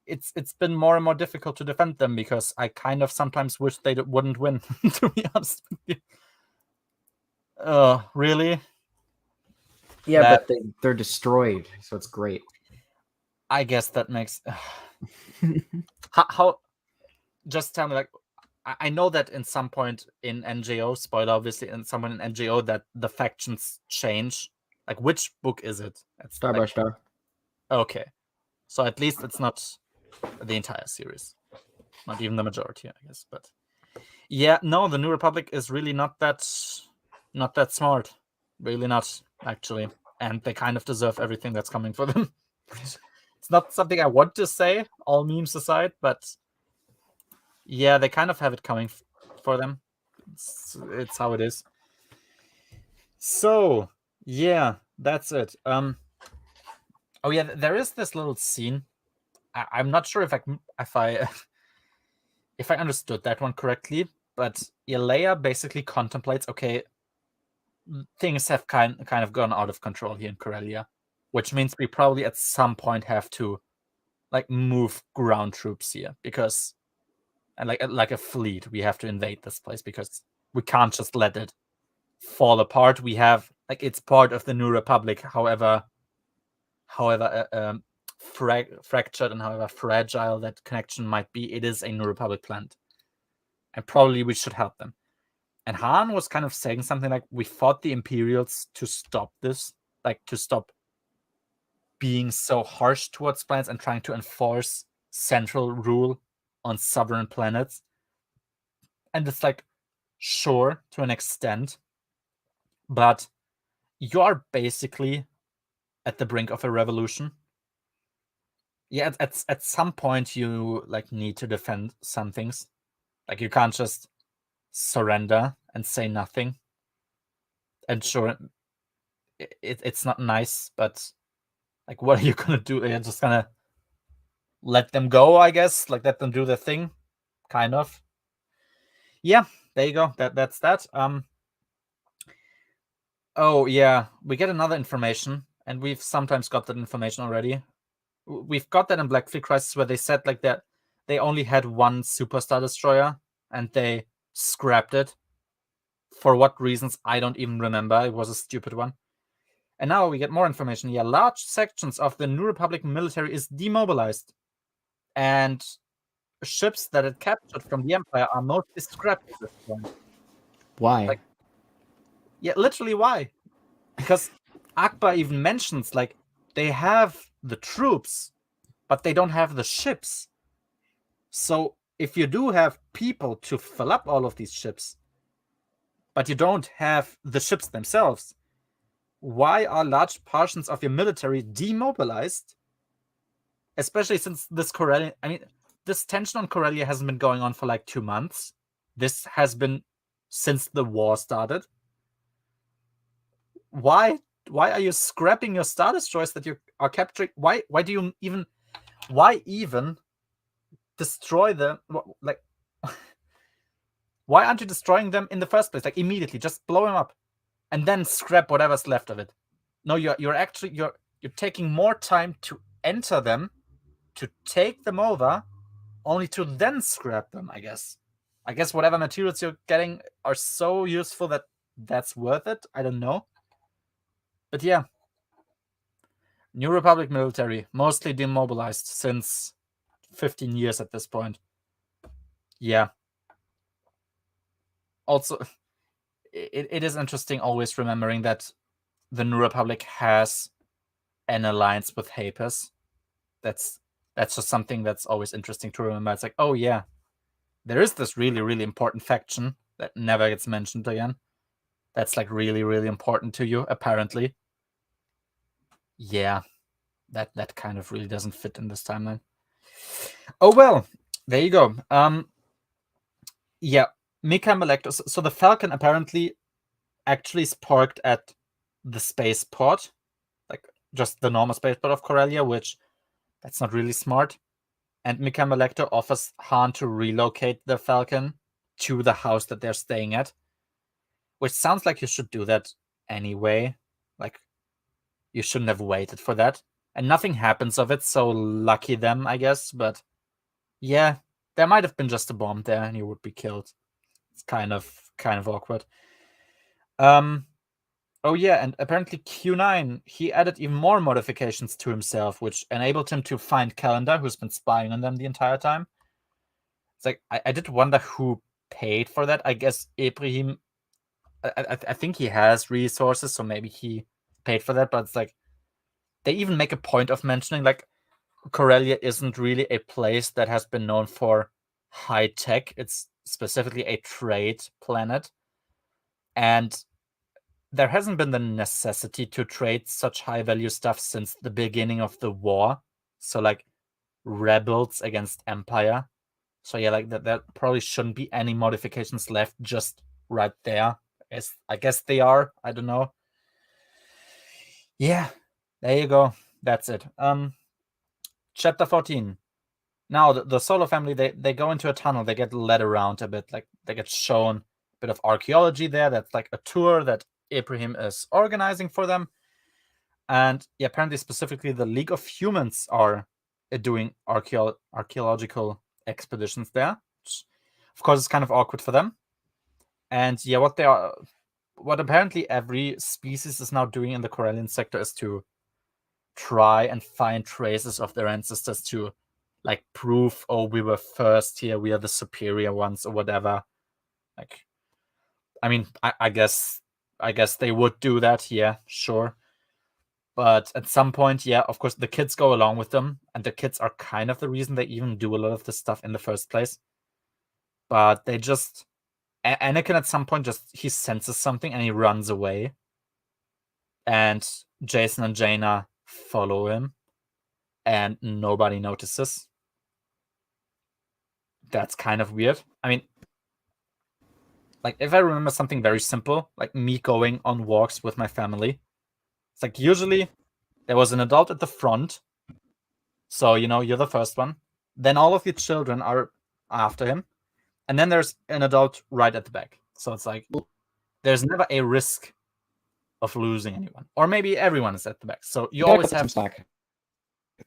it's been more and more difficult to defend them because I kind of sometimes wish they wouldn't win, to be honest with you. Really? Yeah, but they're destroyed, so it's great. I guess that makes... how... Just tell me, like, I know that in some point in NGO, spoiler obviously, in someone in NGO, that the factions change. Like, which book is it? It's Star by Star. Okay. So at least it's not the entire series. Not even the majority, I guess. But yeah, no, the New Republic is really not that smart. Really not, actually. And they kind of deserve everything that's coming for them. It's not something I want to say, all memes aside, but yeah, they kind of have it coming for them. It's how it is. So, yeah, that's it. Oh yeah, there is this little scene. I'm not sure if I understood that one correctly, but Leia basically contemplates, okay, things have kind of gone out of control here in Corellia, which means we probably at some point have to like move ground troops here because, and like a fleet, we have to invade this place because we can't just let it fall apart. We have like, it's part of the New Republic, however fractured and however fragile that connection might be, it is a New Republic plant, and probably we should help them. And Han was kind of saying something like, we fought the Imperials to stop this, like to stop being so harsh towards planets and trying to enforce central rule on sovereign planets. And it's like, sure, to an extent, but you are basically at the brink of a revolution. Yeah, at some point you like need to defend some things. Like, you can't just surrender and say nothing. And sure, it's not nice, but like, what are you gonna do? You're just gonna let them go, I guess? Like, let them do their thing, kind of. Yeah, there you go. That's that. Oh yeah, we get another information, and we've sometimes got that information already. We've got that in Black Fleet Crisis, where they said like that they only had one Superstar Destroyer and they scrapped it. For what reasons, I don't even remember. It was a stupid one. And now we get more information. Yeah, large sections of the New Republic military is demobilized, and ships that it captured from the Empire are mostly scrapped at this point. Why? Like, yeah, literally why? Because Akbar even mentions, like, they have the troops, but they don't have the ships. So if you do have people to fill up all of these ships, but you don't have the ships themselves, why are large portions of your military demobilized? Especially since this Corellia, I mean, this tension on Corellia hasn't been going on for like 2 months. This has been since the war started. Why are you scrapping your Star Destroyers that you are capturing? Why do you even destroy them? Like, why aren't you destroying them in the first place? Like, immediately, just blow them up, and then scrap whatever's left of it. No, you're taking more time to enter them, to take them over, only to then scrap them. I guess whatever materials you're getting are so useful that that's worth it. I don't know, but yeah. New Republic military, mostly demobilized since 15 years at this point. Yeah. Also, it is interesting always remembering that the New Republic has an alliance with Hapus. That's just something that's always interesting to remember. It's like, oh yeah, there is this really, really important faction that never gets mentioned again. That's like really, really important to you, apparently. Yeah, that kind of really doesn't fit in this timeline. Oh well, there you go. Yeah, Mika Malekto. So the Falcon apparently actually is parked at the spaceport, like just the normal spaceport of Corellia, which that's not really smart. And Mika Malekto offers Han to relocate the Falcon to the house that they're staying at, which sounds like you should do that anyway. Like, you shouldn't have waited for that. And nothing happens of it, so lucky them, I guess. But yeah, there might have been just a bomb there and you would be killed. It's kind of awkward. Oh yeah, and apparently Q9, he added even more modifications to himself, which enabled him to find Calendar, who's been spying on them the entire time. It's like, I did wonder who paid for that. I guess Ibrahim, I think he has resources, so maybe he paid for that, but it's like, they even make a point of mentioning, like, Corellia isn't really a place that has been known for high tech. It's specifically a trade planet. And there hasn't been the necessity to trade such high value stuff since the beginning of the war. So, like, rebels against Empire. So yeah, like there probably shouldn't be any modifications left just right there. I guess they are. I don't know. Yeah, there you go. That's it. Chapter 14. Now the Solo family, they go into a tunnel. They get led around a bit. Like, they get shown a bit of archaeology there. That's like a tour that Ibrahim is organizing for them. And yeah, apparently specifically the League of Humans are doing archaeological expeditions there. Which, of course, is kind of awkward for them. And yeah, what apparently every species is now doing in the Corellian sector is to try and find traces of their ancestors to, like, prove, oh, we were first here, we are the superior ones, or whatever. Like, I mean, I guess they would do that, yeah, sure. But at some point, yeah, of course, the kids go along with them, and the kids are kind of the reason they even do a lot of this stuff in the first place. But they just, Anakin at some point he senses something and he runs away. And Jason and Jaina follow him, and nobody notices. That's kind of weird. I mean, like, if I remember something very simple, like me going on walks with my family, it's like usually there was an adult at the front. So, you're the first one. Then all of your children are after him. And then there's an adult right at the back. So it's like, there's never a risk of losing anyone. Or maybe everyone is at the back. So you always have some slack.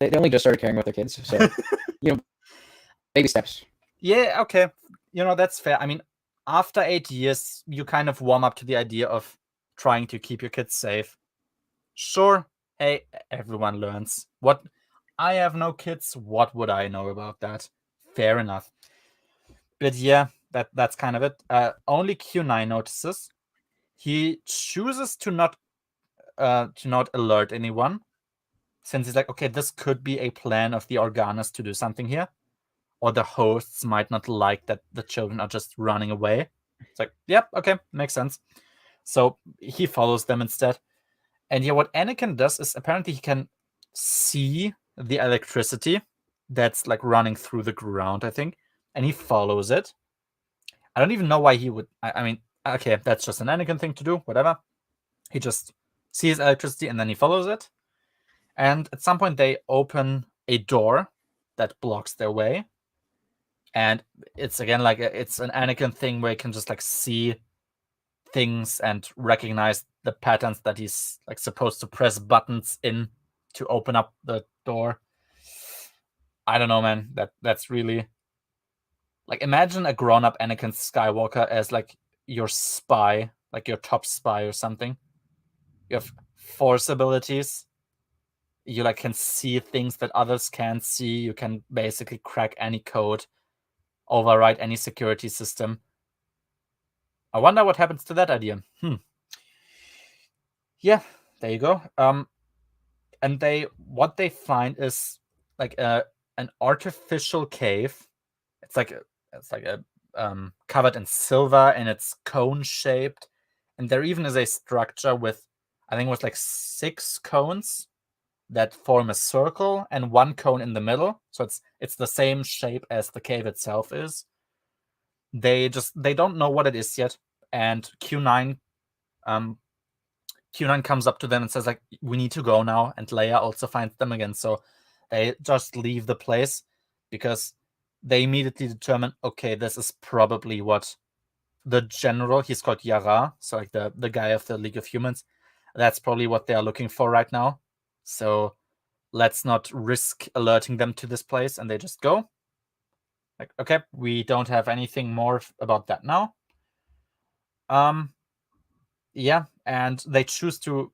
They only just started caring about their kids. So, baby steps. Yeah, okay. That's fair. I mean, after 8 years, you kind of warm up to the idea of trying to keep your kids safe. Sure. Hey, everyone learns. I have no kids. What would I know about that? Fair enough. But yeah, that's kind of it. Only Q9 notices. He chooses to not alert anyone, since he's like, okay, this could be a plan of the Organas to do something here, or the hosts might not like that the children are just running away. It's like, yep, okay, makes sense. So he follows them instead. And yeah, what Anakin does is apparently he can see the electricity that's like running through the ground, I think, and he follows it. I don't even know why he would. I mean, okay, that's just an Anakin thing to do, whatever. He just sees electricity and then he follows it. And at some point they open a door that blocks their way. And it's again like it's an Anakin thing where he can just like see things and recognize the patterns that he's like supposed to press buttons in to open up the door. I don't know, man. That's really, like, imagine a grown-up Anakin Skywalker as like your spy, like your top spy or something. You have force abilities. You like can see things that others can't see. You can basically crack any code, override any security system. I wonder what happens to that idea. Yeah, there you go. And what they find is like an artificial cave. It's like a covered in silver, and it's cone shaped. And there even is a structure with, I think it was like 6 cones that form a circle and 1 cone in the middle. So it's the same shape as the cave itself is. They don't know what it is yet, and Q9 comes up to them and says, like, we need to go now, and Leia also finds them again. So they just leave the place because they immediately determine, okay, this is probably what the general, he's called Yara, so like the guy of the League of Humans, that's probably what they are looking for right now. So let's not risk alerting them to this place, and they just go. Like, okay, we don't have anything more about that now. Yeah, and they choose to,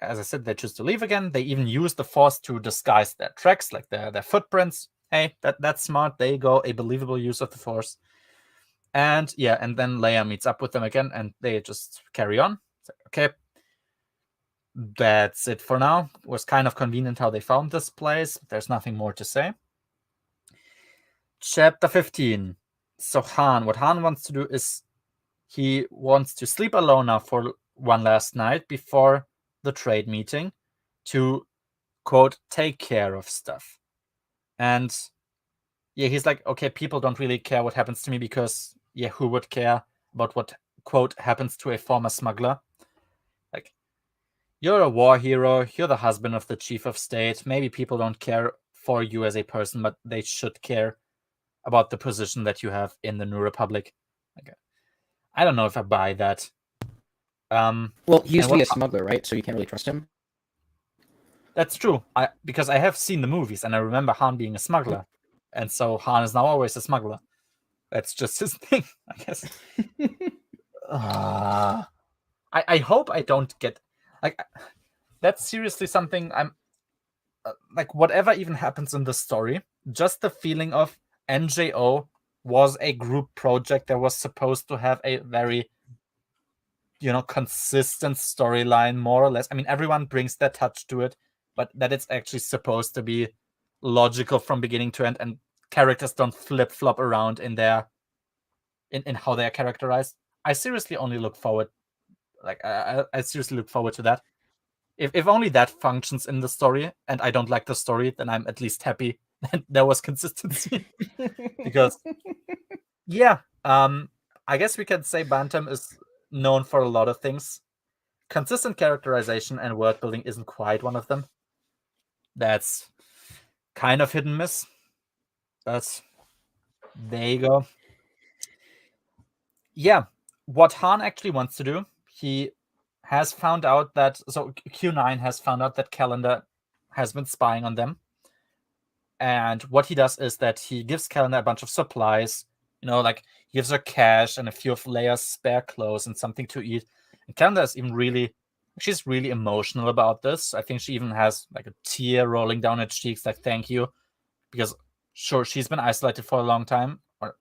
as I said, they choose to leave again. They even use the Force to disguise their tracks, like their footprints. Hey, that's smart. There you go, a believable use of the Force. And yeah, and then Leia meets up with them again, and they just carry on. It's like, okay, that's it for now. It was kind of convenient how they found this place. There's nothing more to say. Chapter 15. So what Han wants to do is he wants to sleep alone now for one last night before the trade meeting to, quote, take care of stuff. And yeah, he's like, okay, people don't really care what happens to me because, yeah, who would care about what, quote, happens to a former smuggler? Like, you're a war hero, you're the husband of the chief of state. Maybe people don't care for you as a person, but they should care about the position that you have in the New Republic. Like, I don't know if I buy that. Well, he used to be a smuggler, right? So you can't really trust him. That's true. Because I have seen the movies and I remember Han being a smuggler, and so Han is now always a smuggler. That's just his thing, I guess. I hope I don't get like that's seriously something I'm like, whatever even happens in the story, just the feeling of NJO was a group project that was supposed to have a very, consistent storyline, more or less. I mean, everyone brings their touch to it, but that it's actually supposed to be logical from beginning to end, and characters don't flip-flop around in how they're characterized. I seriously only look forward, I seriously look forward to that. If only that functions in the story, and I don't like the story, then I'm at least happy that there was consistency. Because, yeah, I guess we can say Bantam is known for a lot of things. Consistent characterization and world building isn't quite one of them. That's kind of hit and miss. But there you go. Yeah, what Han actually wants to do, he has found out that, so Q9 has found out that Calendar has been spying on them. And what he does is that he gives Calendar a bunch of supplies, like he gives her cash and a few of Leia's spare clothes and something to eat. And Calendar is even she's really emotional about this. I think she even has like a tear rolling down her cheeks, like, thank you. Because sure, she's been isolated for a long time, or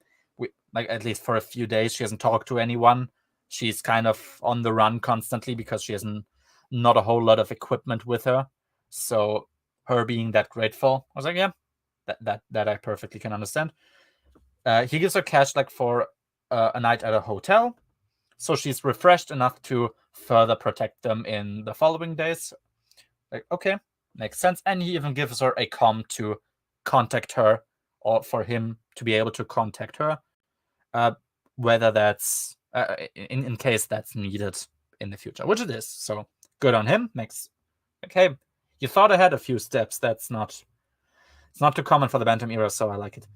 like at least for a few days. She hasn't talked to anyone. She's kind of on the run constantly because she has not a whole lot of equipment with her. So her being that grateful, I was like, yeah, that I perfectly can understand. He gives her cash like for a night at a hotel, so she's refreshed enough to further protect them in the following days. Like, okay, makes sense. And he even gives her a comm to contact her, or for him to be able to contact her, whether that's in case that's needed in the future, which it is. So good on him. Makes okay. You thought ahead a few steps. It's not too common for the Bantam era, so I like it.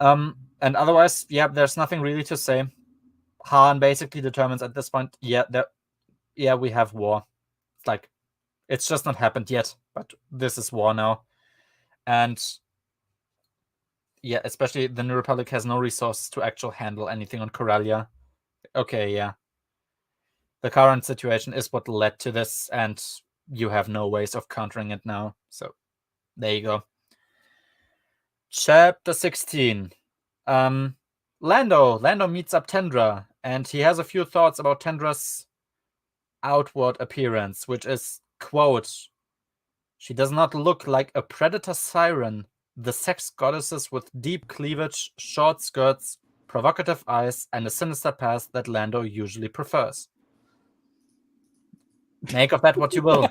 And otherwise, yeah, there's nothing really to say. Han basically determines at this point, we have war. It's like, it's just not happened yet, but this is war now. And yeah, especially the New Republic has no resources to actually handle anything on Corellia. Okay, yeah. The current situation is what led to this, and you have no ways of countering it now. So there you go. Chapter 16. Lando meets up Tendra, and he has a few thoughts about Tendra's outward appearance, which is, quote, "She does not look like a predator siren, the sex goddesses with deep cleavage, short skirts, provocative eyes, and a sinister past that Lando usually prefers." Make of that what you will.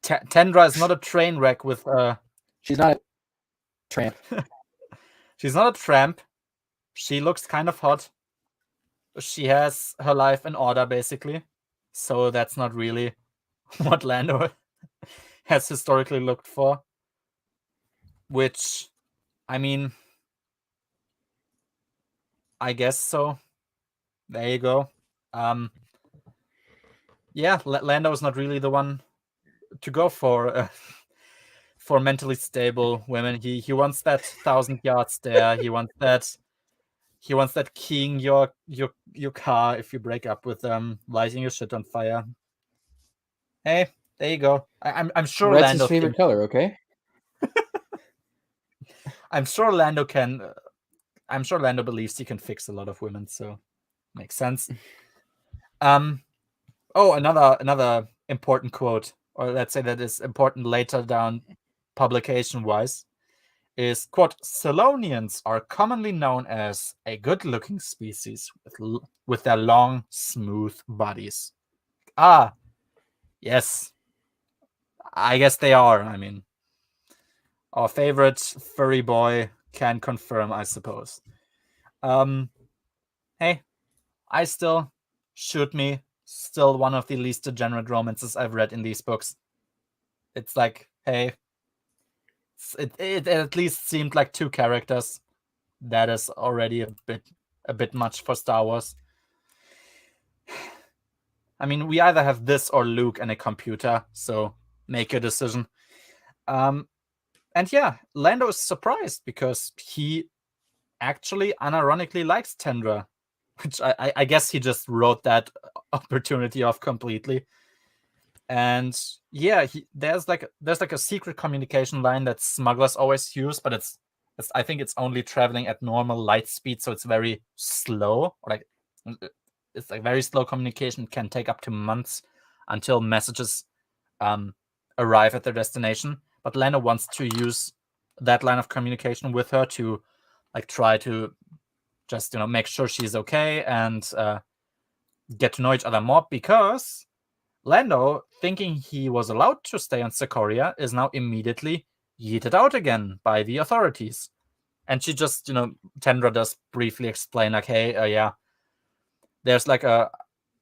Tendra is not a train wreck with She's not a tramp. She's not a tramp. She looks kind of hot. She has her life in order, basically. So that's not really what Lando has historically looked for. Which, I mean, I guess so. There you go. Yeah, Lando is not really the one to go for mentally stable women. He wants that 1,000-yard stare. He wants that keying your car if you break up with them, lighting your shit on fire. Hey, there you go. I'm sure Red's Lando his favorite color, okay? I'm sure Lando can. I'm sure Lando believes he can fix a lot of women, so makes sense. Oh, another important quote, or let's say that is important later down publication-wise, is, quote, "Salonians are commonly known as a good-looking species with their long, smooth bodies." Ah, yes. I guess they are. I mean, our favorite furry boy can confirm, I suppose. Hey, I still, shoot me, still one of the least degenerate romances I've read in these books. It's like, hey, it at least seemed like two characters. That is already a bit much for Star Wars. I mean, we either have this or Luke and a computer, so make a decision. And yeah, Lando is surprised because he actually unironically likes Tendra, which I guess he just wrote that opportunity off completely. And yeah, there's like a secret communication line that smugglers always use, but it's I think it's only traveling at normal light speed, so it's very slow. Or like it's like very slow communication. It can take up to months until messages arrive at their destination. But Lando wants to use that line of communication with her to like try to just make sure she's okay and get to know each other more, because Lando, thinking he was allowed to stay on Corellia, is now immediately yeeted out again by the authorities. And she just, Tendra does briefly explain, like, hey, yeah, there's like I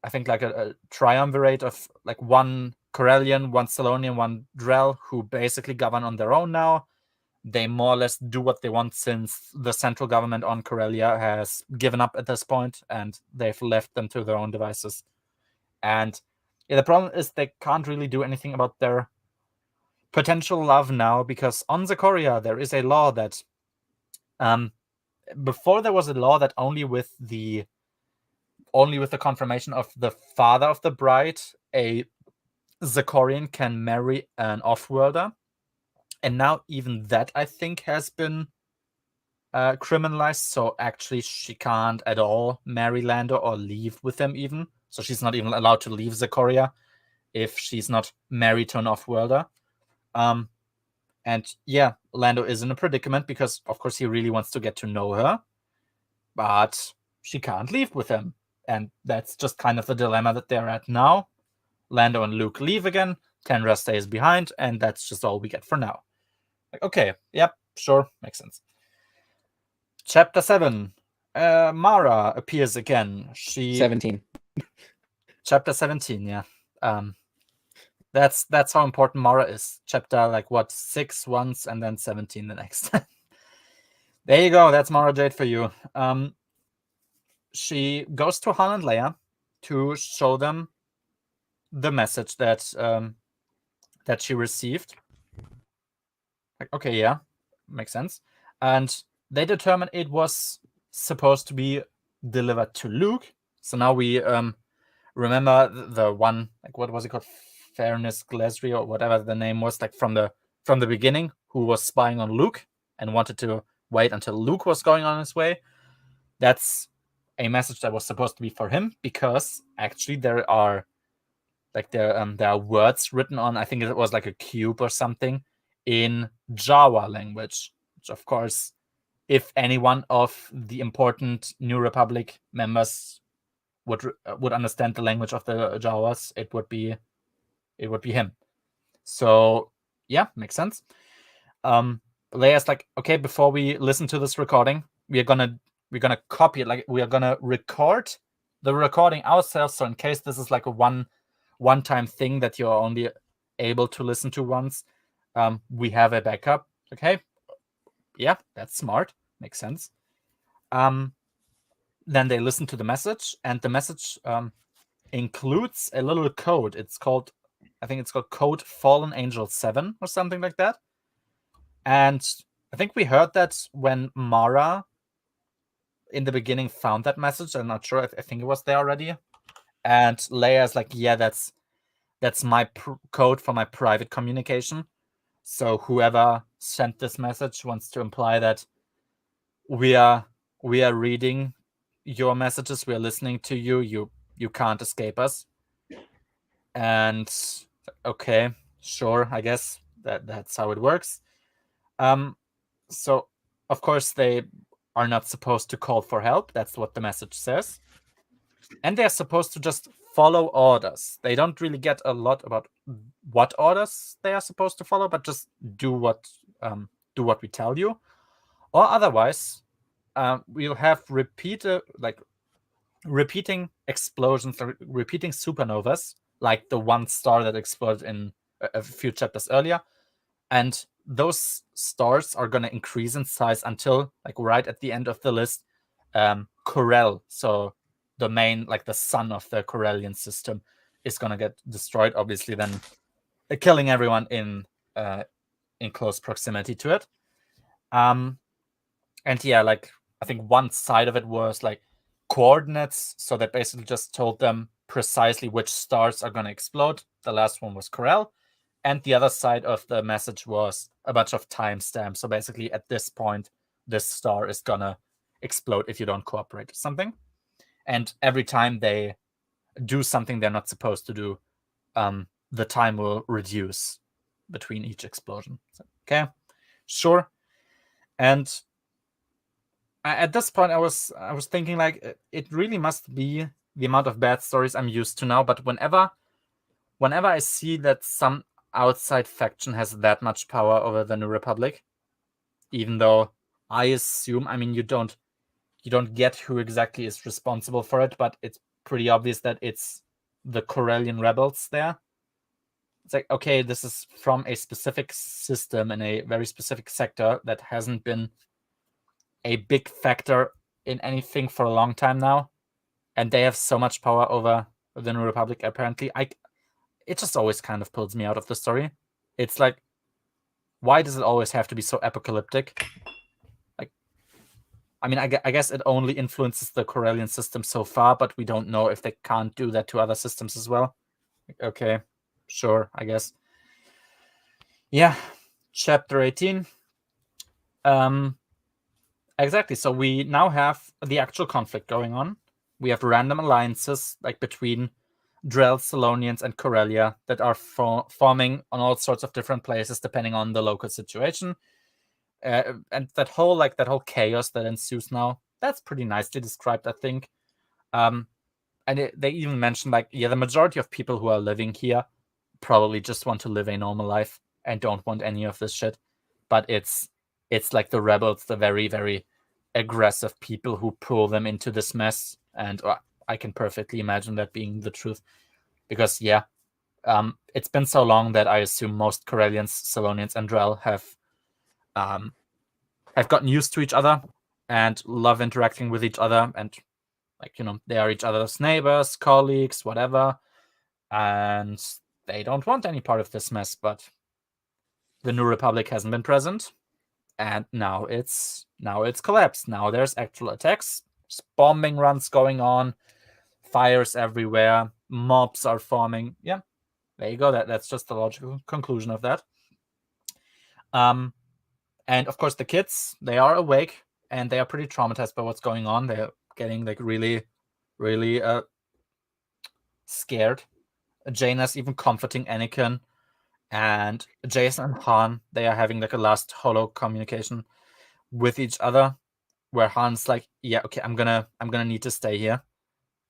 think like a triumvirate of like one Corellian, one Salonian, one Drell, who basically govern on their own now. They more or less do what they want since the central government on Corellia has given up at this point, and they've left them to their own devices. And yeah, the problem is they can't really do anything about their potential love now, because on Corellia there is a law that before there was a law that only with the confirmation of the father of the bride, a Zecorian can marry an off-worlder. And now even that, I think, has been criminalized. So actually she can't at all marry Lando or leave with him even. So she's not even allowed to leave Corellia if she's not married to an off-worlder. And yeah, Lando is in a predicament because, of course, he really wants to get to know her, but she can't leave with him. And that's just kind of the dilemma that they're at now. Lando and Luke leave again, Tendra stays behind, and that's just all we get for now. Like, okay, yep, sure, makes sense. Chapter 7. Mara appears again. 17. Chapter 17, yeah. That's how important Mara is. Chapter 6 once and then 17 the next. There you go. That's Mara Jade for you. She goes to Han and Leia to show them the message that she received. Like, okay, yeah, makes sense. And they determined it was supposed to be delivered to Luke. So now we remember the one, like, what was it called? Fairness Glesry or whatever the name was, like from the beginning, who was spying on Luke and wanted to wait until Luke was going on his way. That's a message that was supposed to be for him, because actually there are words written on, I think it was like a cube or something, in Java language, which of course, if any one of the important New Republic members would understand the language of the Jawas, it would be him. So yeah, makes sense. Leia's like, okay, before we listen to this recording, we're gonna copy it, like we are gonna record the recording ourselves, so in case this is like a one-time thing that you're only able to listen to once, we have a backup. Okay, yeah, that's smart, makes sense. Then they listen to the message, and the message includes a little code. I think it's called code Fallen Angel 7 or something like that. And I think we heard that when Mara in the beginning found that message. I'm not sure. I think it was there already. And Leia's like, yeah, that's my code for my private communication. So whoever sent this message wants to imply that we are reading your messages. We are listening to you. You can't escape us. And okay, sure, I guess that's how it works. So of course they are not supposed to call for help. That's what the message says. And they're supposed to just follow orders. They don't really get a lot about what orders they are supposed to follow, but just do what we tell you. Or otherwise, we'll have repeating explosions, or repeating supernovas, like the one star that exploded in a few chapters earlier. And those stars are going to increase in size until, like, right at the end of the list, Corel, so the main, like the sun of the Corellian system, is going to get destroyed, obviously then killing everyone in close proximity to it. And yeah, like, I think one side of it was like coordinates, so that basically just told them precisely which stars are going to explode. The last one was Corel. And the other side of the message was a bunch of timestamps. So basically, at this point, this star is gonna explode if you don't cooperate or something. And every time they do something they're not supposed to do, the time will reduce between each explosion. So, okay, sure. And at this point, I was thinking, like, it really must be the amount of bad stories I'm used to now. But whenever I see that some outside faction has that much power over the New Republic, even though I assume, I mean, you don't get who exactly is responsible for it, but it's pretty obvious that it's the Corellian rebels there. It's like, okay, this is from a specific system in a very specific sector that hasn't been a big factor in anything for a long time now, and they have so much power over the New Republic, apparently. It just always kind of pulls me out of the story. It's like, why does it always have to be so apocalyptic? Like, I mean, I guess it only influences the Corellian system so far, but we don't know if they can't do that to other systems as well. Okay, sure, I guess. Yeah, chapter 18. Exactly. So we now have the actual conflict going on. We have random alliances, like between Drell, Salonians, and Corellia, that are forming on all sorts of different places depending on the local situation. And that whole chaos that ensues now, that's pretty nicely described, I think. And they even mentioned, like, yeah, the majority of people who are living here probably just want to live a normal life and don't want any of this shit. But it's like the rebels, the very, very aggressive people who pull them into this mess. And I can perfectly imagine that being the truth. Because, yeah, it's been so long that I assume most Corellians, Salonians, and Drell have gotten used to each other and love interacting with each other. And, like, you know, they are each other's neighbors, colleagues, whatever. And they don't want any part of this mess. But the New Republic hasn't been present. And now it's collapsed. Now there's actual attacks, bombing runs going on, fires everywhere, mobs are forming. Yeah, there you go. That's just the logical conclusion of that. And of course the kids, they are awake and they are pretty traumatized by what's going on. They're getting like really, really scared. Jaina's even comforting Anakin, and Jason and Han, they are having like a last holo communication with each other, where Han's like, yeah, okay, I'm gonna need to stay here.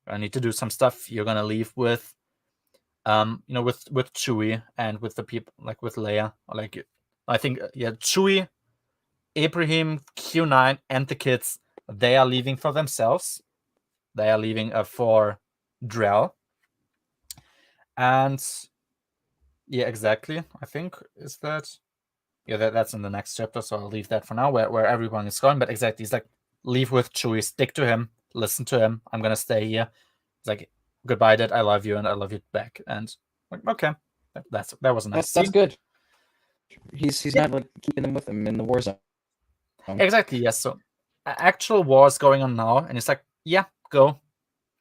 I need to do some stuff. You're gonna leave with with Chewie and with the people, like with Leia. Like, I think, Chewie, Ibrahim, Q9, and the kids, they are leaving for themselves. They are leaving for Drell. And yeah, exactly. I think is that. Yeah, that's in the next chapter, so I'll leave that for now, where everyone is going. But exactly, he's like, leave with Chewie, stick to him, listen to him. I'm gonna stay here. It's like, goodbye, Dad. I love you, and I love you back. And like, okay, that was a nice scene. That's good. He's not like keeping them with him in the war zone. Exactly, yes. So actual war is going on now, and it's like, yeah, go,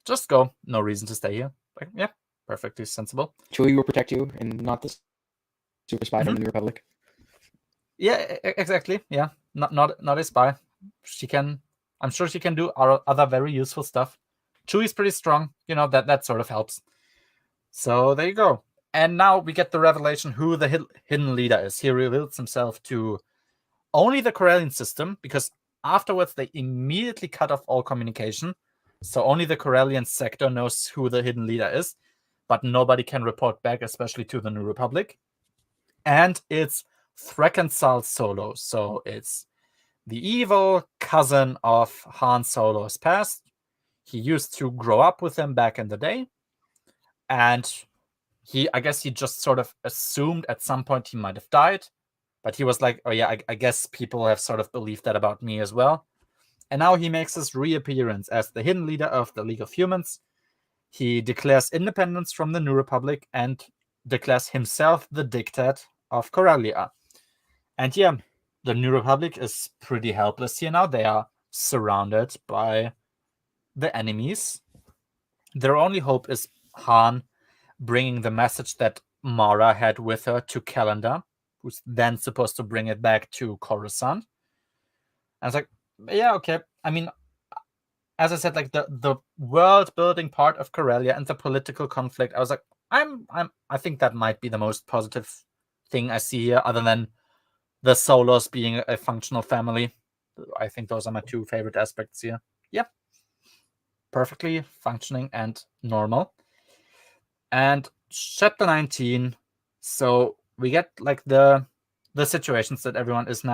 just go. No reason to stay here. Like, yeah, perfectly sensible. Chewie will protect you, and not the super spy from the New Republic. Yeah, exactly. Yeah, not a spy. I'm sure she can do other very useful stuff. Chewie's pretty strong, that sort of helps. So there you go. And now we get the revelation who the hidden leader is. He reveals himself to only the Corellian system, because afterwards they immediately cut off all communication. So only the Corellian sector knows who the hidden leader is, but nobody can report back, especially to the New Republic. And it's Threkenthal Solo. So it's the evil cousin of Han Solo's past. He used to grow up with him back in the day. And I guess he just sort of assumed at some point he might have died. But he was like, oh yeah, I guess people have sort of believed that about me as well. And now he makes his reappearance as the hidden leader of the League of Humans. He declares independence from the New Republic and declares himself the dictator of Corellia. And yeah, the New Republic is pretty helpless here now. They are surrounded by the enemies. Their only hope is Han bringing the message that Mara had with her to Calendar, who's then supposed to bring it back to Coruscant. And it's like, yeah, okay. I mean, as I said, like the world building part of Corellia and the political conflict, I was like, I think that might be the most positive thing I see here, other than the Solos being a functional family. I think those are my two favorite aspects here. Yep. Perfectly functioning and normal. And chapter 19. So we get like the situations that everyone is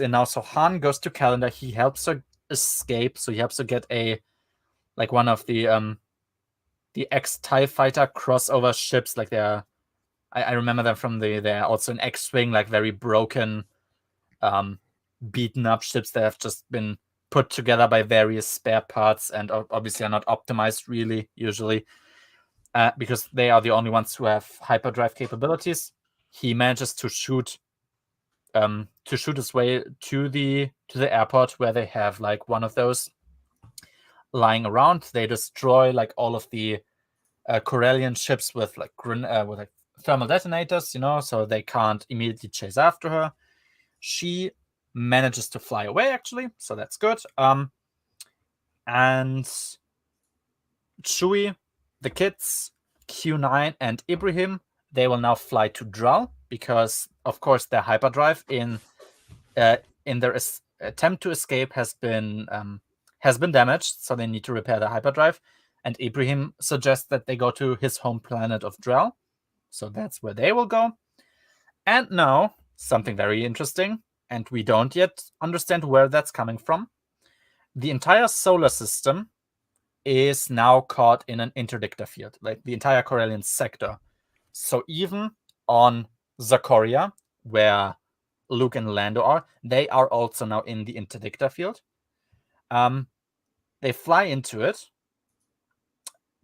in now. So Han goes to Calendar. He helps her escape. So he helps her get one of the ex-TIE fighter crossover ships. Like I remember them from they're also an X-Wing, like very broken, beaten up ships that have just been put together by various spare parts and obviously are not optimized really usually, because they are the only ones who have hyperdrive capabilities. He manages to shoot his way to the airport, where they have like one of those lying around. They destroy like all of the Corellian ships with like thermal detonators, so they can't immediately chase after her. She manages to fly away, actually, so that's good. And Chewie, the kids, Q9, and Ibrahim, they will now fly to Drell, because, of course, their hyperdrive in their attempt to escape has been damaged, so they need to repair the hyperdrive. And Ibrahim suggests that they go to his home planet of Drell, so that's where they will go. And now, something very interesting, and we don't yet understand where that's coming from. The entire solar system is now caught in an interdictor field, like the entire Corellian sector. So even on Zakoria, where Luke and Lando are, they are also now in the interdictor field. They fly into it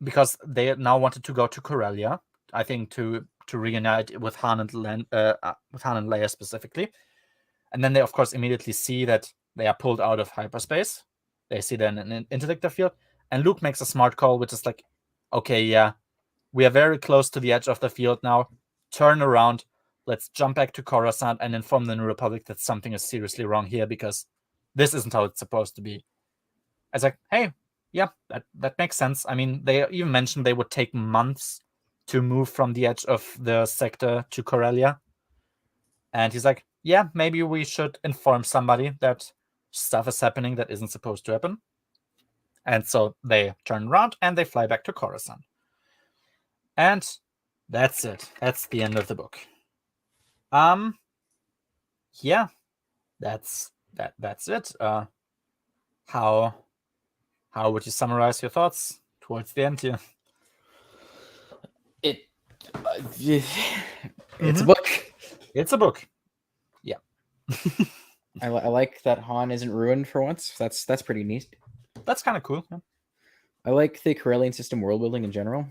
because they now wanted to go to Corellia, I think, to reunite with Han and Leia specifically. And then they, of course, immediately see that they are pulled out of hyperspace. They see then an interdictor field. And Luke makes a smart call, which is like, okay, yeah, we are very close to the edge of the field now. Turn around. Let's jump back to Coruscant and inform the New Republic that something is seriously wrong here, because this isn't how it's supposed to be. I was like, hey, yeah, that makes sense. I mean, they even mentioned they would take months to move from the edge of the sector to Corellia. And he's like, yeah, maybe we should inform somebody that stuff is happening that isn't supposed to happen. And so they turn around and they fly back to Coruscant. And that's it. That's the end of the book. Yeah, that's it. How would you summarize your thoughts towards the end here? It's a book. It's a book. Yeah. I like that Han isn't ruined for once. That's pretty neat. That's kind of cool. Yeah. I like the Corellian system world building in general.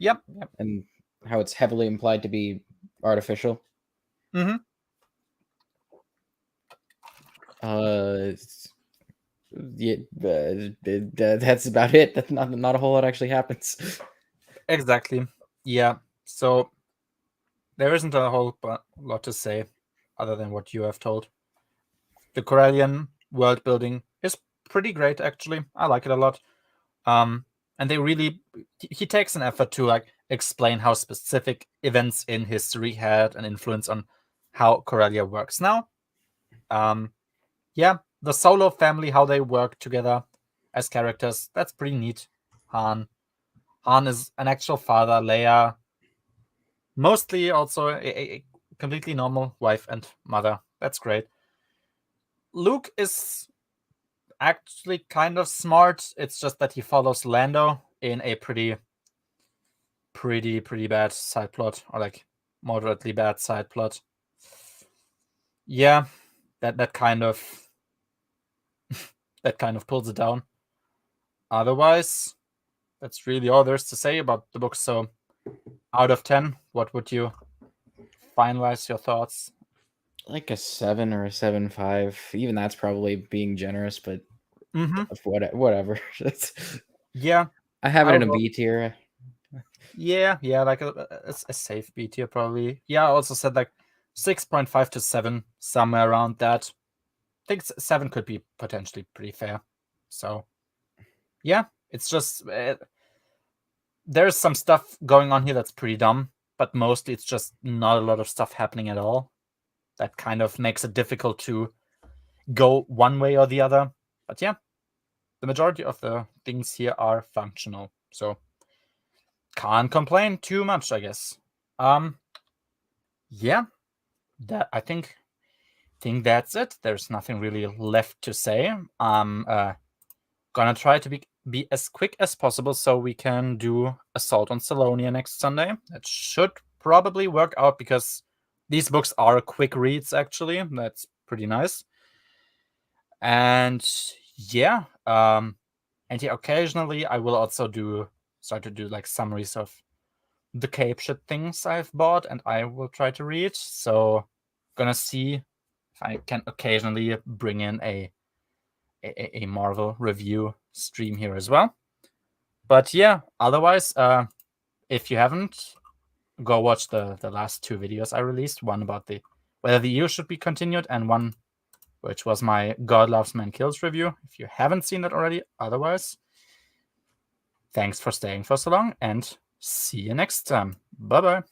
Yep. And how it's heavily implied to be artificial. Mm-hmm. Yeah, that's about it. That's not a whole lot actually happens. Exactly. Yeah. So there isn't a whole lot to say other than what you have told. The Corellian world building is pretty great, actually. I like it a lot. And they really, he takes an effort to like explain how specific events in history had an influence on how Corellia works now. Yeah, the Solo family, how they work together as characters, that's pretty neat. Han is an actual father. Leia, mostly also a completely normal wife and mother. That's great. Luke is actually kind of smart. It's just that he follows Lando in a pretty bad side plot, or like moderately bad side plot. Yeah, that kind of that kind of pulls it down. Otherwise, that's really all there's to say about the book. So, out of 10, what would you finalize your thoughts? Like a 7 or a 7.5. Even that's probably being generous, but whatever. Yeah, I have it in a B tier. Yeah, like a safe B tier probably. Yeah, I also said like 6.5 to 7, somewhere around that. I think 7 could be potentially pretty fair. So, yeah, it's just there's some stuff going on here that's pretty dumb, but mostly it's just not a lot of stuff happening at all. That kind of makes it difficult to go one way or the other. But yeah, the majority of the things here are functional. So, can't complain too much, I guess. Yeah, that I think that's it. There's nothing really left to say. I'm gonna try to be as quick as possible so we can do Assault on Salonia next Sunday. That should probably work out because these books are quick reads, actually. That's pretty nice. And yeah, occasionally I will also start to do like summaries of the cape shit things I've bought, and I will try to read. So gonna see if I can occasionally bring in a Marvel review stream here as well. But yeah, otherwise, if you haven't, go watch the last 2 videos I released. One about whether the EU should be continued, and one which was my God Loves Man Kills review. If you haven't seen that already, otherwise, thanks for staying for so long, and see you next time. Bye-bye.